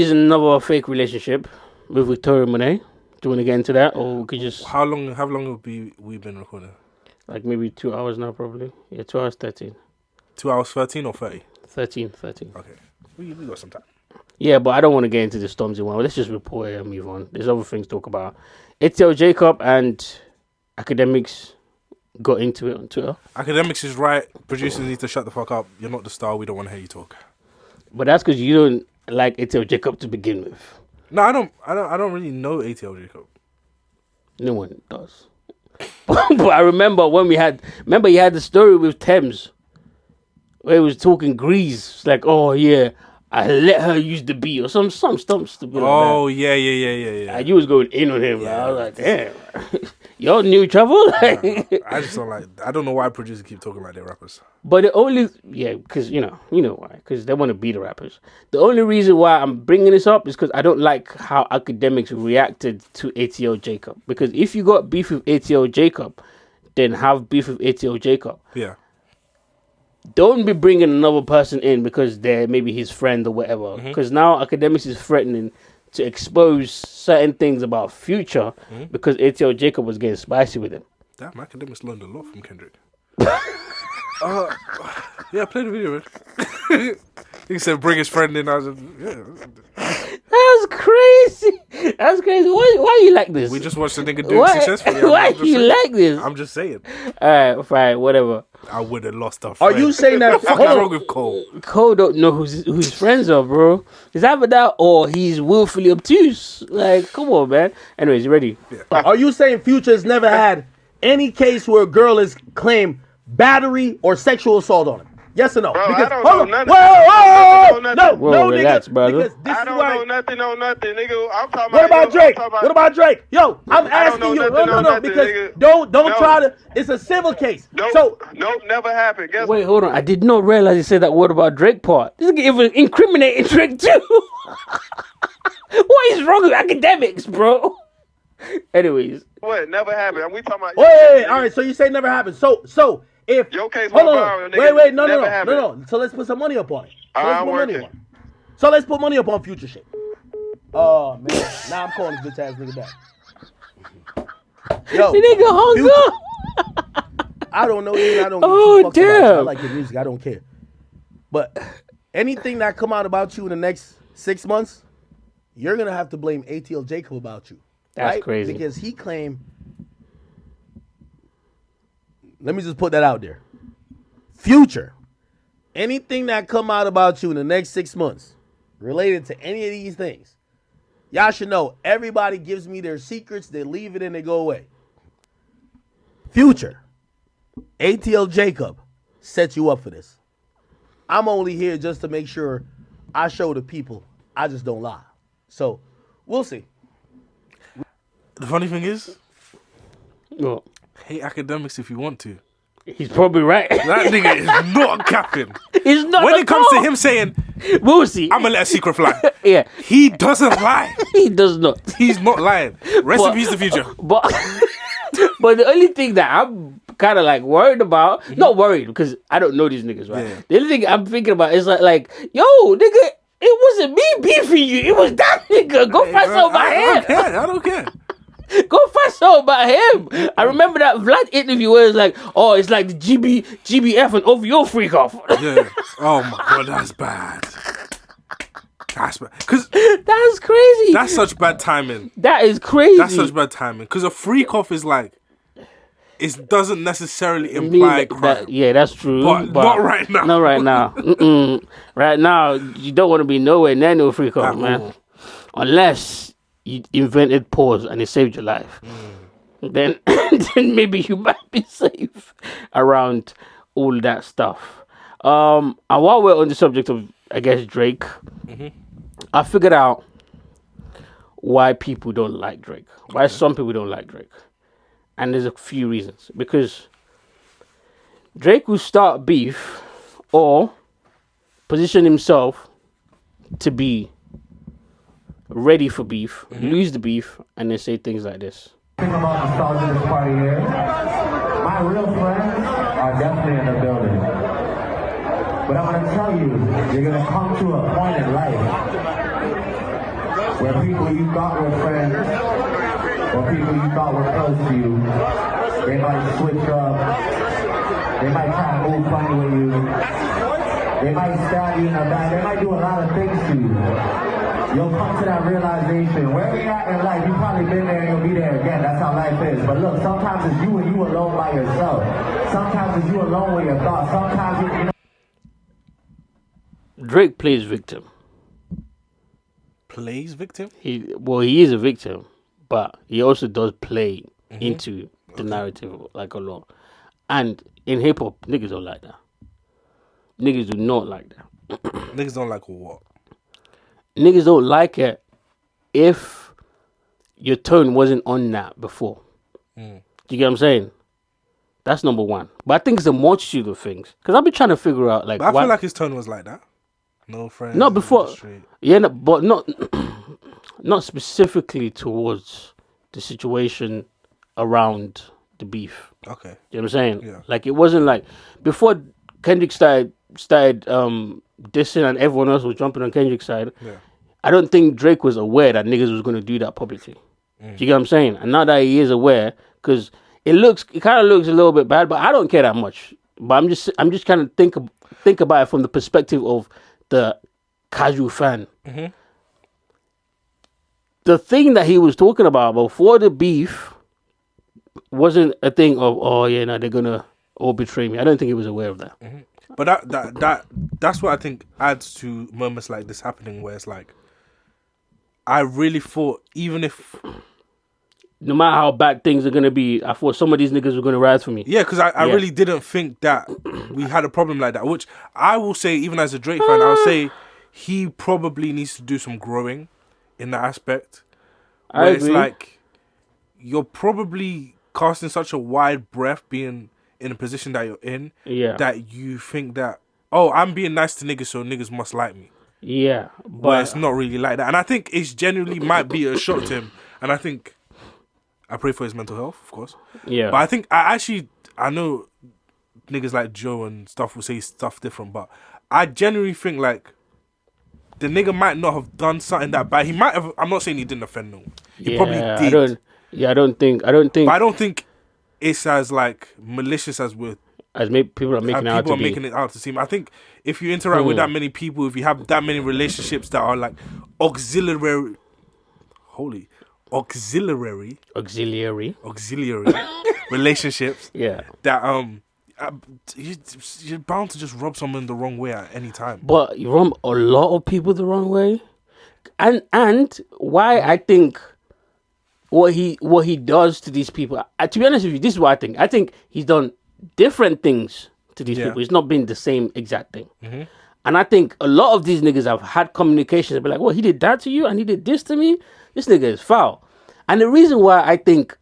is in another fake relationship with Victoria Monet. Do you want to get into that? Or we could just... How long have we been recording? Like maybe 2 hours now, probably. Yeah, 2 hours 13. 2 hours 13 or 30? 13. Okay. We got some time. Yeah, but I don't want to get into the Stormzy one. Let's just report it and move on. There's other things to talk about. ATL Jacob and Academics got into it on Twitter. Academics is right. Producers need to shut the fuck up. You're not the star. We don't want to hear you talk. But that's because you don't like ATL Jacob to begin with. No, I don't really know ATL Jacob. No one does. But I remember when he had the story with Thames where he was talking grease. It's like, oh yeah, I let her use the beat or some stupid like that. Oh yeah. And you was going in on him. Yeah, I was like, damn, y'all knew each other. I just don't like. I don't know why producers keep talking like they're rappers. But because you know why? Because they want to be the rappers. The only reason why I'm bringing this up is because I don't like how Academics reacted to ATL Jacob. Because if you got beef with ATL Jacob, then have beef with ATL Jacob. Yeah. don't be bringing another person in because they're maybe his friend or whatever. Because now Academics is threatening to expose certain things about Future because ATL Jacob was getting spicy with him. Damn, Academics learned a lot from Kendrick. Yeah, play the video, man. He said bring his friend in. I was That's crazy. That's crazy. Why you like this? We just watched the nigga do it successfully. Why you like this? I'm just saying. Alright, fine, whatever. I would have lost a Are friend. you saying that? What the fuck is wrong with Cole? Cole don't know who his friends are, bro. It's either that or he's willfully obtuse. Like, come on, man. Anyways, you ready? Yeah. Are you saying Future's never had any case where a girl has claimed battery or sexual assault on him? Yes or no? Bro, because, I don't hold know on. nothing. No, relax, nigga. brother. Because this I is don't why. know nothing, nigga. I'm talking What about about Drake? I'm talking What about Drake? Yo, I'm I don't asking you. know nothing, No, nothing, because nigga. don't No. try to. It's a civil case. Nope, So nope, never happened. Guess Wait, hold on. I did not realize he said that word about Drake part. This is even incriminating Drake too. What is wrong with Academics, bro? Anyways. what? Never happened. We talking about. wait. All right. So you say never happened. So if Your case hold went on. viral, nigga. Wait. Never happened. No. So let's put some money up on it. I'm working. So let's put money up on Future shit. Oh man, now I'm calling this bitch ass nigga back. Yo, The nigga hung up. I don't know you. I don't. Oh, give two fucks about you. I damn. like your music. I don't care. But anything that come out about you in the next 6 months, you're gonna have to blame ATL Jacob about you. That's right? crazy. Because he claimed. Let me just put that out there. Future. Anything that come out about you in the next 6 months related to any of these things, y'all should know everybody gives me their secrets, they leave it and they go away. Future, ATL Jacob set you up for this. I'm only here just to make sure I show the people I just don't lie. So, we'll see. The funny thing is, What? hate Academics if you want to. He's probably right. That nigga is not capping. He's not. When at it comes all. to him saying, we'll see. I'm gonna let a secret fly. Yeah. He doesn't lie. He does not. He's not lying. Rest in peace, the Future. But the only thing that I'm kind of like worried about, not worried because I don't know these niggas, right? Yeah. The only thing I'm thinking about is like, yo, nigga, it wasn't me beefing you. It was that nigga. Go find something about him. I don't care. Go find something about him. I remember that Vlad interview where it's like, oh, it's like the GBF and OVO freak off. Yeah. Oh my god, that's bad. That's bad. Cause that's crazy. That's such bad timing. That is crazy. That's such bad timing. Because a freak off is like, it doesn't necessarily imply crime. Yeah, that's true. But not right now. Not right now. Right now, you don't want to be nowhere near no freak off, man. Unless you invented pause and it saved your life. Then maybe you might be safe around all that stuff. And while we're on the subject of, I guess, Drake, I figured out why people don't like Drake. Why some people don't like Drake. And there's a few reasons. Because Drake will start beef or position himself to be ready for beef, lose the beef, and then say things like this. Think about the stars of this party here. My real friends are definitely in the building. But I'm gonna tell you, you're gonna come to a point in life where people you thought were friends, or people you thought were close to you, they might switch up, they might try to move funny with you, they might stab you in the back, they might do a lot of things to you. You'll come to that realization. Wherever you're at in life, you've probably been there and you'll be there again. That's how life is. But look, sometimes it's you and you alone by yourself. Sometimes it's you alone with your thoughts. Sometimes you know. Drake plays victim. Plays victim? He is a victim, but he also does play into the narrative like a lot. And in hip hop, niggas don't like that. Niggas do not like that. Niggas don't like what? Niggas don't like it if your tone wasn't on that before. Do you get what I'm saying? That's number one. But I think it's a multitude of things. Because I've been trying to figure out like. But I feel like his tone was like that. No friends. Not before. Yeah, no, but not specifically towards the situation around the beef. Okay. You know what I'm saying? Yeah. Like it wasn't like before Kendrick started dissing and everyone else was jumping on Kendrick's side, I don't think Drake was aware that niggas was going to do that publicly. Do you get what I'm saying? And now that he is aware, because it kind of looks a little bit bad, but I don't care that much. But I'm just kind of think about it from the perspective of the casual fan. Mm-hmm. The thing that he was talking about before the beef wasn't a thing of, oh yeah, no, they're gonna all betray me. I don't think he was aware of that. Mm-hmm. But that's what I think adds to moments like this happening, where it's like, I really thought, even if, no matter how bad things are gonna be, I thought some of these niggas were gonna rise for me. Yeah, because I really didn't think that we had a problem like that. Which I will say, even as a Drake fan, I'll say he probably needs to do some growing in that aspect. Where it's like, you're probably casting such a wide breath being in a position that you're in, that you think that, oh, I'm being nice to niggas, so niggas must like me. Yeah, but it's not really like that. And I think it's genuinely might be a shock to him. And I think, I pray for his mental health, of course. Yeah. But I think, I know niggas like Joe and stuff will say stuff different, but I genuinely think, like, the nigga might not have done something that bad. He might have, I'm not saying he didn't offend no one. He probably did. I don't think. But I don't think it's as, like, malicious as people are making it out to seem. I think if you interact with that many people, if you have that many relationships that are, like, auxiliary relationships, that you're bound to just rub someone the wrong way at any time. But you rub a lot of people the wrong way, and why I think what he does to these people. To be honest with you, this is what I think. I think he's done different things to these people. It's not been the same exact thing. Mm-hmm. And I think a lot of these niggas have had communications. Be like, well, he did that to you, and he did this to me. This nigga is foul. And the reason why I think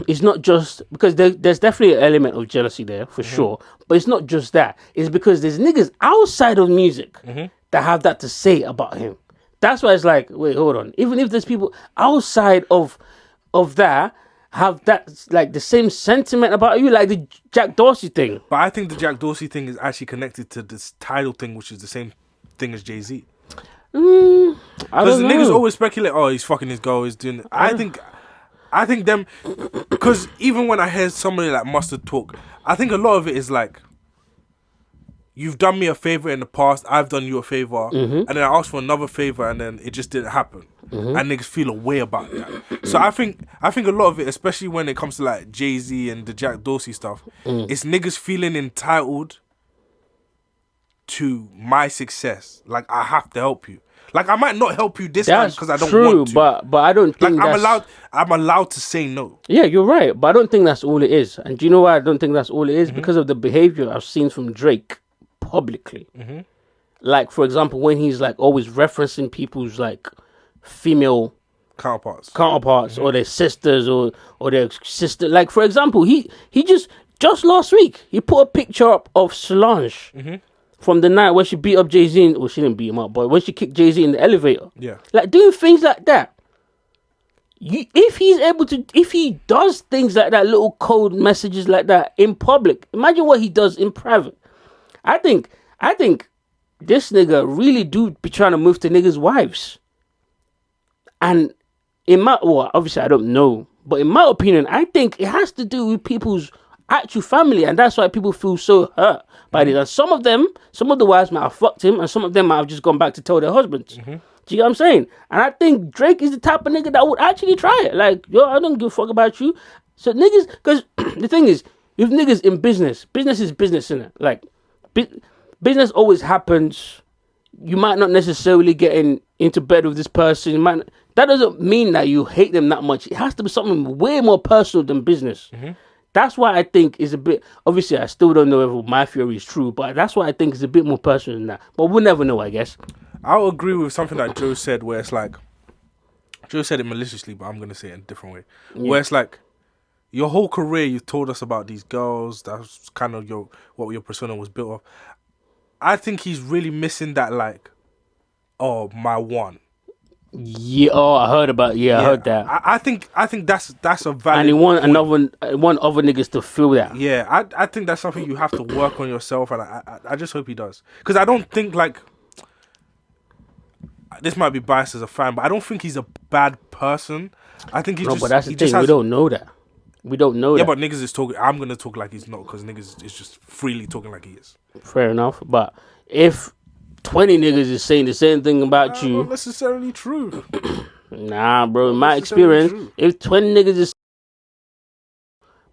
it's not just because there's definitely an element of jealousy there for sure, but it's not just that. It's because there's niggas outside of music that have that to say about him. That's why it's like, wait, hold on. Even if there's people outside of that have that, like, the same sentiment about you, like the Jack Dorsey thing. But I think the Jack Dorsey thing is actually connected to this title thing, which is the same thing as Jay-Z. Because the niggas always speculate, oh, he's fucking his girl, he's doing it. I think them, because even when I hear somebody like Mustard talk, I think a lot of it is like, you've done me a favor in the past, I've done you a favor, and then I asked for another favor, and then it just didn't happen, and niggas feel a way about that. So I think a lot of it, especially when it comes to like Jay-Z and the Jack Dorsey stuff, it's niggas feeling entitled to my success. Like, I have to help you. Like, I might not help you this time because I don't want to. But I don't think I'm allowed to say no. Yeah, you're right. But I don't think that's all it is. And do you know why I don't think that's all it is? Because of the behavior I've seen from Drake publicly. Like, for example, when he's like always referencing people's like female counterparts or their sisters or their sister. Like, for example, he just last week he put a picture up of Solange. From the night when she beat up Jay-Z, well, she didn't beat him up, but when she kicked Jay-Z in the elevator. Yeah. Like, doing things like that. If he does things like that, little code messages like that in public, imagine what he does in private. I think this nigga really do be trying to move to niggas' wives. And obviously I don't know, but in my opinion, I think it has to do with people's actual family, and that's why people feel so hurt by this. And some of the wives might have fucked him, and some of them might have just gone back to tell their husbands. Do you know what I'm saying? And I think Drake is the type of nigga that would actually try it. Like, yo, I don't give a fuck about you. So niggas, because the thing is, with niggas in business is business, innit? Like, business always happens. You might not necessarily get into bed with this person. That doesn't mean that you hate them that much. It has to be something way more personal than business. That's why I think it's a bit... Obviously, I still don't know if my theory is true, but that's why I think it's a bit more personal than that. But we'll never know, I guess. I'll agree with something that Joe said, where it's like... Joe said it maliciously, but I'm going to say it in a different way. Yeah. Where it's like, your whole career, you've told us about these girls. That's kind of what your persona was built off. I think he's really missing that, like, oh, my one. Yeah, I heard about. Yeah, I heard that. I think that's a valid. And he want point. other niggas to feel that. Yeah, I think that's something you have to work on yourself, and I just hope he does, because I don't think like this might be biased as a fan, but I don't think he's a bad person. I think he but that's the thing. We don't know that. We don't know that. Yeah, but niggas is talking. I'm gonna talk like he's not, because niggas is just freely talking like he is. Fair enough, but if 20 niggas is saying the same thing about you, not necessarily true. Nah, bro. In my experience, if 20 niggas is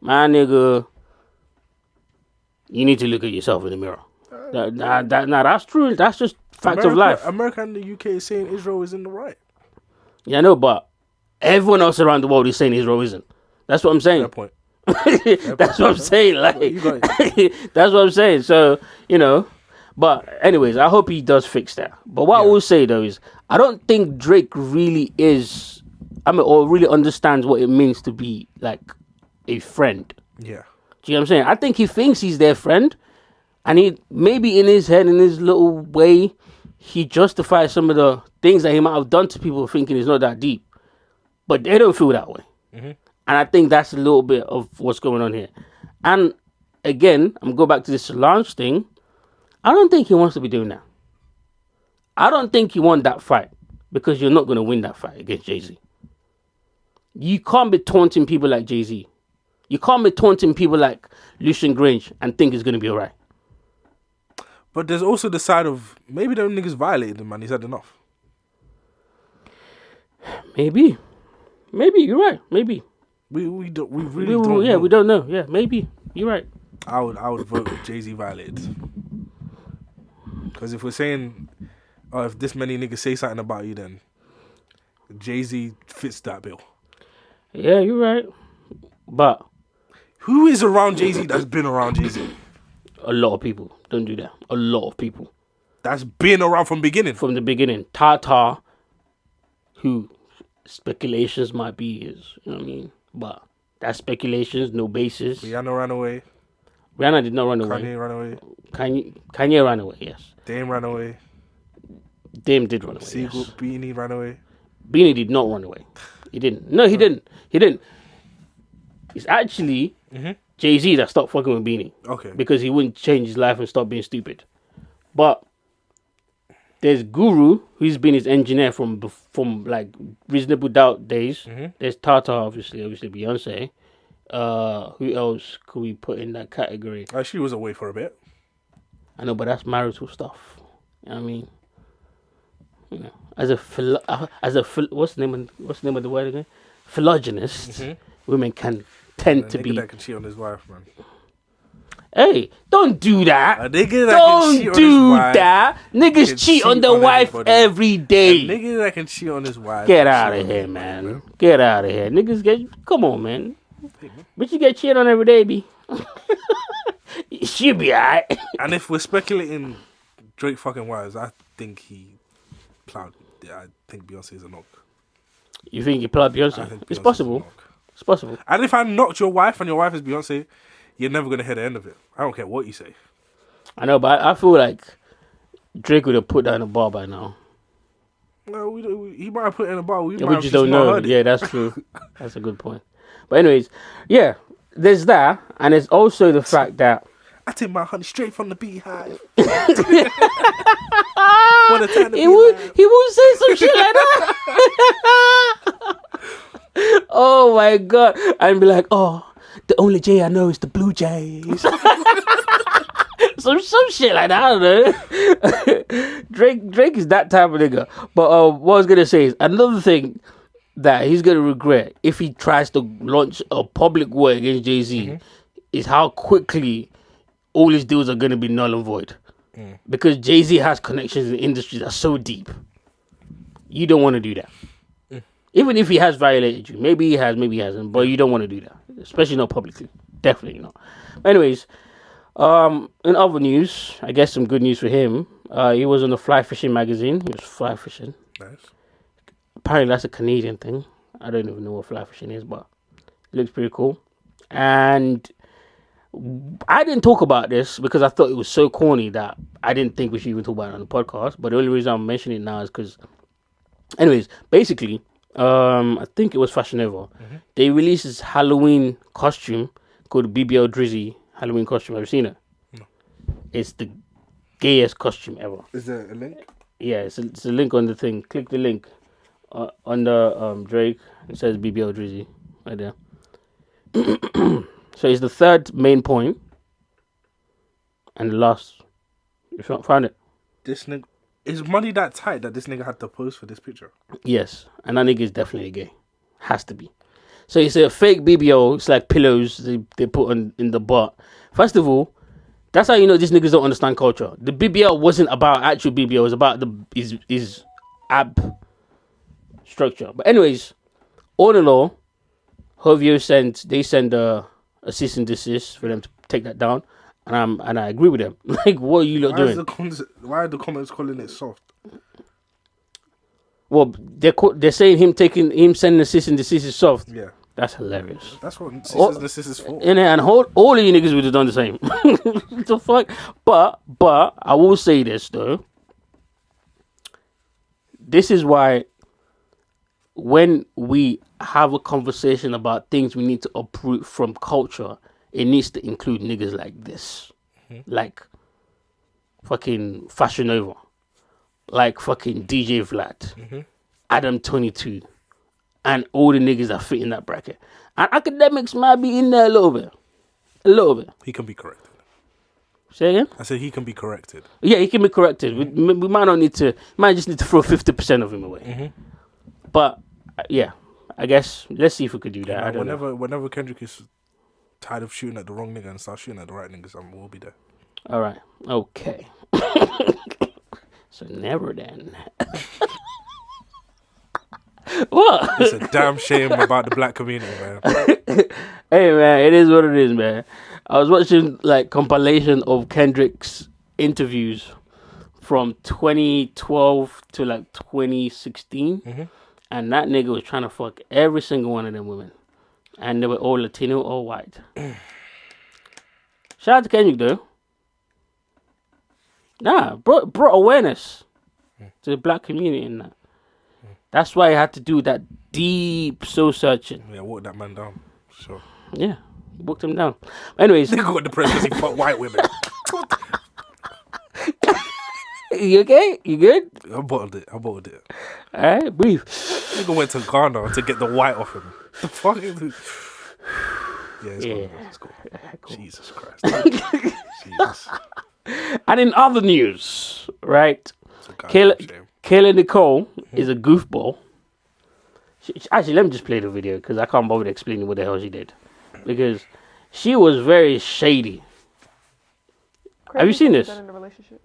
my nigga, you need to look at yourself in the mirror. That's true. That's just facts of life. America and the UK is saying Israel is in the right. Yeah, I know, but everyone else around the world is saying Israel isn't. That's what I'm saying. Fair point. That's what I'm saying. Like, that's what I'm saying. So, you know, but anyways, I hope he does fix that. But what I will say though is, I don't think Drake really is, or really understands what it means to be like a friend. Yeah. Do you know what I'm saying? I think he thinks he's their friend, and he maybe in his head, in his little way, he justifies some of the things that he might have done to people, thinking it's not that deep. But they don't feel that way. Mm-hmm. And I think that's a little bit of what's going on here. And again, I'm going back to this Solange thing. I don't think he wants to be doing that. I don't think you want that fight, because you're not going to win that fight against Jay-Z. You can't be taunting people like Jay-Z. You can't be taunting people like Lucian Grange and think it's going to be all right. But there's also the side of maybe them niggas violated him and he's had enough. Maybe you're right. Maybe we really don't know. Yeah, we don't know. Yeah, maybe you're right. I would vote Jay-Z violated, because if we're saying, oh, if this many niggas say something about you, then Jay-Z fits that bill. Yeah, you're right. But who is around Jay-Z that's been around Jay-Z? A lot of people. Don't do that. A lot of people that's been around from beginning. From the beginning. Tata, who speculations might be is, you know what I mean? But that's speculations, no basis. Rihanna ran away. Rihanna did not run away. Kanye ran away. Kanye ran away, yes. Dame ran away. Dame did run away, Seagull, yes. Beanie ran away. Beanie did not run away. He didn't. No, he didn't. He didn't. It's actually Jay-Z that stopped fucking with Beanie. Okay. Because he wouldn't change his life and stop being stupid. But there's Guru, who's been his engineer from like Reasonable Doubt days. There's Tata, obviously Beyonce. Who else could we put in that category? She was away for a bit. I know, but that's marital stuff. You know what I mean? You know, what's the name of the word again? Philogynist. Women can tend to be. That can cheat on his wife, man. Hey, don't do that. A nigga that don't can cheat do on his wife that. Niggas cheat on their wife every day. A nigga that can cheat on his wife. Get out of here, man. Get out of here. Niggas come on, man. But you get cheated on every day, B. She'll be alright. And if we're speculating Drake fucking wives, I think he plowed. I think Beyonce is a knock. You think he plowed Beyonce? It's possible. It's possible. And if I knocked your wife and your wife is Beyonce, you're never gonna hear the end of it. I don't care what you say. I know, but I feel like Drake would have put that in a bar by now. No, he might have put it in a bar. We just don't know. Yeah, that's true. That's a good point. But anyways, yeah, there's that, and there's also the fact that I take my honey straight from the beehive. He would say some shit like that. Oh my god. And be like, oh, the only J I know is the Blue Jays. some shit like that. I don't know. Drake is that type of nigga. But what I was gonna say is another thing that he's gonna regret if he tries to launch a public war against Jay-Z is how quickly all his deals are gonna be null and void. Because Jay-Z has connections in the industry that's so deep. You don't want to do that. Even if he has violated you. Maybe he has, maybe he hasn't. But you don't want to do that. Especially not publicly. Definitely not. Anyways, in other news, I guess some good news for him. He was on the Fly Fishing magazine. He was fly fishing. Nice. Apparently that's a Canadian thing. I don't even know what fly fishing is, but it looks pretty cool. And I didn't talk about this because I thought it was so corny that I didn't think we should even talk about it on the podcast. But the only reason I'm mentioning it now is because Anyways, basically, I think it was Fashion Nova. They released this Halloween costume called BBL Drizzy Halloween costume. Have you seen it? No. It's the gayest costume ever. Is there a link? Yeah, it's a link on the thing. Click the link under Drake. It says BBL Drizzy right there. So it's the third main point and the last. You found it? This nigga is money that tight that this nigga had to pose for this picture. Yes, and that nigga is definitely gay. Has to be. So it's a fake BBL. It's like pillows they put in the butt. First of all, that's how you know these niggas don't understand culture. The BBL wasn't about actual BBL. It was about his ab structure. But anyways, all in all, Hovio sent a cease and desist for them to take that down, and I agree with them. Like, what are you lot doing? Why are the comments calling it soft? Well, they're saying him sending a cease and desist is soft. Yeah. That's hilarious. That's what cease and desist is for. And all of you niggas would have done the same. What the fuck? But I will say this though. This is why when we have a conversation about things we need to uproot from culture, it needs to include niggas like this. Like fucking Fashion Nova. Like fucking DJ Vlad. Adam 22. And all the niggas that fit in that bracket. And academics might be in there a little bit. A little bit. He can be corrected. Say again? I said he can be corrected. Yeah, he can be corrected. We might not need to. Might just need to throw 50% of him away. But yeah, I guess let's see if we could do that. I don't know. Whenever Kendrick is tired of shooting at the wrong nigga and starts shooting at the right niggas, we'll be there. All right. Okay. So never then. What? It's a damn shame about the black community, man. Hey man, it is what it is, man. I was watching like compilation of Kendrick's interviews from 2012 to like 2016, and that nigga was trying to fuck every single one of them women, and they were all Latino or white. Shout out to Kendrick though. Nah, brought awareness to the black community and that. That's why I had to do that deep soul searching. Yeah, walk that man down. Sure. Yeah, walked him down. Anyways. Nigga got depressed because he fucked white women. You okay? You good? I bottled it. Alright, breathe. Nigga went to Ghana to get the white off him. The fuck is this? Yeah, it's cool. Jesus Christ. Jesus. And in other news, right? Kayla Nicole is a goofball. Actually, let me just play the video because I can't bother explaining what the hell she did. Because she was very shady. Have you seen this?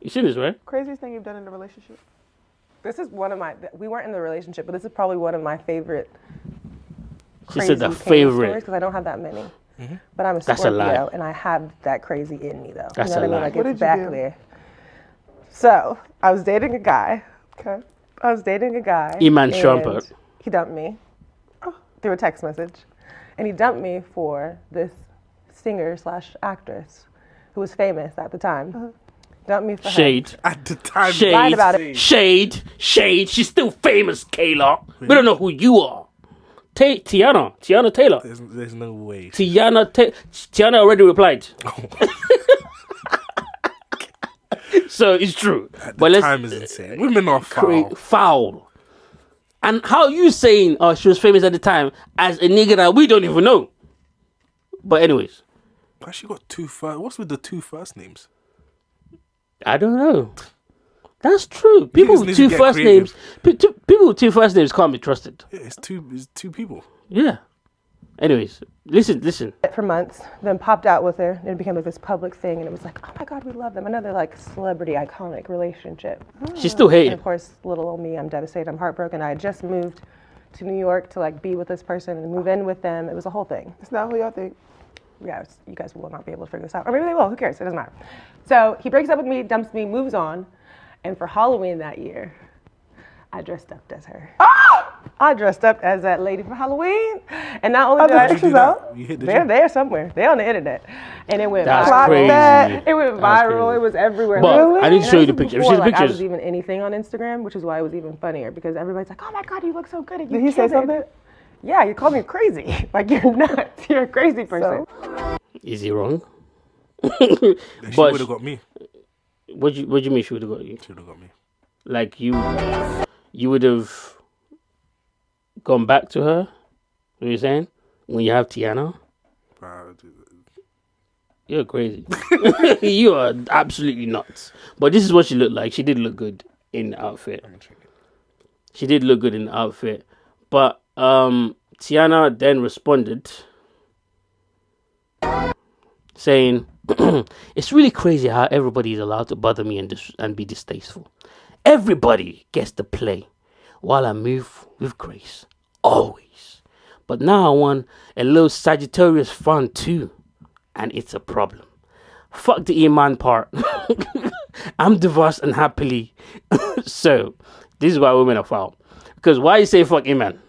You seen this, right? Craziest thing you've done in a relationship? This is one of my... We weren't in the relationship, but this is probably one of my favorite She said the favorite. Because I don't have that many. But I'm a Scorpio, and I have that crazy in me, though. That's you know a what I mean? lie. Like, What it's did you back do? there. So, I was dating a guy. Okay. I was dating a guy. Iman and Shumpert. He dumped me through a text message. And he dumped me for this singer/actress who was famous at the time. Dumped me for Shade. her. At the time. Shade. Lied about it. Shade. She's still famous, Kayla. We don't know who you are. Tiana Taylor. There's no way. Tiana already replied. So it's true. The time is insane. Women are foul. Foul. And how you saying she was famous at the time as a nigga that we don't even know? But anyways. Why she got two first? What's with the two first names? I don't know. That's true. People Niggas with need two to get first creative. names. People with two first names can't be trusted. Yeah, it's two people. Yeah. Anyways, listen. For months, then popped out with her, and it became like this public thing, and it was like, oh my God, we love them. Another like celebrity iconic relationship. She's still hating. And of course, little old me, I'm devastated, I'm heartbroken. I had just moved to New York to like be with this person and move in with them. It was a whole thing. It's not who y'all think. Yeah, you guys will not be able to figure this out. Or maybe they will, who cares, it doesn't matter. So he breaks up with me, dumps me, moves on, and for Halloween that year, I dressed up as her. I dressed up as that lady for Halloween, and not only did I pictures out. They're there somewhere. They're on the internet, and it went That's viral. crazy. It went viral. It was everywhere. But I need to show you the And picture. before, Show the like, I pictures. was even anything on Instagram, which is why it was even funnier because everybody's like, "Oh my God, you look so good." And you Did he say killed it." something? Yeah, you called me crazy. Like you're nuts. You're a crazy person. Is he wrong? She would have got me. What do you mean she would have got you? She would have got me. Like you would have gone back to her? What are you saying? When you have Tiana? You're crazy. You are absolutely nuts. But this is what she looked like. She did look good in the outfit. She did look good in the outfit. But Tiana then responded saying, it's really crazy how everybody is allowed to bother me and be distasteful. Everybody gets to play while I move with grace. Always. But now I want a little Sagittarius fun too. And it's a problem. Fuck the Iman part. I'm divorced and happily. So, this is why women are foul. Because why you say fuck Iman?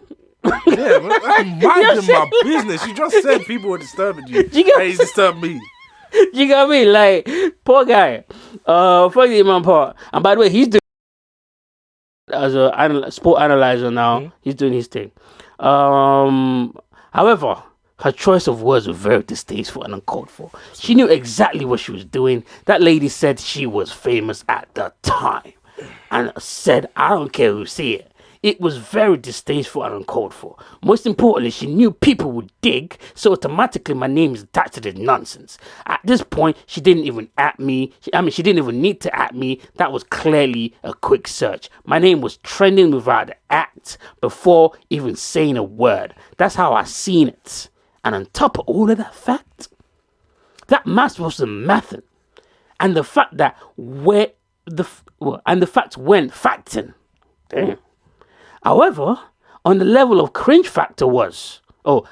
Yeah, man, I'm minding my business. You just said people were disturbing you. Hey, he's disturbed me. You got me? Like, poor guy. Fuck the Iman part. And by the way, he's doing as a sport analyzer now. Mm-hmm. He's doing his thing. However, her choice of words were very distasteful and uncalled for. She knew exactly what she was doing. That lady said she was famous at the time and said, I don't care who see it. It was very distasteful and uncalled for. Most importantly, she knew people would dig, so automatically my name is attached to this nonsense. At this point, she didn't even at me. She didn't even need to at me. That was clearly a quick search. My name was trending without an at before even saying a word. That's how I seen it. And on top of all of that fact, that math was the mathing. And the fact that when facting. Damn. However, the level of cringe factor was, LOL,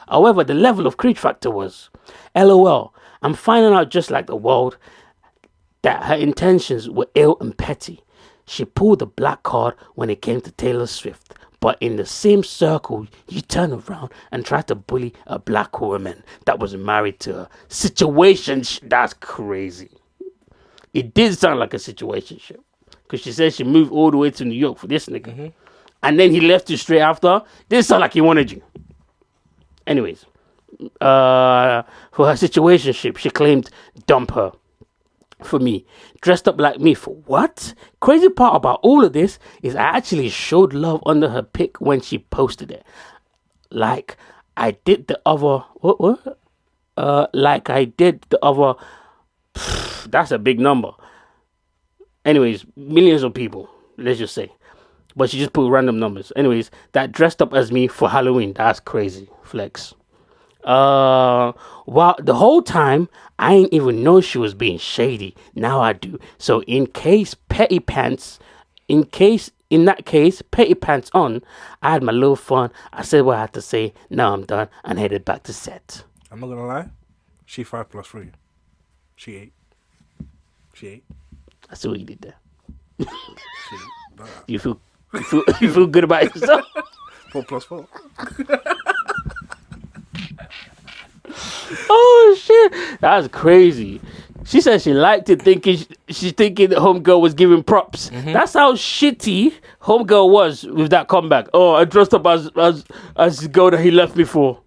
I'm finding out just like the world that her intentions were ill and petty. She pulled the black card when it came to Taylor Swift. But in the same circle, you turn around and try to bully a black woman that was married to her. That's crazy. It did sound like a situationship. Because she said she moved all the way to New York for this nigga. Mm-hmm. And then he left you straight after. This sound like he wanted you. Anyways. For her situationship, she claimed dump her. For me. Dressed up like me for what? Crazy part about all of this is I actually showed love under her pic when she posted it. Like I did the other... What? Like I did the other... That's a big number. Anyways, millions of people. Let's just say. But she just put random numbers. Anyways, that dressed up as me for Halloween. That's crazy. Flex. Well, the whole time, I ain't even know she was being shady. Now I do. So in that case, petty pants on, I had my little fun. I said what I had to say. Now I'm done and headed back to set. I'm not gonna lie. She 5+3. She 8. I see what you did there. You feel good about yourself? 4+4. Oh shit, that's crazy. She said she liked it, thinking the homegirl was giving props. Mm-hmm. That's how shitty homegirl was with that comeback. Oh, I dressed up as the girl that he left me for.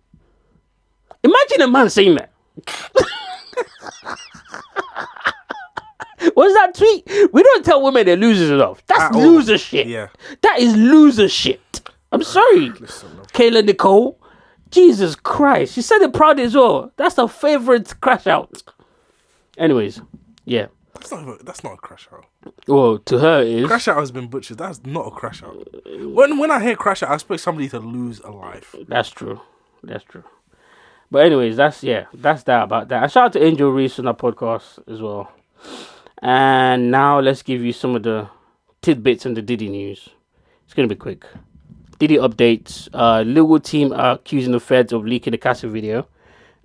Imagine a man saying that. What's that tweet? We don't tell women they're losers enough. That's loser shit. Yeah. That is loser shit. I'm sorry. Kayla Nicole. Jesus Christ. She said it proud as well. That's her favorite crash out. Anyways, yeah. That's not a crash out. Well, to her it is. Crash out has been butchered. That's not a crash out. When I hear crash out, I expect somebody to lose a life. That's true. But anyways, that's that about that. I shout out to Angel Reese on our podcast as well. And now let's give you some of the tidbits on the Diddy news. It's going to be quick. Diddy updates. Legal team are accusing the feds of leaking the Casa video.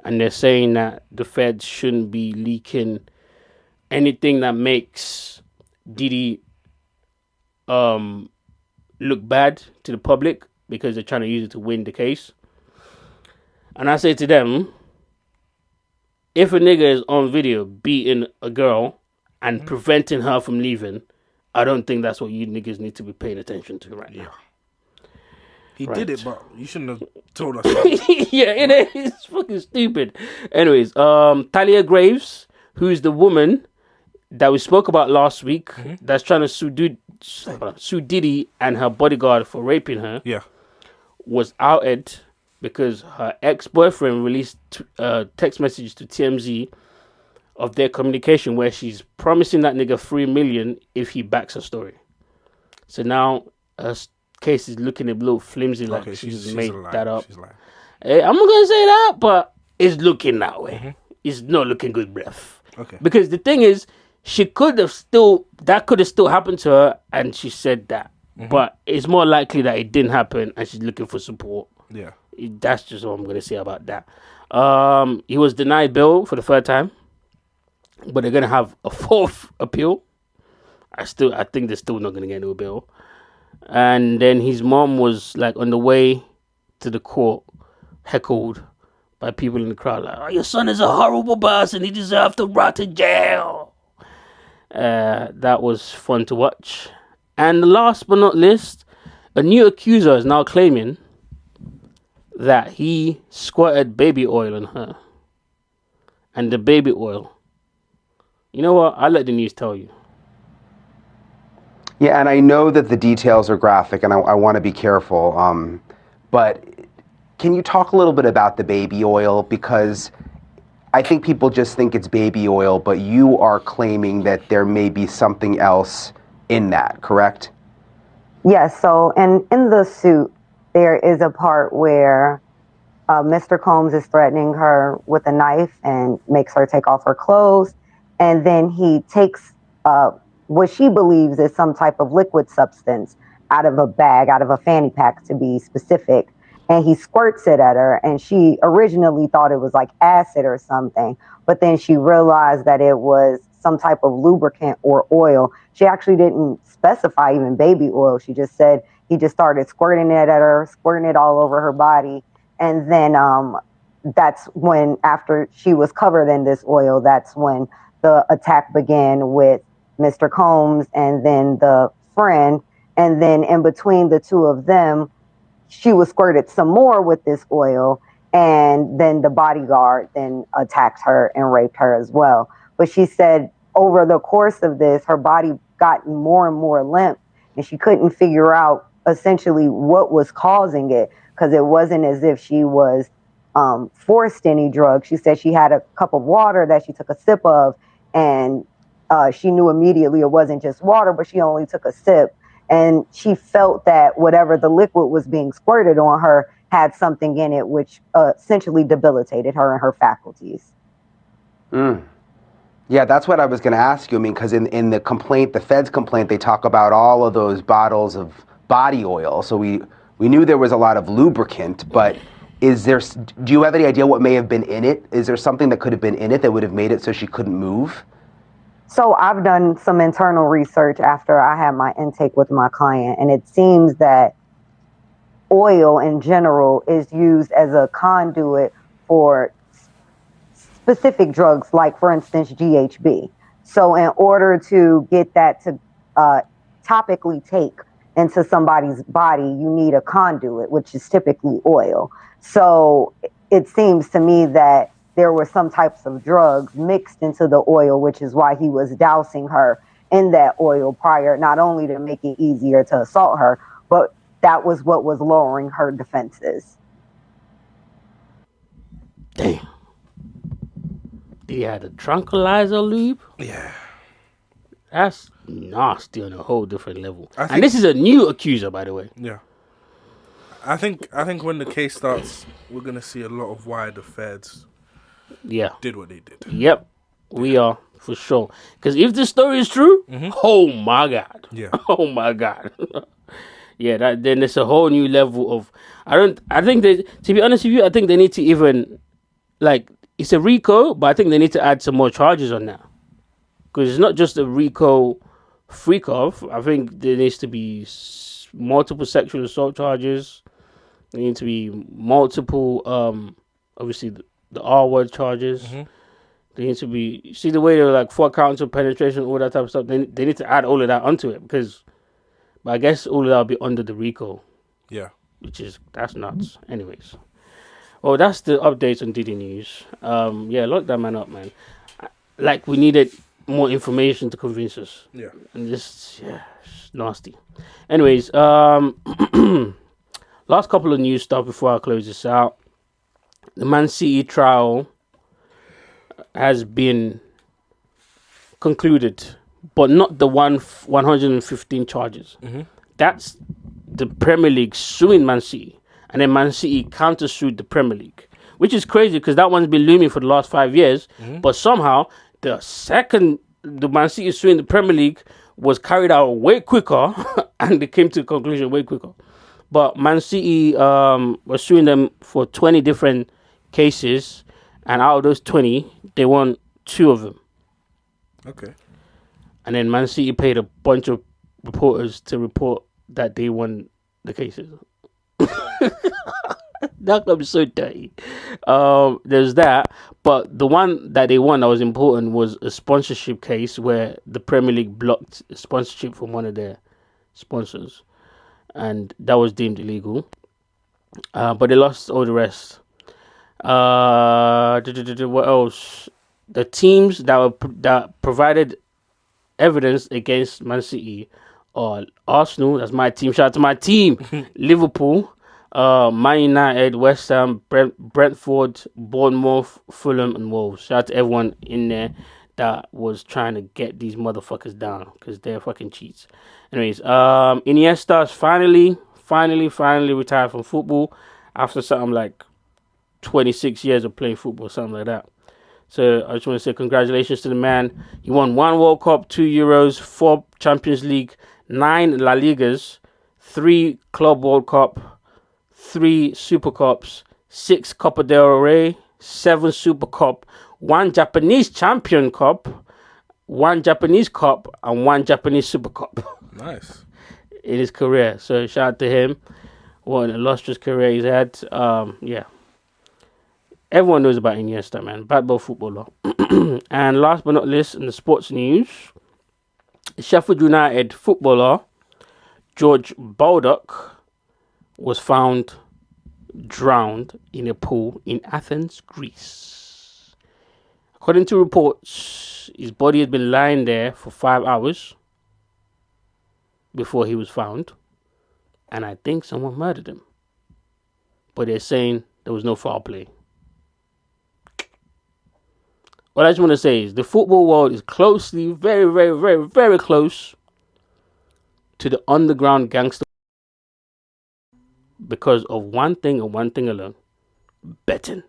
And they're saying that the feds shouldn't be leaking anything that makes Diddy look bad to the public because they're trying to use it to win the case. And I say to them, if a nigga is on video beating a girl and preventing her from leaving, I don't think that's what you niggas need to be paying attention to right now. He did it, but you shouldn't have told us. Yeah, it's fucking stupid. Anyways, Talia Graves, who's the woman that we spoke about last week, that's trying to sue Diddy and her bodyguard for raping her, was outed because her ex-boyfriend released text messages to TMZ of their communication where she's promising that nigga $3 million if he backs her story. So now her case is looking a little flimsy, like she's made that up. I'm not gonna say that, but it's looking that way. It's not looking good, bruv. Okay. Because the thing is, that could have still happened to her, and she said that. But it's more likely that it didn't happen, and she's looking for support. Yeah. That's just what I'm gonna say about that. He was denied bail for the third time, but they're gonna have a fourth appeal. I think they're still not gonna get no bail. And then his mom was like on the way to the court, heckled by people in the crowd, like, "Oh, your son is a horrible boss and he deserves to rot in jail." That was fun to watch. And last but not least, a new accuser is now claiming that he squirted baby oil on her. And the baby oil, you know what? I'll let the news tell you. Yeah, and I know that the details are graphic, and I want to be careful. But can you talk a little bit about the baby oil? Because I think people just think it's baby oil, but you are claiming that there may be something else in that, correct? Yes, so in the suit, there is a part where Mr. Combs is threatening her with a knife and makes her take off her clothes. And then he takes what she believes is some type of liquid substance out of a bag, out of a fanny pack to be specific. And he squirts it at her. And she originally thought it was like acid or something. But then she realized that it was some type of lubricant or oil. She actually didn't specify even baby oil. She just said he just started squirting it at her, squirting it all over her body. And then that's when, after she was covered in this oil, that's when the attack began with Mr. Combs and then the friend. And then in between the two of them, she was squirted some more with this oil. And then the bodyguard then attacked her and raped her as well. But she said over the course of this, her body got more and more limp, and she couldn't figure out essentially what was causing it, because it wasn't as if she was forced any drugs. She said she had a cup of water that she took a sip of, and she knew immediately it wasn't just water, but she only took a sip. And she felt that whatever the liquid was being squirted on her had something in it which essentially debilitated her and her faculties. Yeah, that's what I was going to ask you. I mean, because in the complaint, the Fed's complaint, they talk about all of those bottles of body oil. So we knew there was a lot of lubricant, but do you have any idea what may have been in it? Is there something that could have been in it that would have made it so she couldn't move? So I've done some internal research after I had my intake with my client, and it seems that oil in general is used as a conduit for specific drugs, like, for instance, GHB. So in order to get that to topically take into somebody's body, you need a conduit, which is typically oil. So it seems to me that there were some types of drugs mixed into the oil, which is why he was dousing her in that oil prior, not only to make it easier to assault her, but that was what was lowering her defenses. Damn. He had a tranquilizer lube? Yeah. That's nasty on a whole different level. And this is a new accuser, by the way. Yeah. I think when the case starts, we're going to see a lot of why the Feds did what they did. Yep. We are, for sure. Because if this story is true, oh my God. Yeah. Oh my God. Yeah, then it's a whole new level of... I think they, to be honest with you, I think they need to even, like, it's a RICO, but I think they need to add some more charges on that. Because it's not just a RICO freak off. I think there needs to be multiple sexual assault charges. There need to be multiple, obviously the R word charges. Mm-hmm. They need to be, see the way they're like 4 counts of penetration, all that type of stuff. They need to add all of that onto it because, but I guess all of that will be under the RICO. Yeah. That's nuts. Anyways. Well, that's the updates on Diddy News. Yeah, lock that man up, man. Like, we needed more information to convince us. Yeah. And just, it's nasty. Anyways, last couple of news stuff before I close this out. The Man City trial has been concluded, but not the 115 charges. Mm-hmm. That's the Premier League suing Man City, and then Man City counter-sued the Premier League, which is crazy because that one's been looming for the last 5 years. Mm-hmm. But somehow the Man City suing the Premier League was carried out way quicker, and they came to a conclusion way quicker. But Man City was suing them for 20 different cases, and out of those 20, they won 2 of them. Okay. And then Man City paid a bunch of reporters to report that they won the cases. That club is so dirty. There's that. But the one that they won that was important was a sponsorship case where the Premier League blocked sponsorship from one of their sponsors. And that was deemed illegal. But they lost all the rest. What else? The teams that provided evidence against Man City are Arsenal, that's my team. Shout out to my team. Liverpool, Man United, West Ham, Brentford, Bournemouth, Fulham, and Wolves. Shout out to everyone in there that was trying to get these motherfuckers down because they're fucking cheats. Anyways, Iniesta's finally retired from football after something like 26 years of playing football, something like that. So I just want to say congratulations to the man. He won 1 World Cup, 2 Euros, 4 Champions League, 9 La Ligas, 3 Club World Cup, 3 Super Cups, 6 Copa del Rey, 7 Super Cup, 1 Japanese Champion Cup, 1 Japanese Cup, and 1 Japanese Super Cup. Nice. In his career. So shout out to him. What an illustrious career he's had. Yeah. Everyone knows about Iniesta, man. Bad ball footballer. And last but not least, in the sports news, Sheffield United footballer George Baldock was found drowned in a pool in Athens, Greece. According to reports, his body had been lying there for 5 hours before he was found. And I think someone murdered him. But they're saying there was no foul play. What I just want to say is the football world is closely, very, very, very, very close to the underground gangster because of one thing and one thing alone: betting.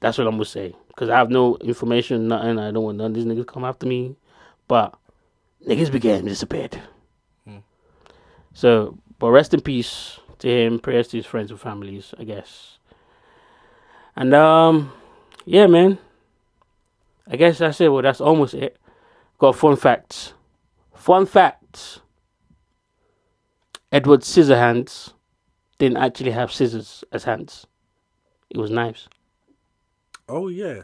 That's what I'm going to say. Because I have no information, nothing. I don't want none of these niggas come after me. But niggas began disappeared. So, but rest in peace to him. Prayers to his friends and families, I guess. And, yeah, man. I guess that's it. Well, that's almost it. Got fun facts. Fun facts. Edward Scissorhands didn't actually have scissors as hands. It was knives. Oh, yeah.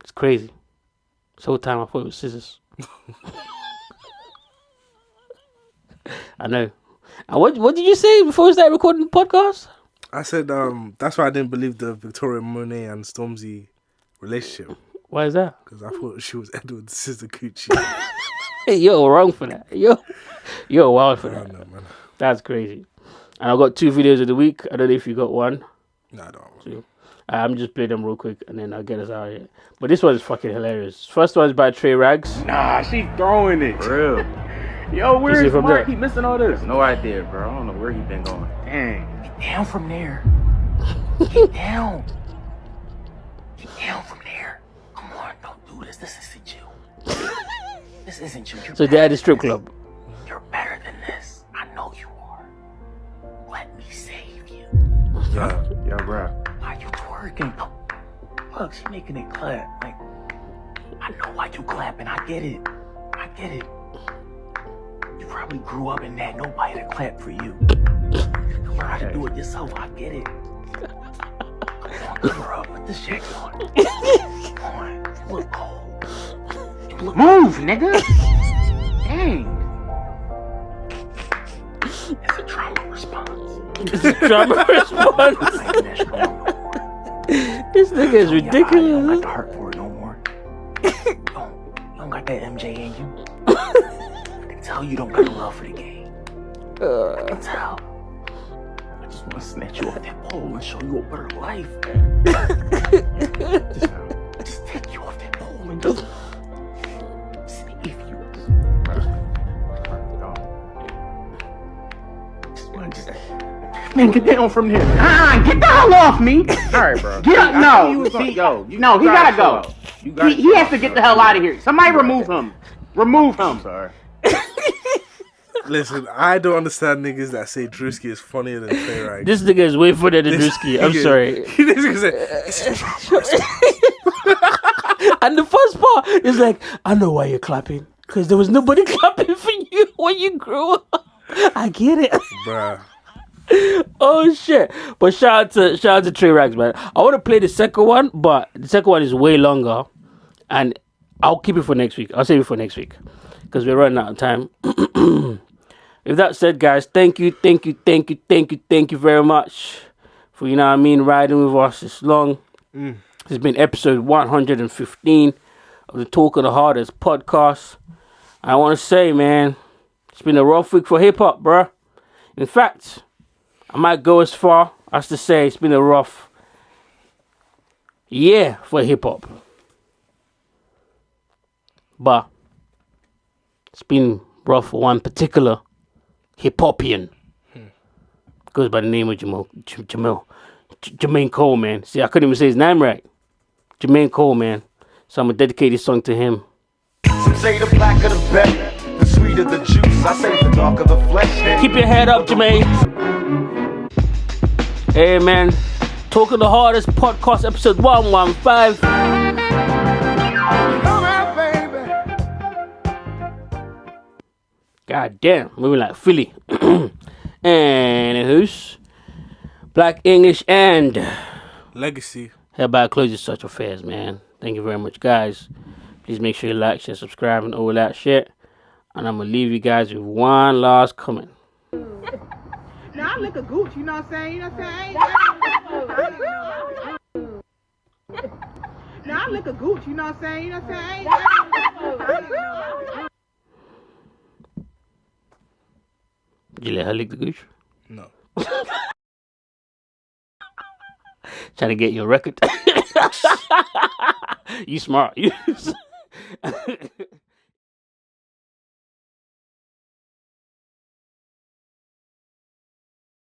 It's crazy. This whole time I thought it was scissors. I know. And what did you say before we started recording the podcast? I said that's why I didn't believe the Victoria Monet and Stormzy relationship. Why is that? Because I thought she was Edward Scissorcoochie. You're wrong for that. You're wild for that. No, man. That's crazy. And I've got 2 videos of the week. I don't know if you got one. No, I don't. So, I'm just play them real quick and then I'll get us out of here. But this one is fucking hilarious. First one is by Trey Rags. Nah, she throwing it. For real. Yo, where is Mark? there? He missing all this. No idea, bro. I don't know where he been going. Dang. Get down from there. Get down. Get down from there. Come on, don't do this. This isn't you. This isn't you. You're So they're at the strip club. You're better than this. I know you are. Let me save you. Yo, bro. Why you twerking? Look, she making it clap. Like, I know why you clapping. I get it. I get it. You probably grew up in that. Nobody to clap for you. Learn how to do it yourself. I get it. Come on, cover up. Put this shit on. Come on. You look cold. Move, nigga. Dang. It's a trauma response. It's a trauma response. This nigga is ridiculous. You don't got the heart for it no more. You don't got that MJ in you. I can tell you don't got no love for the game. I can tell. I just want to snatch you off that pole and show you a better life. just take you off that pole and just see if you Man, get down from there. Get the hell off me. All right, bro. Get up. No. No, He gotta go. He has to get the hell out of here. Somebody remove him. Remove him. Sorry. Listen, I don't understand niggas that say Drewski is funnier than Trey Rag. This nigga is way funnier than Drewski. I'm sorry. This nigga said, it's a trauma response. And the first part is like, I know why you're clapping. Because there was nobody clapping for you when you grew up. I get it. Bruh. Oh shit! But shout out to Trey Rags, man. I want to play the second one, but the second one is way longer, and I'll keep it for next week. I'll save it for next week because we're running out of time. With that said, guys, thank you very much for riding with us this long. This has been episode 115 of the Talk of the Hardest podcast. I want to say, man, it's been a rough week for hip hop, bruh. In fact, I might go as far as to say it's been a rough year for hip-hop. But it's been rough for one particular hip-hopian. Goes by the name of Jermaine Cole, man. See, I couldn't even say his name right. Jermaine Cole, man. So I'm going to dedicate this song to him. Some say the blacker the better, the sweeter the juice. I say the darker the flesh. Keep your head up, Jermaine. Hey, man. Talk of the Hardest podcast, episode 115. God damn, moving like Philly. And who's Black English and Legacy. Hereby closes such affairs, man. Thank you very much, guys. Please make sure you like, share, subscribe, and all that shit. And I'm gonna leave you guys with one last comment. Now I look a gooch, you know what I'm saying? You know what I'm saying? Now I look a gooch, you know what I'm saying? You know what I'm saying? Did you let her lick the gooch? No. Trying to get your record. You smart.